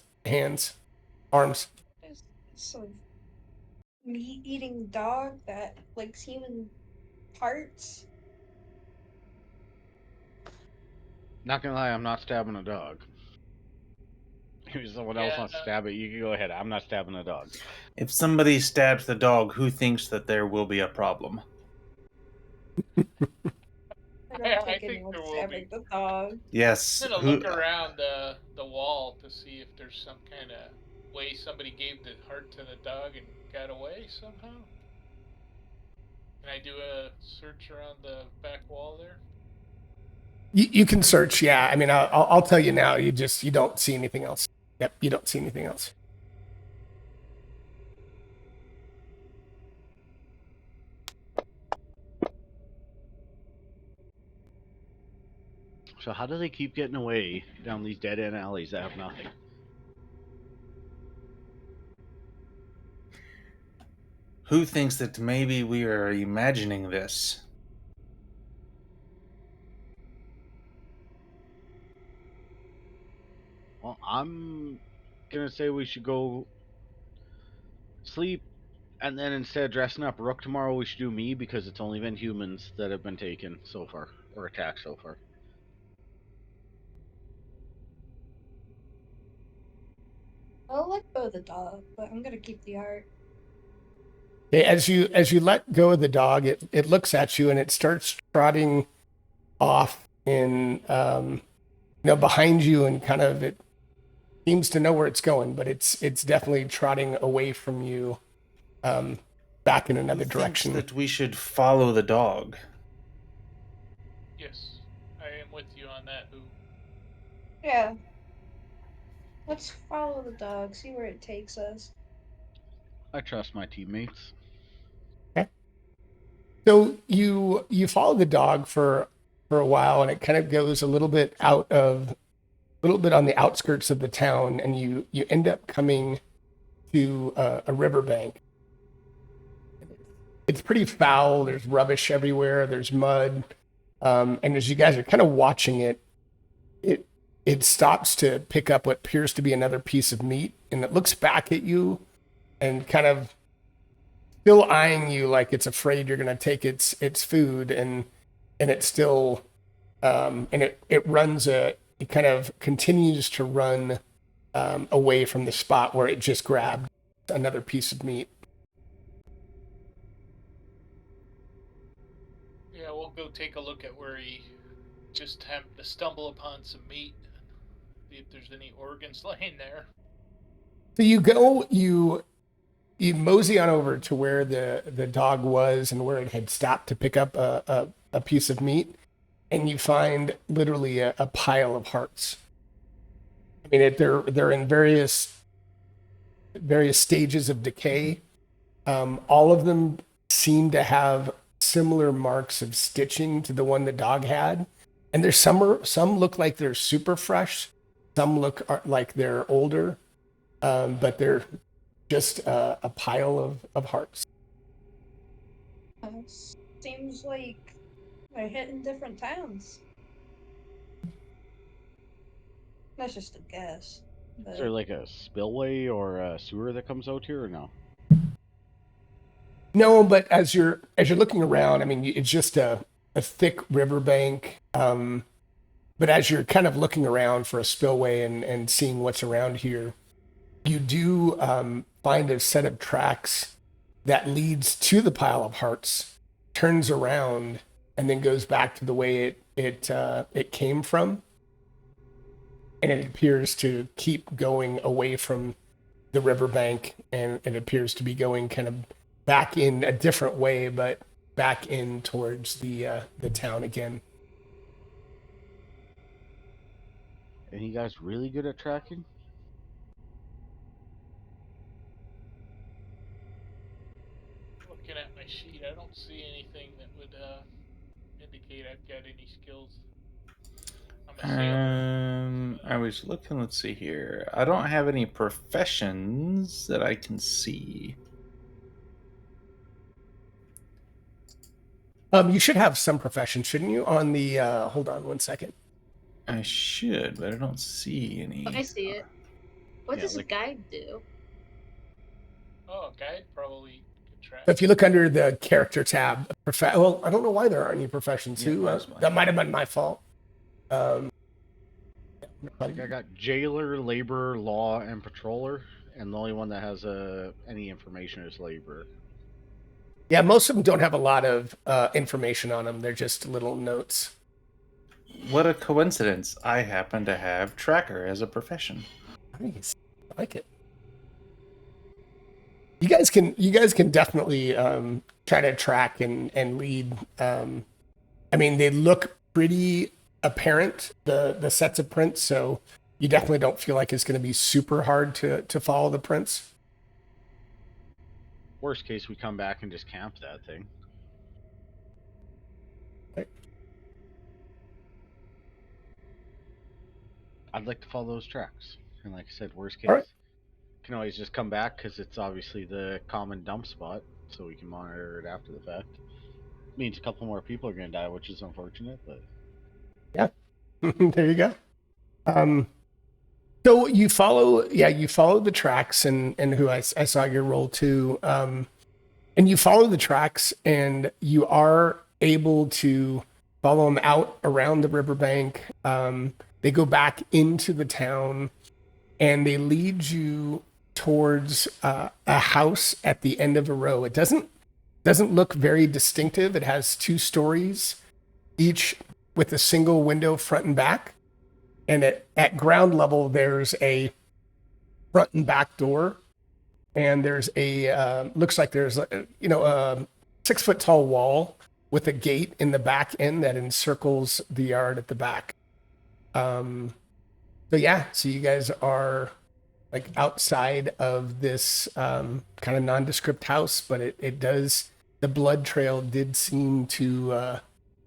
B: arms.
E: There's some meat-eating dog that likes human parts.
C: Not gonna lie, I'm not stabbing a dog. If someone else wants to stab it, you can go ahead. I'm not stabbing a dog.
A: If somebody stabs the dog, who thinks that there will be a problem?
D: I think there will be.
E: The dog.
A: Yes.
D: I'm gonna look around the wall to see if there's some kind of way somebody gave the heart to the dog and got away somehow. Can I do a search around the back wall there?
B: You can search, yeah. I mean, I'll tell you now. You don't see anything else. Yep, you don't see anything else.
C: So how do they keep getting away down these dead end alleys that have nothing?
A: Who thinks that maybe we are imagining this?
C: Well, I'm gonna say we should go sleep, and then instead of dressing up Rook tomorrow, we should do me, because it's only been humans that have been taken so far, or attacked so far.
E: I'll let go of the dog, but I'm gonna keep the heart.
B: Okay, as you let go of the dog, it looks at you and it starts trotting off in behind you, and kind of it seems to know where it's going, but it's definitely trotting away from you, back in another direction.
A: That we should follow the dog.
D: Yes, I am with you on that. Who?
E: Yeah. Let's follow the dog, see where it takes us.
C: I trust my teammates.
B: Okay. So you follow the dog for a while, and it kind of goes a little bit on the outskirts of the town, and you end up coming to a riverbank. It's pretty foul. There's rubbish everywhere. There's mud, and as you guys are kind of watching it, it stops to pick up what appears to be another piece of meat, and it looks back at you and kind of still eyeing you like it's afraid you're going to take its food, and it still and it runs it kind of continues to run away from the spot where it just grabbed another piece of meat.
D: Yeah, we'll go take a look at where he just happened to stumble upon some meat. See if there's any organs laying there.
B: So you go, you mosey on over to where the dog was and where it had stopped to pick up a piece of meat, and you find literally a pile of hearts. I mean, they're in various stages of decay. All of them seem to have similar marks of stitching to the one the dog had, and there's some look like they're super fresh, some look like they're older, but they're just a pile of hearts.
E: Seems like they're hitting different towns. That's just a guess.
C: Is there like a spillway or a sewer that comes out here or no?
B: No, but as you're looking around, I mean, it's just a thick riverbank. But as you're kind of looking around for a spillway and seeing what's around here, you do find a set of tracks that leads to the pile of hearts, turns around, and then goes back to the way it came from, and it appears to keep going away from the riverbank, and it appears to be going kind of back in a different way, but back in towards the town again.
C: And you guys really good at tracking?
D: Looking at my sheet, I don't see anything that would indicate I've got any skills. I'm a sailor.
A: I was looking. Let's see here. I don't have any professions that I can see.
B: You should have some profession, shouldn't you? On the hold on one second.
A: I should, but I don't see any.
E: I see it. What does a guide do?
D: Oh, a guide probably could track.
B: So if you look under the character tab, well, I don't know why there aren't any professions.
A: Yeah,
B: That might have been my fault.
C: I got jailer, laborer, law, and patroller, and the only one that has any information is laborer.
B: Yeah, most of them don't have a lot of information on them. They're just little notes.
A: What a coincidence! I happen to have tracker as a profession.
B: Nice, I like it. You guys can definitely try to track and lead. I mean, they look pretty apparent, the sets of prints, so you definitely don't feel like it's going to be super hard to follow the prints.
C: Worst case, we come back and just camp that thing.
B: Right.
C: I'd like to follow those tracks. And like I said, worst case,
B: right.
C: Can always just come back because it's obviously the common dump spot, so we can monitor it after the fact. Means a couple more people are going to die, which is unfortunate, but...
B: Yeah, there you go. So you follow the tracks, and who I saw your roll too. And you follow the tracks, and you are able to follow them out around the riverbank. They go back into the town, and they lead you towards a house at the end of a row. It doesn't look very distinctive. It has 2 stories, each with a single window front and back. And at ground level, there's a front and back door, and there's looks like there's a 6-foot tall wall with a gate in the back end that encircles the yard at the back. So you guys are like outside of this kind of nondescript house, but the blood trail did seem to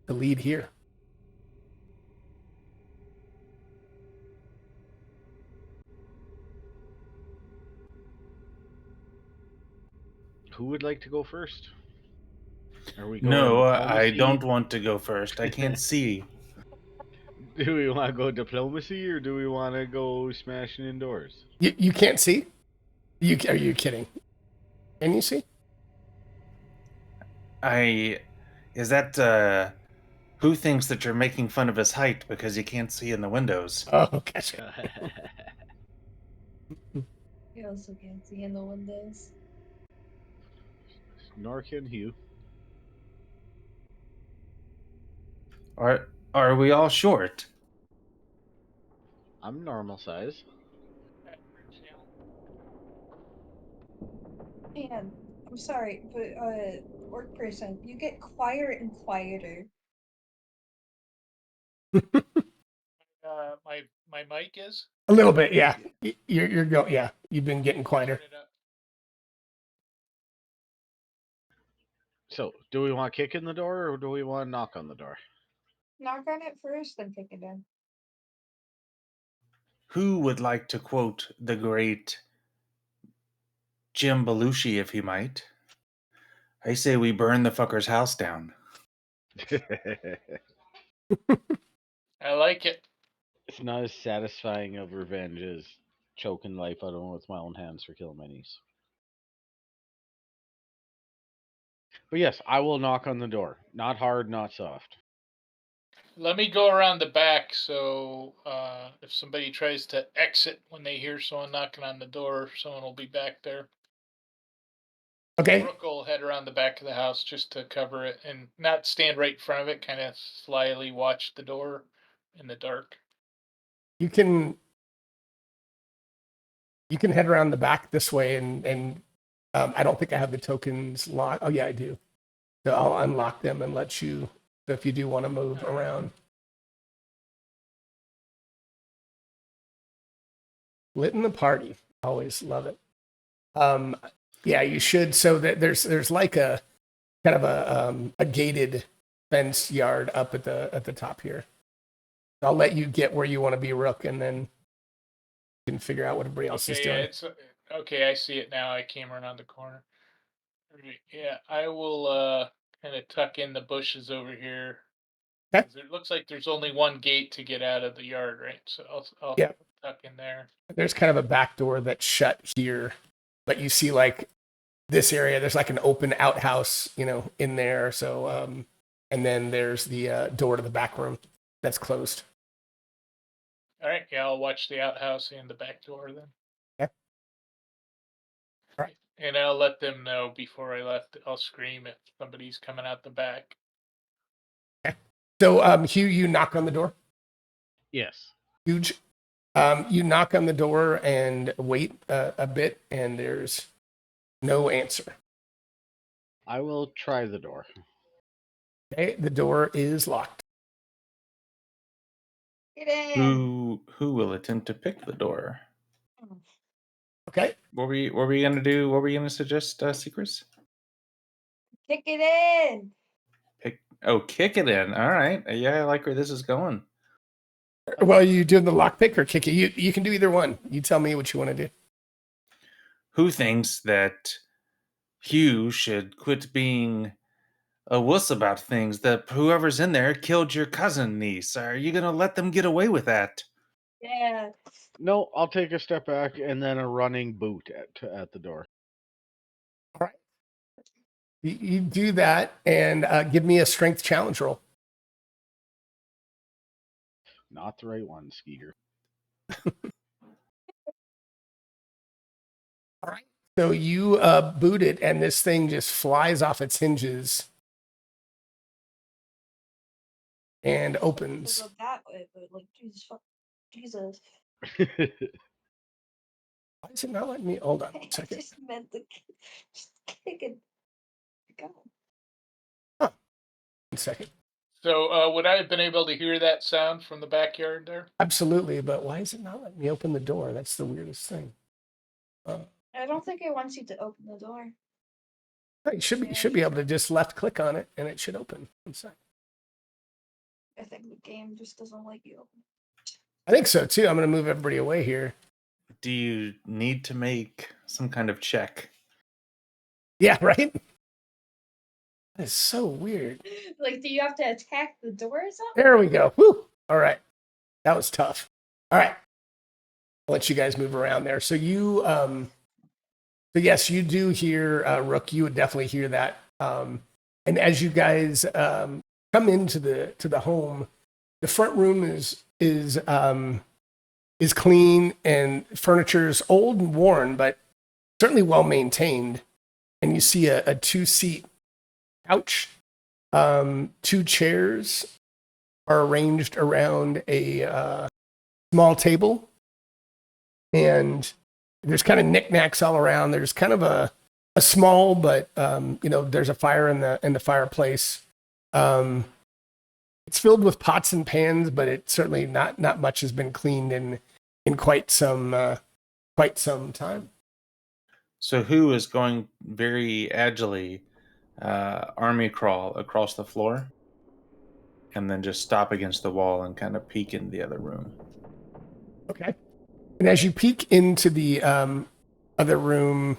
B: lead here.
C: Who would like to go first? Are we
A: No, I don't want to go first. I can't see.
C: Do we want to go diplomacy or do we want to go smashing indoors?
B: You can't see? Are you kidding? Can you see?
A: Is that who thinks that you're making fun of his height because you can't see in the windows?
B: Oh, gotcha.
E: You also can't see in the windows.
C: Nor can Hugh.
A: Are we all short?
C: I'm normal size.
E: And I'm sorry, but orc person, you get quieter and quieter.
D: My mic is.
B: A little bit, yeah. You're going, yeah. You've been getting quieter.
D: Turn it up.
C: So, do we want to kick in the door or do we want to knock on the door?
E: Knock on it first, then kick it in.
A: Who would like to quote the great Jim Belushi if he might? I say we burn the fucker's house down.
D: I like it.
C: It's not as satisfying of revenge as choking life out of him with my own hands for killing my niece. But yes, I will knock on the door. Not hard, not soft.
D: Let me go around the back, so if somebody tries to exit when they hear someone knocking on the door, someone will be back there.
B: Okay.
D: Rook will head around the back of the house just to cover it and not stand right in front of it, kind of slyly watch the door in the dark.
B: You can head around the back this way, and I don't think I have the tokens locked. Oh yeah, I do. So I'll unlock them and let you. So if you do want to move around, lit in the party. Always love it. Yeah, you should. So that there's like a kind of a gated fenced yard up at the top here. I'll let you get where you want to be, Rook, and then you can figure out what everybody else is
D: Okay,
B: doing.
D: yeah, it's okay. I see it now. I came around the corner. Alright, yeah, I will kind of tuck in the bushes over here.
B: Okay.
D: 'Cause it looks like there's only one gate to get out of the yard, right? So I'll
B: Yeah.
D: tuck in there.
B: There's kind of a back door that's shut here, but you see like this area. There's like an open outhouse, in there. So, and then there's the door to the back room that's closed.
D: All right, yeah, I'll watch the outhouse and the back door then.
B: Okay. All right.
D: And I'll let them know before I left. I'll scream if somebody's coming out the back.
B: Okay. So, Hugh, you knock on the door.
C: Yes.
B: Huge. You knock on the door and wait a bit, and there's no answer.
C: I will try the door.
B: Okay, the door is locked.
E: Get in.
A: Who will attempt to pick the door?
B: Okay.
A: What were we gonna do? What were you gonna suggest, Secrets?
E: Kick it in.
A: Kick it in. All right. Yeah, I like where this is going.
B: Well, you doing the lockpick or kick it? You can do either one. You tell me what you want to do.
A: Who thinks that Hugh should quit being a wuss about things? That whoever's in there killed your cousin niece. Are you gonna let them get away with that?
E: Yeah.
C: No, I'll take a step back and then a running boot at the door.
B: All right. You do that and give me a strength challenge roll.
C: Not the right one, Skeeter.
B: All right. So you boot it, and this thing just flies off its hinges and opens.
E: We'll go that way, but like Jesus.
B: Why is it not letting me? Hold on
E: I
B: a second.
E: just meant the just kick it. Go.
B: 1 second.
D: So would I have been able to hear that sound from the backyard there?
B: Absolutely, but why is it not letting me open the door? That's the weirdest thing.
E: I don't think it wants you to open the door.
B: You should be able to just left click on it, and it should open. 1 second.
E: I think the game just doesn't like you open.
B: I think so too. I'm going to move everybody away here.
A: Do you need to make some kind of check?
B: Yeah, right? That is so weird.
E: Like, do you have to attack the door or something?
B: There we go. Woo! All right. That was tough. All right. I'll let you guys move around there. So you, so yes, you do hear, Rook, you would definitely hear that. And as you guys come into the home, the front room is clean and furniture's old and worn, but certainly well maintained. And you see a 2-seat couch. 2 chairs are arranged around a small table, and there's kind of knickknacks all around. There's kind of a small, but there's a fire in the fireplace. It's filled with pots and pans, but it's certainly not much has been cleaned in quite some time.
A: So who is going very agilely army crawl across the floor and then just stop against the wall and kind of peek in the other room?
B: Okay. And as you peek into the other room,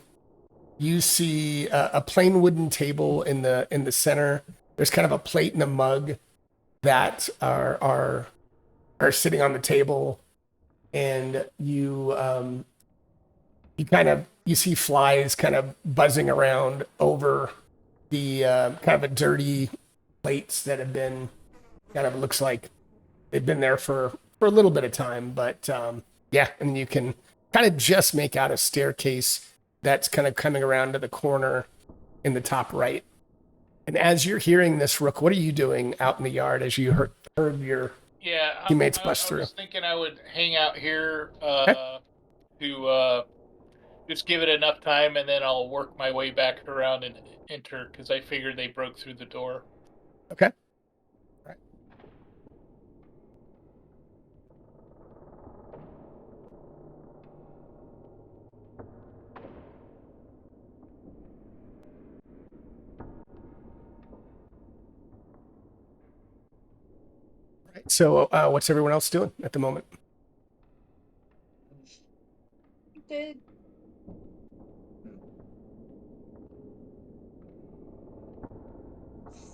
B: you see a plain wooden table in the center. There's kind of a plate and a mug that are sitting on the table, and you see flies kind of buzzing around over the kind of a dirty plates that have been kind of looks like they've been there for a little bit of time, but yeah, and you can kind of just make out a staircase that's kind of coming around to the corner in the top right. And as you're hearing this, Rook, what are you doing out in the yard as you heard your teammates bust through?
D: I was thinking I would hang out here
B: Okay.
D: to just give it enough time, and then I'll work my way back around and enter, because I figured they broke through the door.
B: Okay. Right. So what's everyone else doing at the moment?
E: Good.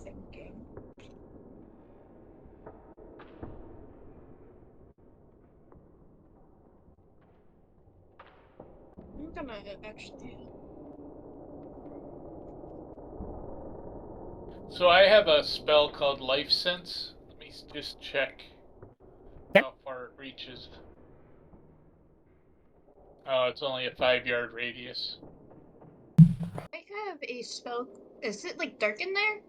E: Thinking. I'm gonna actually.
D: So I have a spell called Life Sense. Let me just check how far it reaches. Oh, it's only a 5-yard radius.
E: I have a spell. Is it like dark in there?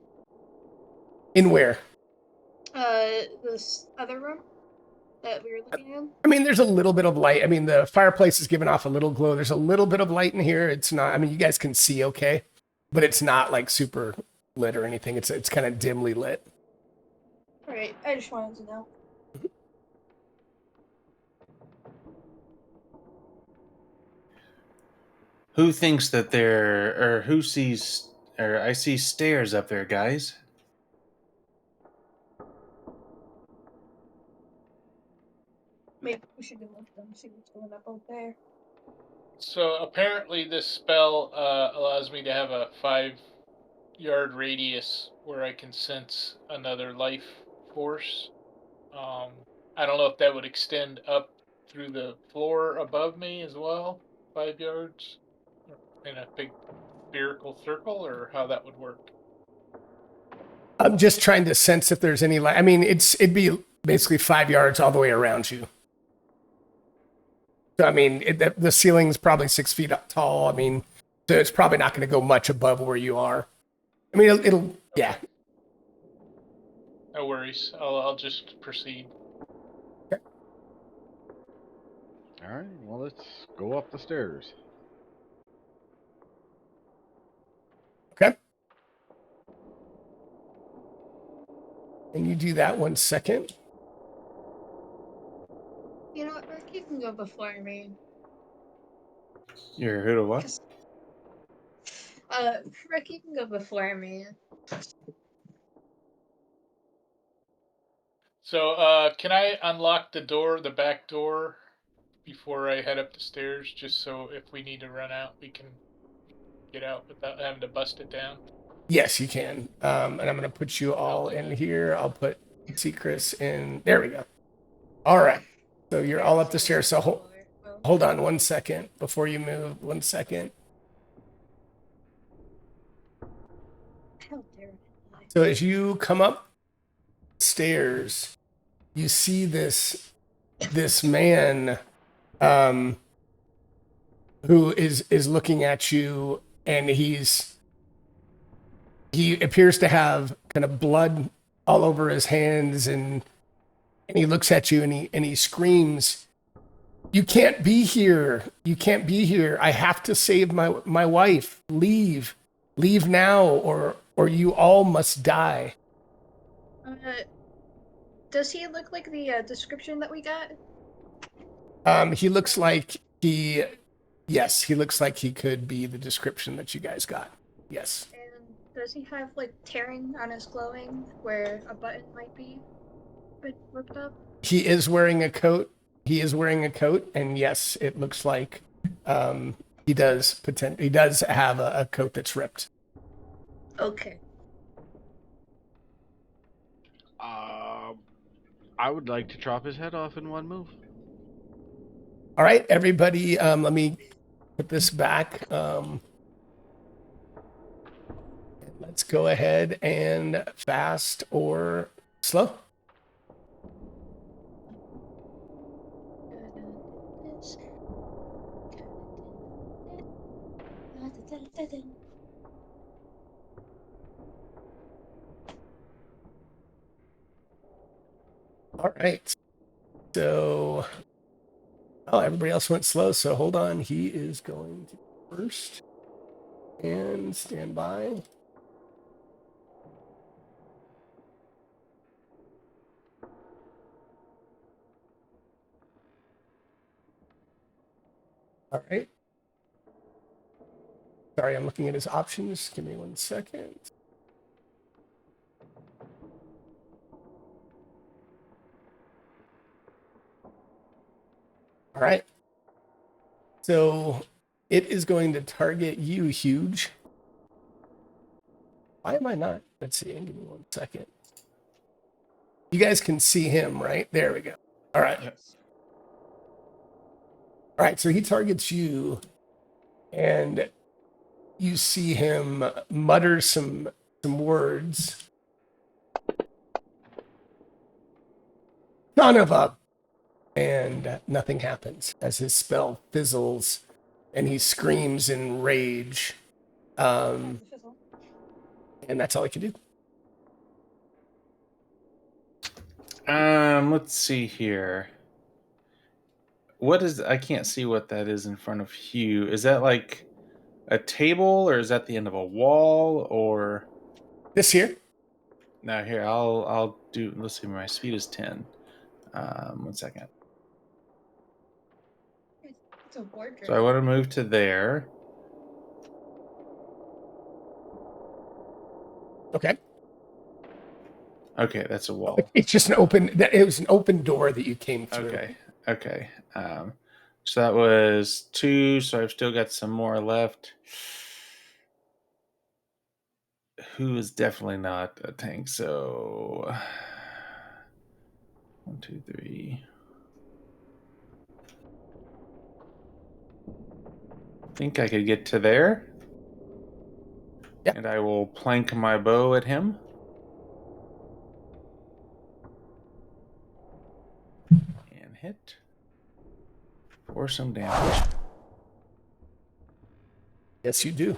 B: In where?
E: This other room that we were looking at.
B: I mean, there's a little bit of light. I mean, the fireplace is giving off a little glow. There's a little bit of light in here. It's not. I mean, you guys can see okay, but it's not like super lit or anything. It's kind of dimly lit.
E: All right. I just wanted to know.
A: Who thinks that who sees, or I see stairs up there, guys?
E: Maybe we should go look at them, see what's going up out there.
D: So apparently this spell allows me to have a 5-yard radius where I can sense another life force. I don't know if that would extend up through the floor above me as well, 5 yards, in a big spherical circle, or how that would work.
B: I'm just trying to sense if there's any light. I mean, it'd be basically 5 yards all the way around you. So, I mean, the ceiling's probably 6 feet tall. I mean, so it's probably not going to go much above where you are. I mean, it'll yeah.
D: No worries. I'll just proceed.
B: Okay.
C: All right, well, let's go up the stairs.
B: Okay. And you do that 1 second.
E: You know what? Ricky can go before me.
A: You're who to what?
E: Ricky can go before me.
D: So, can I unlock the back door, before I head up the stairs, just so if we need to run out, we can get out without having to bust it down?
B: Yes, you can. And I'm going to put you all in here. I'll put Secrets in. There we go. All right. So you're all up the stairs. So hold on 1 second before you move. 1 second.
E: How dare
B: So as you come up stairs, you see this man who is looking at you, and he appears to have kind of blood all over his hands, and he looks at you and he screams, "You can't be here. You can't be here. I have to save my wife. Leave. Leave now, or you all must die."
E: Does he look like the description that we got?
B: He looks like yes, he looks like he could be the description that you guys got. Yes.
E: And does he have like tearing on his clothing where a button might be ripped up?
B: He is wearing a coat. And yes, it looks like he does have a coat that's ripped.
E: Okay.
C: I would like to chop his head off in one move.
B: All right, everybody, let me put this back. Let's go ahead and fast or slow. All right. So, everybody else went slow. So hold on. He is going to first and stand by. All right. Sorry, I'm looking at his options. Give me 1 second. All right. So it is going to target you, Huge. Why am I not? Let's see. Give me 1 second. You guys can see him, right? There we go. All right.
A: Yes.
B: All right. So he targets you, and you see him mutter some words. Son of a... And nothing happens as his spell fizzles and he screams in rage. And that's all I can do.
A: Let's see here. What is... I can't see what that is in front of Hugh. Is that like a table, or is that the end of a wall, or...
B: This here?
A: Now here, I'll do... Let's see, my speed is 10. 1 second.
E: It's a wardrobe.
A: So I want to move to there.
B: Okay.
A: Okay, that's a wall.
B: It's just it was an open door that you came through.
A: Okay. So that was 2, so I've still got some more left. Who is definitely not a tank, so 1, 2, 3. I think I could get to there.
B: Yep.
A: And I will plank my bow at him. And hit for some damage.
B: Yes, you do.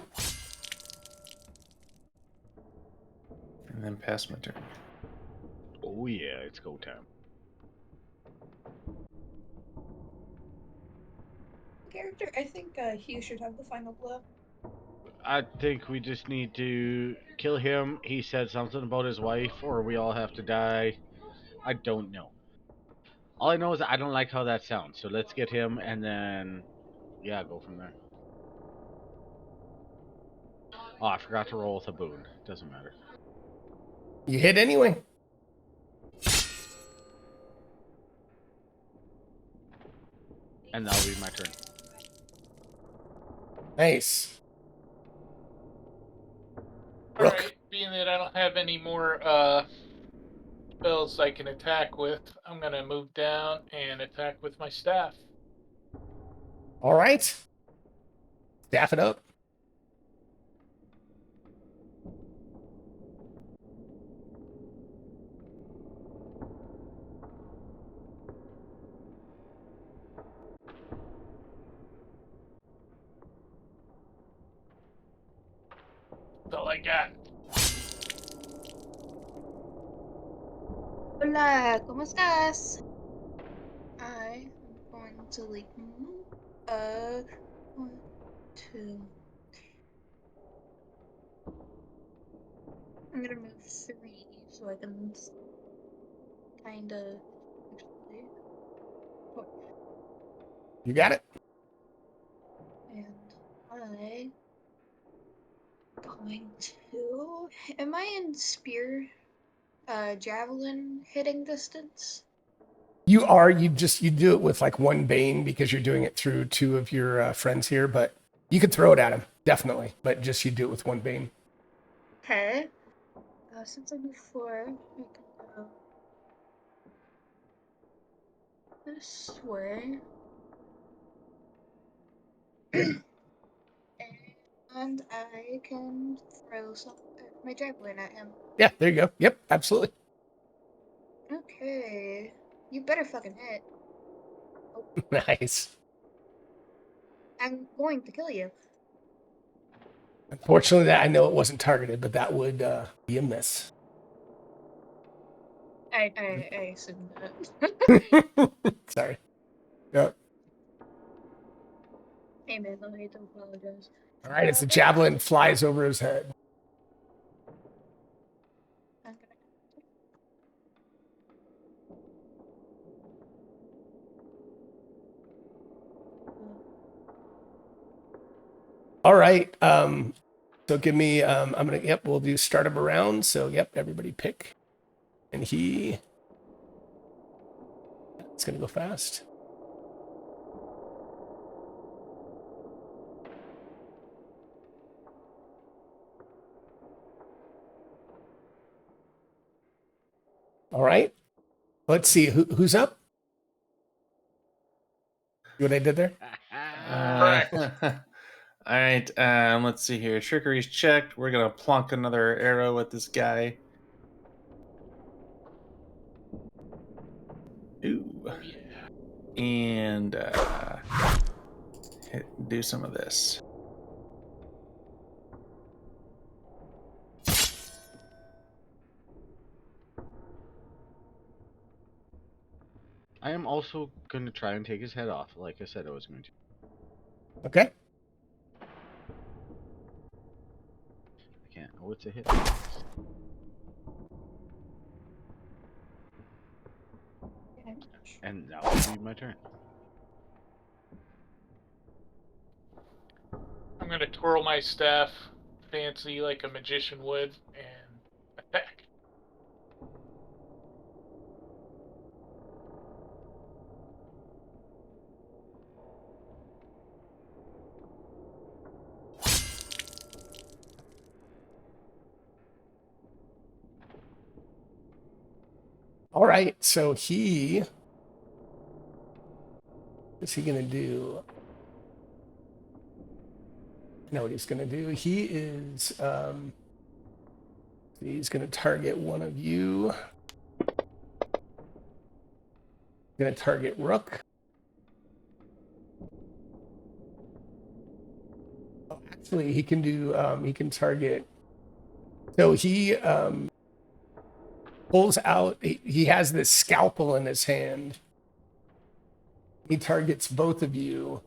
A: And then pass my turn.
C: Oh yeah, it's go time.
E: Character, I think Hugh should have the final blow.
C: I think we just need to kill him. He said something about his wife, or we all have to die. I don't know. All I know is I don't like how that sounds. So let's get him, and then, yeah, go from there. Oh, I forgot to roll with a boon. Doesn't matter.
B: You hit anyway.
C: And that'll be my turn.
B: Nice.
D: All
B: Rook.
D: right, being that I don't have any more spells I can attack with, I'm gonna move down and attack with my staff.
B: All right. Staff it up.
D: my god.
E: Hola, ¿cómo estás? I am going to leave. One, two. I'm gonna move 3 so I can kind of actually.
B: You got it.
E: And I going to. Am I in spear, javelin hitting distance?
B: You are. You do it with like one bane because you're doing it through 2 of your friends here, but you could throw it at him definitely. But just you do it with one bane.
E: Okay. Since I moved 4, I can go this way. And I can throw my javelin at him.
B: Yeah, there you go. Yep, absolutely.
E: Okay. You better fucking hit.
B: Nice.
E: I'm going to kill you.
B: Unfortunately, that I know it wasn't targeted, but that would be a miss.
E: I assumed that.
B: Sorry. Yep.
E: Hey man, no need to apologize.
B: All right, as the javelin flies over his head.
E: I'm gonna...
B: All right. So give me. I'm gonna. Yep, we'll do start him around. So yep, everybody pick, and he. It's gonna go fast. All right. Let's see who's up. See what I did there?
A: All right, let's see here. Trickery's checked. We're gonna plunk another arrow at this guy. Ooh.
D: Oh yeah.
A: And do some of this.
C: I am also going to try and take his head off, like I said I was going to.
B: Okay.
C: I can't. Oh, it's a hit. And that will be my turn.
D: I'm gonna twirl my staff fancy like a magician would and attack.
B: All right. So what's he gonna do? I know what he's gonna do. He's gonna target one of you. Gonna target Rook. Oh, actually, he can do. He can target. So he pulls out. He has this scalpel in his hand. He targets both of you,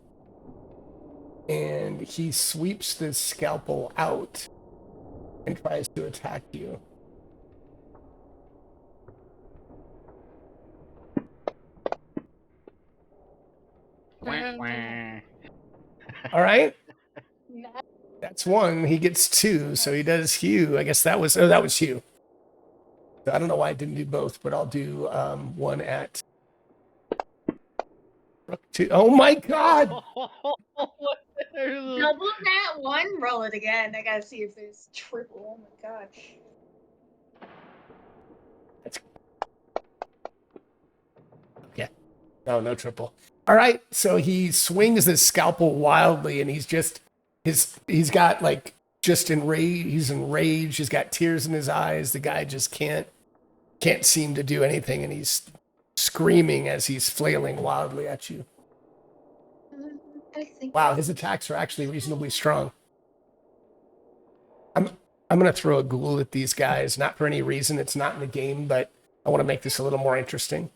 B: and he sweeps this scalpel out and tries to attack you. All right. That's 1. He gets 2, so he does Hugh. I guess that was Hugh. So I don't know why I didn't do both, but I'll do 1 at Rook 2. Oh my god!
E: Double that 1, roll it again. I gotta see if there's triple. Oh my god.
B: Okay. No triple. All right. So he swings this scalpel wildly, and he's got like just enraged. He's enraged. He's got tears in his eyes. The guy just can't seem to do anything, and he's screaming as he's flailing wildly at you.
E: I think.
B: Wow, his attacks are actually reasonably strong. I'm going to throw a ghoul at these guys, not for any reason. It's not in the game, but I want to make this a little more interesting.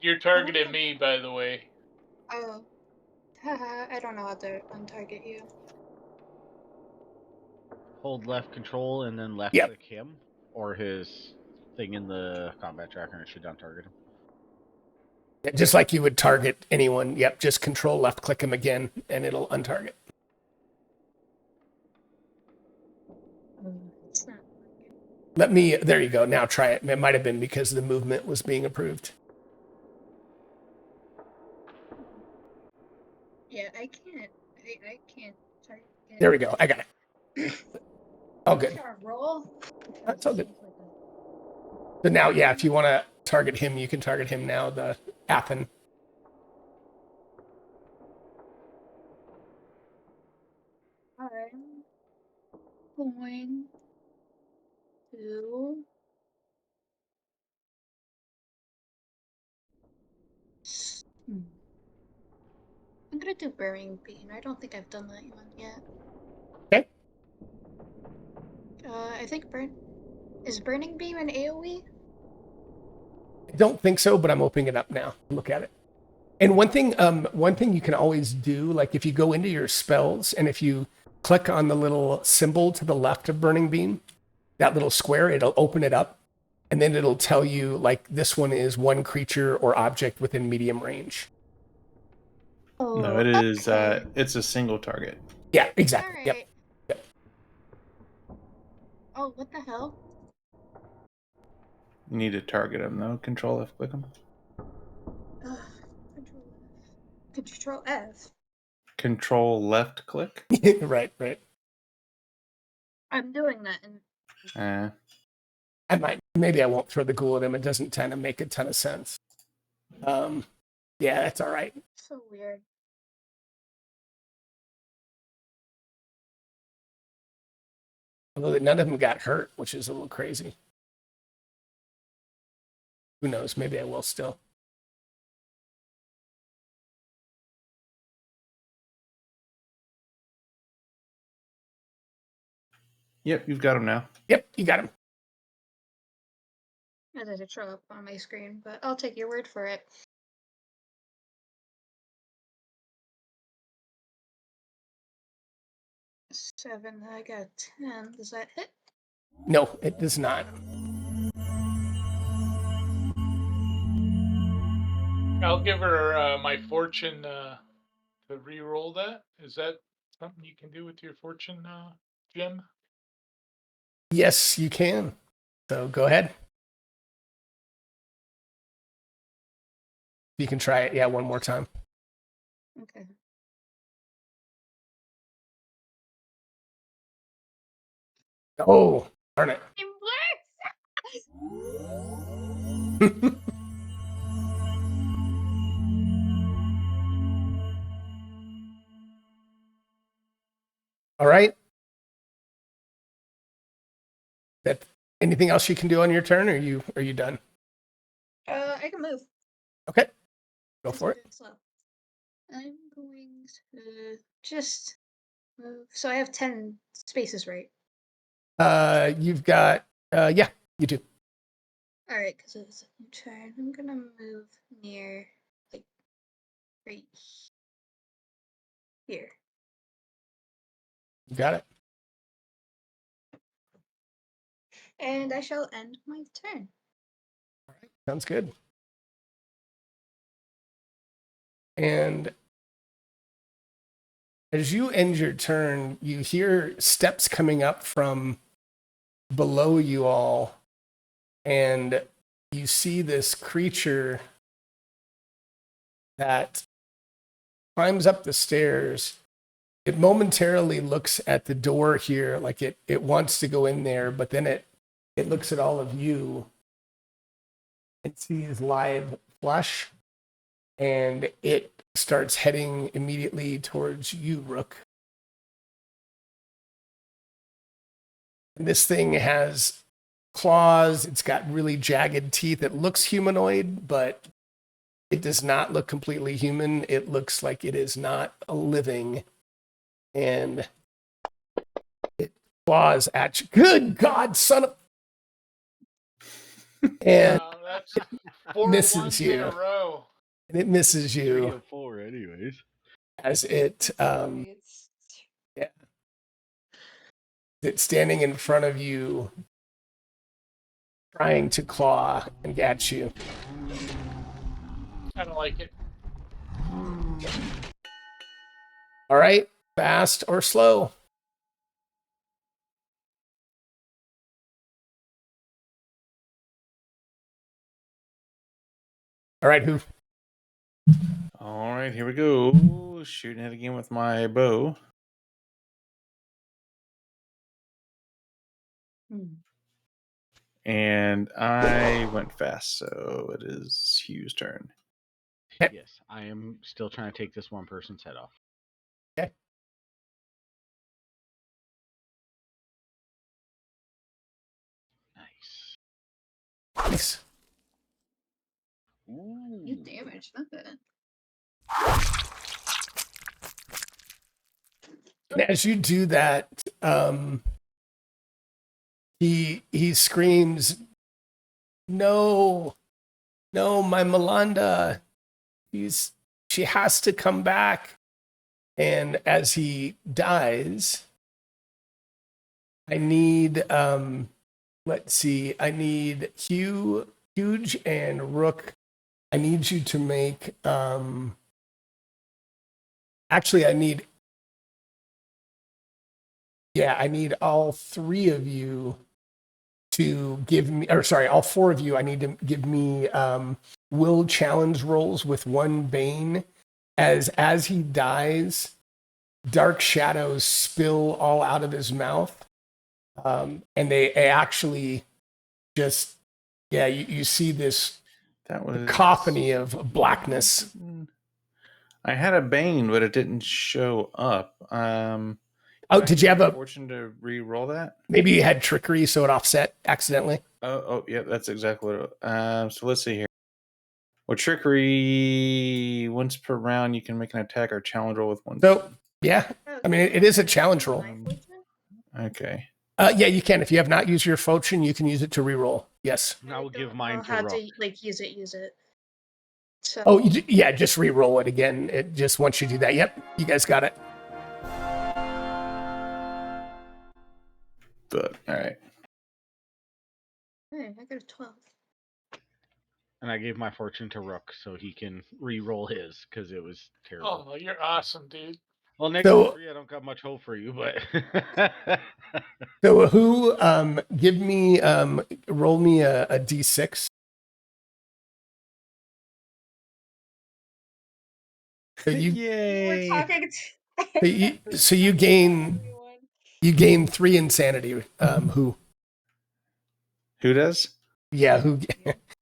D: You're targeting me, by the way.
E: Oh. Haha, I don't know how to untarget you.
C: Hold left control and then left
B: Yep.
C: click him or his thing in the combat tracker and it should untarget him.
B: Just like you would target anyone. Yep, just control left click him again and it'll untarget.
E: It's not.
B: There you go. Now try it. It might have been because the movement was being approved.
E: Yeah, I can't target.
B: There we go. I got it. All good.
E: Roll.
B: That's all good. So now, yeah, if you want to target him, you can target him now, the Athen.
E: I'm going to I'm gonna do Burying Beam. I don't think I've done that one yet.
B: Okay.
E: I think is Burning Beam an AoE?
B: I don't think so, but I'm opening it up now. Look at it. And one thing you can always do, like if you go into your spells and if you click on the little symbol to the left of Burning Beam, that little square, it'll open it up. And then it'll tell you like this one is one creature or object within medium range.
E: Oh,
A: No, it is.
E: okay.
A: It's a single target.
B: Yeah, exactly.
E: All
B: Yep.
E: right.
B: Yep.
E: Oh, what the hell?
A: You need to target them though. Control F, click them.
E: Control F.
A: Control left click.
B: Right.
E: I'm doing that, and
B: Maybe I won't throw the ghoul at him. It doesn't kind of make a ton of sense. Yeah, that's all right.
E: so weird.
B: Although none of them got hurt, which is a little crazy. Who knows? Maybe I will still.
A: Yep, you've got them now.
B: Yep, you got him.
E: That doesn't show up on my screen, but I'll take your word for it. Seven. I got 10. Does that hit?
B: No, it does not.
D: I'll give her my fortune to re-roll that. Is that something you can do with your fortune, Jim?
B: Yes, you can. So go ahead. You can try it. Yeah, one more time.
E: Okay.
B: Oh, darn it.
E: It works!
B: All right. That anything else you can do on your turn, or are you done?
E: I can move.
B: Okay. Go for it.
E: Slow. I'm going to just move. So I have 10 spaces, right?
B: You've got yeah, you do.
E: All right, because it's a new turn. I'm gonna move near, like, right here.
B: You got it.
E: And I shall end my turn.
B: All right. Sounds good. And as you end your turn, you hear steps coming up from below you all, and you see this creature that climbs up the stairs. It momentarily looks at the door here, like it wants to go in there, but then it looks at all of you and sees live flesh, and it starts heading immediately towards you, Rook. And this thing has claws. It's got really jagged teeth. It looks humanoid, but it does not look completely human. It looks like it is not a living. And it claws at you. Good God, son of... And
D: That's 4
B: misses
D: ones in
B: you.
D: a row.
B: And it misses
C: 3
B: you
C: of 4, anyways.
B: as it it's standing in front of you, trying to claw and get you.
D: I don't like it.
B: All right, fast or slow? All right, who?
A: All right, here we go. Shooting it again with my bow. And I went fast, so it is Hugh's turn.
B: Okay.
C: Yes, I am still trying to take this one person's head off.
B: Okay.
C: Nice.
B: Nice.
C: Ooh.
E: You damage, not bad.
B: And as you do that, he screams, "No, no, my Melanda! She has to come back." And as he dies, I need let's see, I need Huge and Rook. I need you to make actually I need all 3 of you to give me, or sorry, all 4 of you, I need to give me will challenge rolls with 1 Bane. As he dies, dark shadows spill all out of his mouth. And they actually just, you see this
A: That was
B: cacophony of blackness.
A: I had a Bane, but it didn't show up.
B: Oh, did you have a
A: fortune to re-roll that?
B: maybe you had trickery, so it offset accidentally?
A: Oh, yeah, that's exactly what so let's see here. Well, trickery, once per round, you can make an attack or challenge roll with 1.
B: So, yeah, I mean, it is a challenge roll.
A: Okay.
B: Yeah, you can. If you have not used your fortune, you can use it to reroll. Yes.
C: I will give mine to
E: how
C: Rock.
E: to like use it. So
B: Oh, yeah, just re-roll it again. It just once you do that. Yep, you guys got it.
A: But all right.
E: hey, I got a 12.
C: And I gave my fortune to Rook so he can re-roll his because it was terrible.
D: Oh, you're awesome, dude.
C: Well,
B: So-
C: -3, I don't got much hope for you, but
B: So who give me roll me a d6. So you
E: We're
A: Yay!
E: talking.
B: so you gain 3 insanity. Who?
A: Who does?
B: Yeah, who?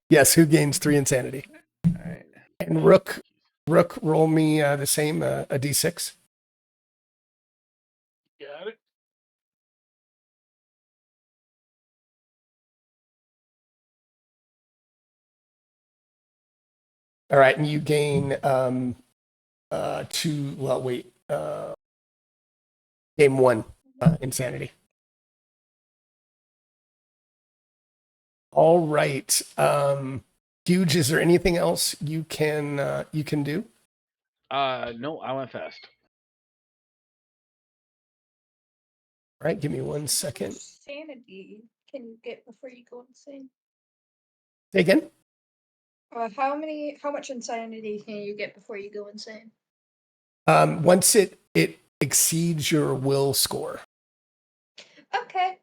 B: Yes, who gains 3 insanity?
A: All right.
B: And Rook, roll me the same a d6.
D: Got it.
B: All right, and you gain 2. Well, wait. Gain 1 insanity. All right. Huge. Is there anything else you can do?
C: no, I went fast.
B: All right. Give me 1 second.
E: Sanity can you get before you go insane?
B: Say again.
E: How much insanity can you get before you go insane?
B: Once it exceeds your will score.
E: Okay.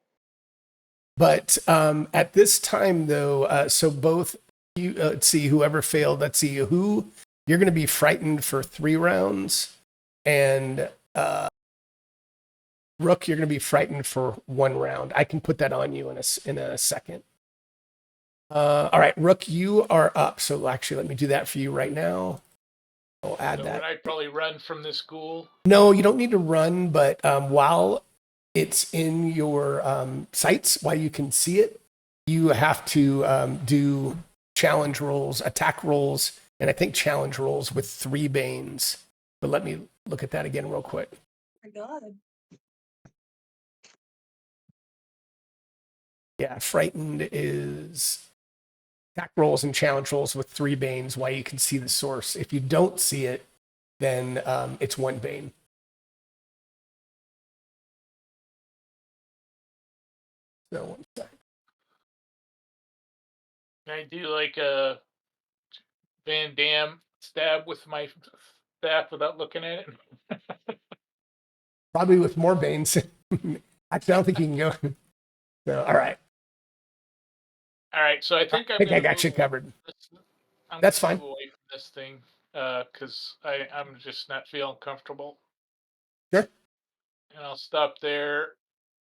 B: But at this time, though, so both you, let's see, whoever failed, let's see, who you're going to be frightened for 3 rounds, and Rook, you're going to be frightened for 1 round. I can put that on you in a second. All right, Rook, you are up. So actually, let me do that for you right now. I'll add
D: So
B: that.
D: would I probably run from this school?
B: No, you don't need to run, but while it's in your sights, while you can see it, you have to do challenge rolls, attack rolls, and I think challenge rolls with 3 Banes. But let me look at that again real quick.
E: Oh my God.
B: Yeah, frightened is attack rolls and challenge rolls with 3 banes while you can see the source. If you don't see it, then it's 1 bane. So 1 sec.
D: Can I do like a Van Damme stab with my staff without looking at it?
B: Probably with more banes. Actually, I don't think you can go. So, all right.
D: All right, so I think
B: I
D: I'm
B: think I
D: gonna
B: got you
D: move away
B: covered.
D: from this. I'm
B: That's
D: gonna
B: fine.
D: move away from this thing because I'm just not feeling comfortable.
B: Sure.
D: And I'll stop there.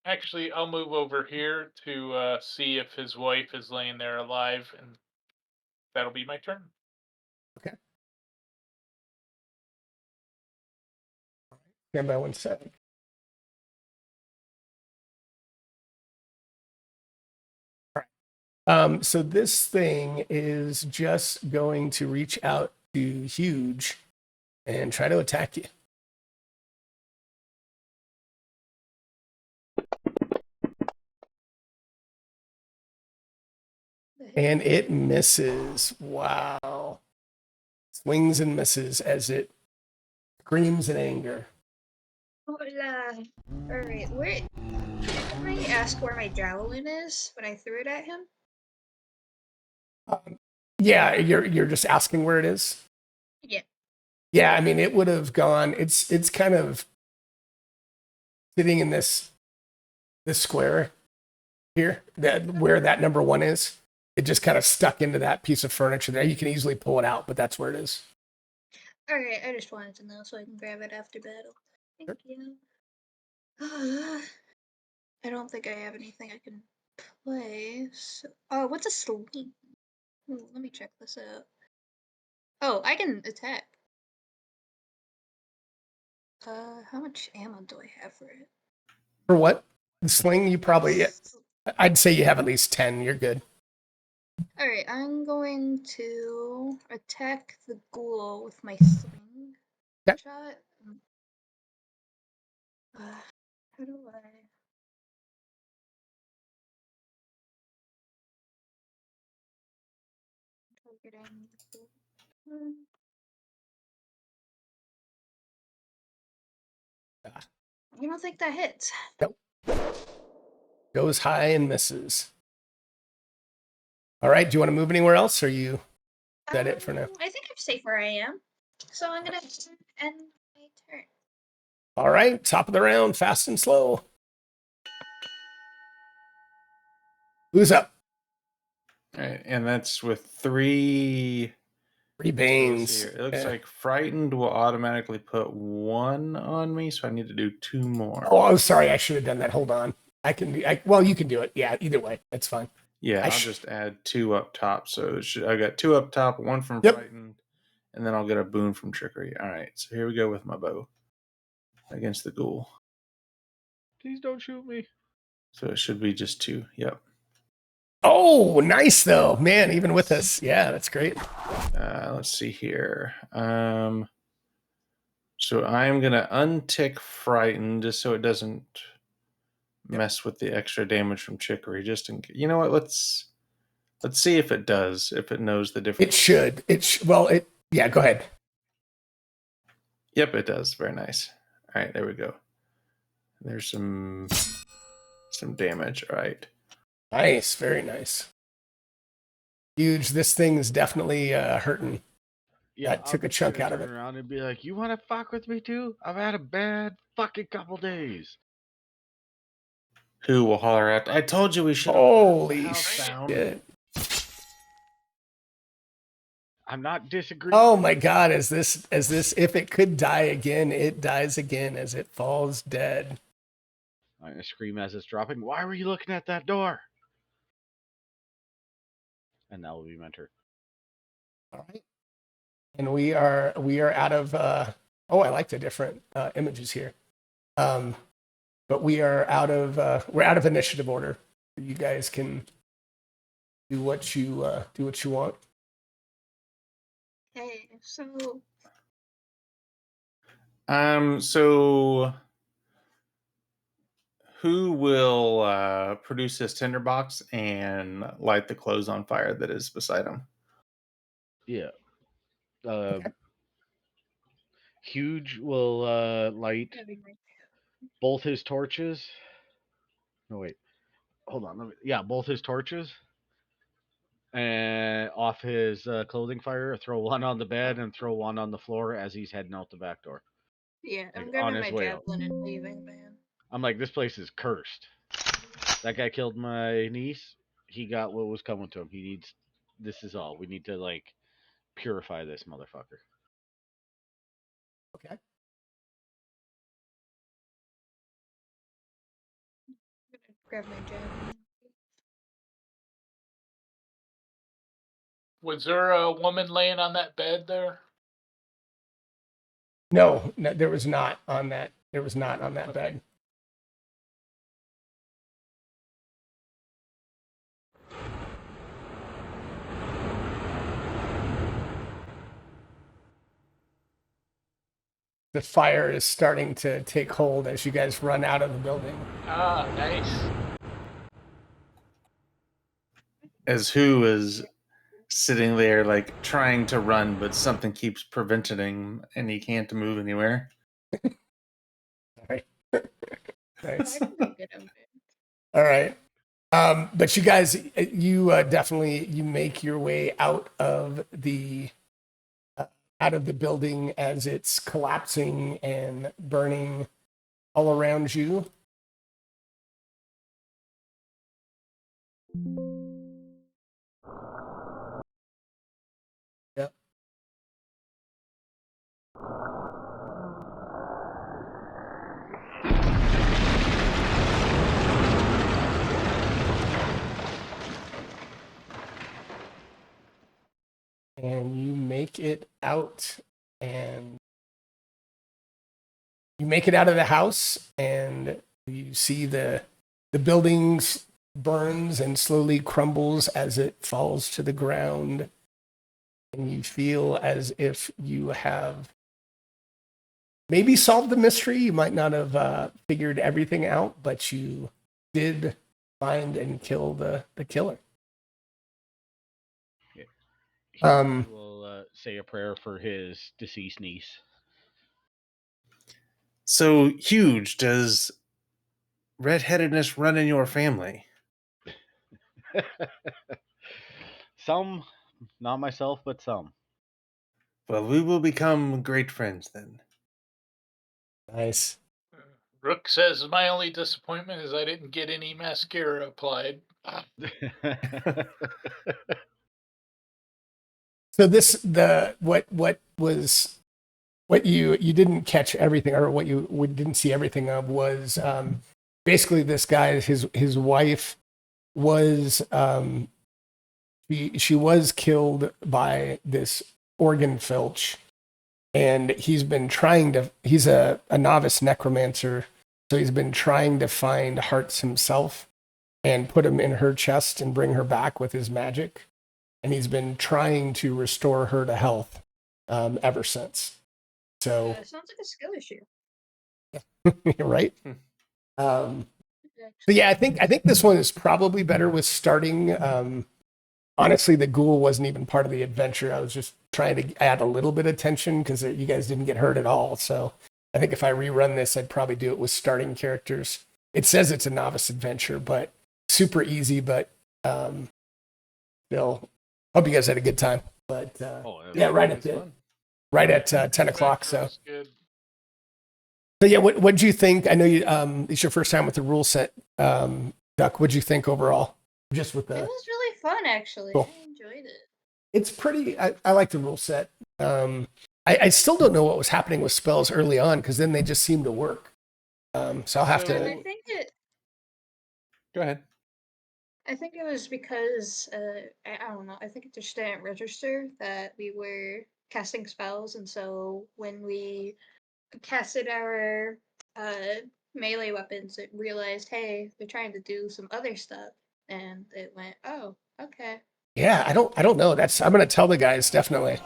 D: Actually, I'll move over here to see if his wife is laying there alive, and that'll be my turn.
B: Okay. Stand by 1 second. All right. So this thing is just going to reach out to Huge and try to attack you. And it misses. Wow. Swings and misses as it screams in anger.
E: Hola. Alright, where can I ask where my javelin is when I threw it at him?
B: Yeah, you're just asking where it is.
E: Yeah.
B: Yeah, I mean it would have gone. It's kind of sitting in this square here, that where that number 1 is. It just kind of stuck into that piece of furniture there. You can easily pull it out, but that's where it is.
E: Alright, I just wanted to know so I can grab it after battle. Thank
B: Sure.
E: you. I don't think I have anything I can play. So, oh, what's a sling? Ooh, let me check this out. Oh, I can attack. How much ammo do I have for it?
B: For what? The sling, you probably, I'd say you have at least 10. You're good.
E: Alright, I'm going to attack the ghoul with my sling
B: Okay.
E: shot. How do I? Targeting. I don't think that hits.
B: Nope. Goes high and misses. All right. Do you want to move anywhere else? Or is that it for now?
E: I think I'm safe where I am. So I'm gonna end my turn.
B: All right. Top of the round, fast and slow. Who's up?
A: All right, and that's with 3.
B: 3
A: So let's see
B: banes.
A: here. It looks
B: Yeah.
A: like frightened will automatically put 1 on me, so I need to do 2 more.
B: Oh, sorry. I should have done that. Hold on. I can do. Well, you can do it. Yeah. Either way, that's fine.
A: Yeah, I'll just add 2 up top. So I got 2 up top, 1 from
B: Yep.
A: frightened, and then I'll get a boon from trickery. All right, so here we go with my bow against the ghoul.
C: Please don't shoot me.
A: So it should be just 2. Yep.
B: Oh, nice though, man. Even with us, yeah, that's great.
A: Let's see here. So I'm gonna untick frightened just so it doesn't mess with the extra damage from trickery. Just in, you know what? Let's see if it does. If it knows the difference.
B: It should. It. Yeah. Go ahead.
A: Yep, it does. Very nice. All right, there we go. There's some damage. All right.
B: Nice. Very nice. Huge. This thing is definitely hurting.
C: Yeah,
B: That took a chunk out of it.
C: Turn around and be like, "You want to fuck with me too? I've had a bad fucking couple days."
A: Who will holler at? I told you we should.
B: Holy shit!
C: I'm not disagreeing.
B: Oh my god! As this, if it could die again, it dies again as it falls dead.
C: I'm gonna scream as it's dropping. Why were you looking at that door? And that will be my turn.
B: All right. And we are out of. I like the different images here. But we are out of initiative order. You guys can do what you want.
E: Okay, so
A: So who will produce his tinderbox and light the clothes on fire that is beside him?
C: Yeah.
B: Okay.
C: Huge will light
E: That'd be great.
C: both his torches. No, wait. Hold on. Yeah, both his torches. And off his clothing fire, throw one on the bed and throw one on the floor as he's heading out the back door.
E: Yeah,
C: Like
E: I'm
C: on
E: grabbing
C: his
E: my
C: way out.
E: javelin and leaving, man.
C: I'm like, this place is cursed. That guy killed my niece. He got what was coming to him. He needs. This is all. We need to like purify this motherfucker.
B: Okay.
E: I'm gonna grab my javelin.
D: Was there a woman laying on that bed there?
B: No, there was not on that. There was not on that
D: Okay.
B: bed. The fire is starting to take hold as you guys run out of the building.
D: Ah, nice.
A: As who is sitting there like trying to run, but something keeps preventing him and he can't move anywhere.
B: All right. Nice.
E: I can go get him.
B: All right. But you guys, you definitely you make your way out of the building as it's collapsing and burning all around you. Yep. And you make it out, and you make it out of the house, and you see the buildings burns and slowly crumbles as it falls to the ground, and you feel as if you have maybe solved the mystery. You might not have figured everything out, but you did find and kill the killer.
C: He
B: Um,
C: will say a prayer for his deceased niece.
A: So huge, does redheadedness run in your family?
C: Some, not myself, but some.
A: Well, we will become great friends then.
B: Nice.
D: Rook says my only disappointment is I didn't get any mascara applied. Ah,
B: So what you didn't catch everything, or what you didn't see everything of, was basically this guy, his wife was she was killed by this organ filch, and he's a novice necromancer, so he's been trying to find hearts himself and put them in her chest and bring her back with his magic, and he's been trying to restore her to health ever since. So
E: Sounds like a skill issue.
B: right. So
E: Actually.
B: yeah, I think this one is probably better with starting. Honestly, the ghoul wasn't even part of the adventure. I was just trying to add a little bit of tension because you guys didn't get hurt at all. So I think if I rerun this, I'd probably do it with starting characters. It says it's a novice adventure, but super easy. But still, hope you guys had a good time. But yeah, right at 10 o'clock. So.
D: was good.
B: So yeah, what do you think? I know you it's your first time with the rule set, Duck. What'd you think overall? Just with
E: It
B: the,
E: was really fun, actually.
B: Cool.
E: I enjoyed it.
B: it's pretty. I like the rule set. I still don't know what was happening with spells early on because then they just seem to work. So I'll have
D: So-
E: And
B: to.
E: I think it.
A: Go ahead.
E: I think it was because I don't know. I think it just didn't register that we were casting spells, and so when we casted our melee weapons, it realized, hey, they're trying to do some other stuff, and it went, oh, okay.
B: Yeah, I don't know. I'm gonna tell the guys definitely.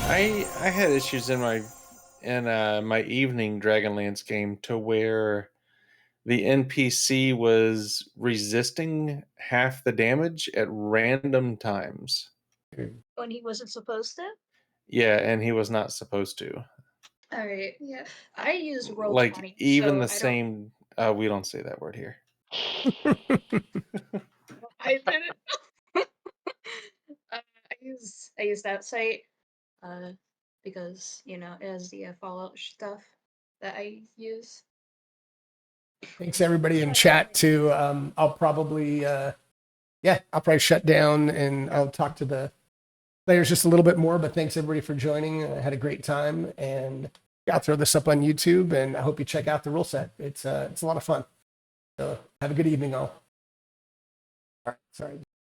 A: I had issues in my evening Dragonlance game to where the NPC was resisting half the damage at random times.
E: When he wasn't supposed to?
A: Yeah, and he was not supposed to.
E: Alright, yeah. I use roll
A: Like
E: 20,
A: even
E: so
A: the
E: I don't.
A: same. We don't say that word here.
E: I didn't. I use that site because it has the Fallout stuff that I use.
B: Thanks everybody in chat too. I'll probably I'll probably shut down and I'll talk to the players just a little bit more. But thanks everybody for joining. I had a great time, and I'll throw this up on YouTube, and I hope you check out the rule set. It's a lot of fun. So have a good evening, all. All right, sorry.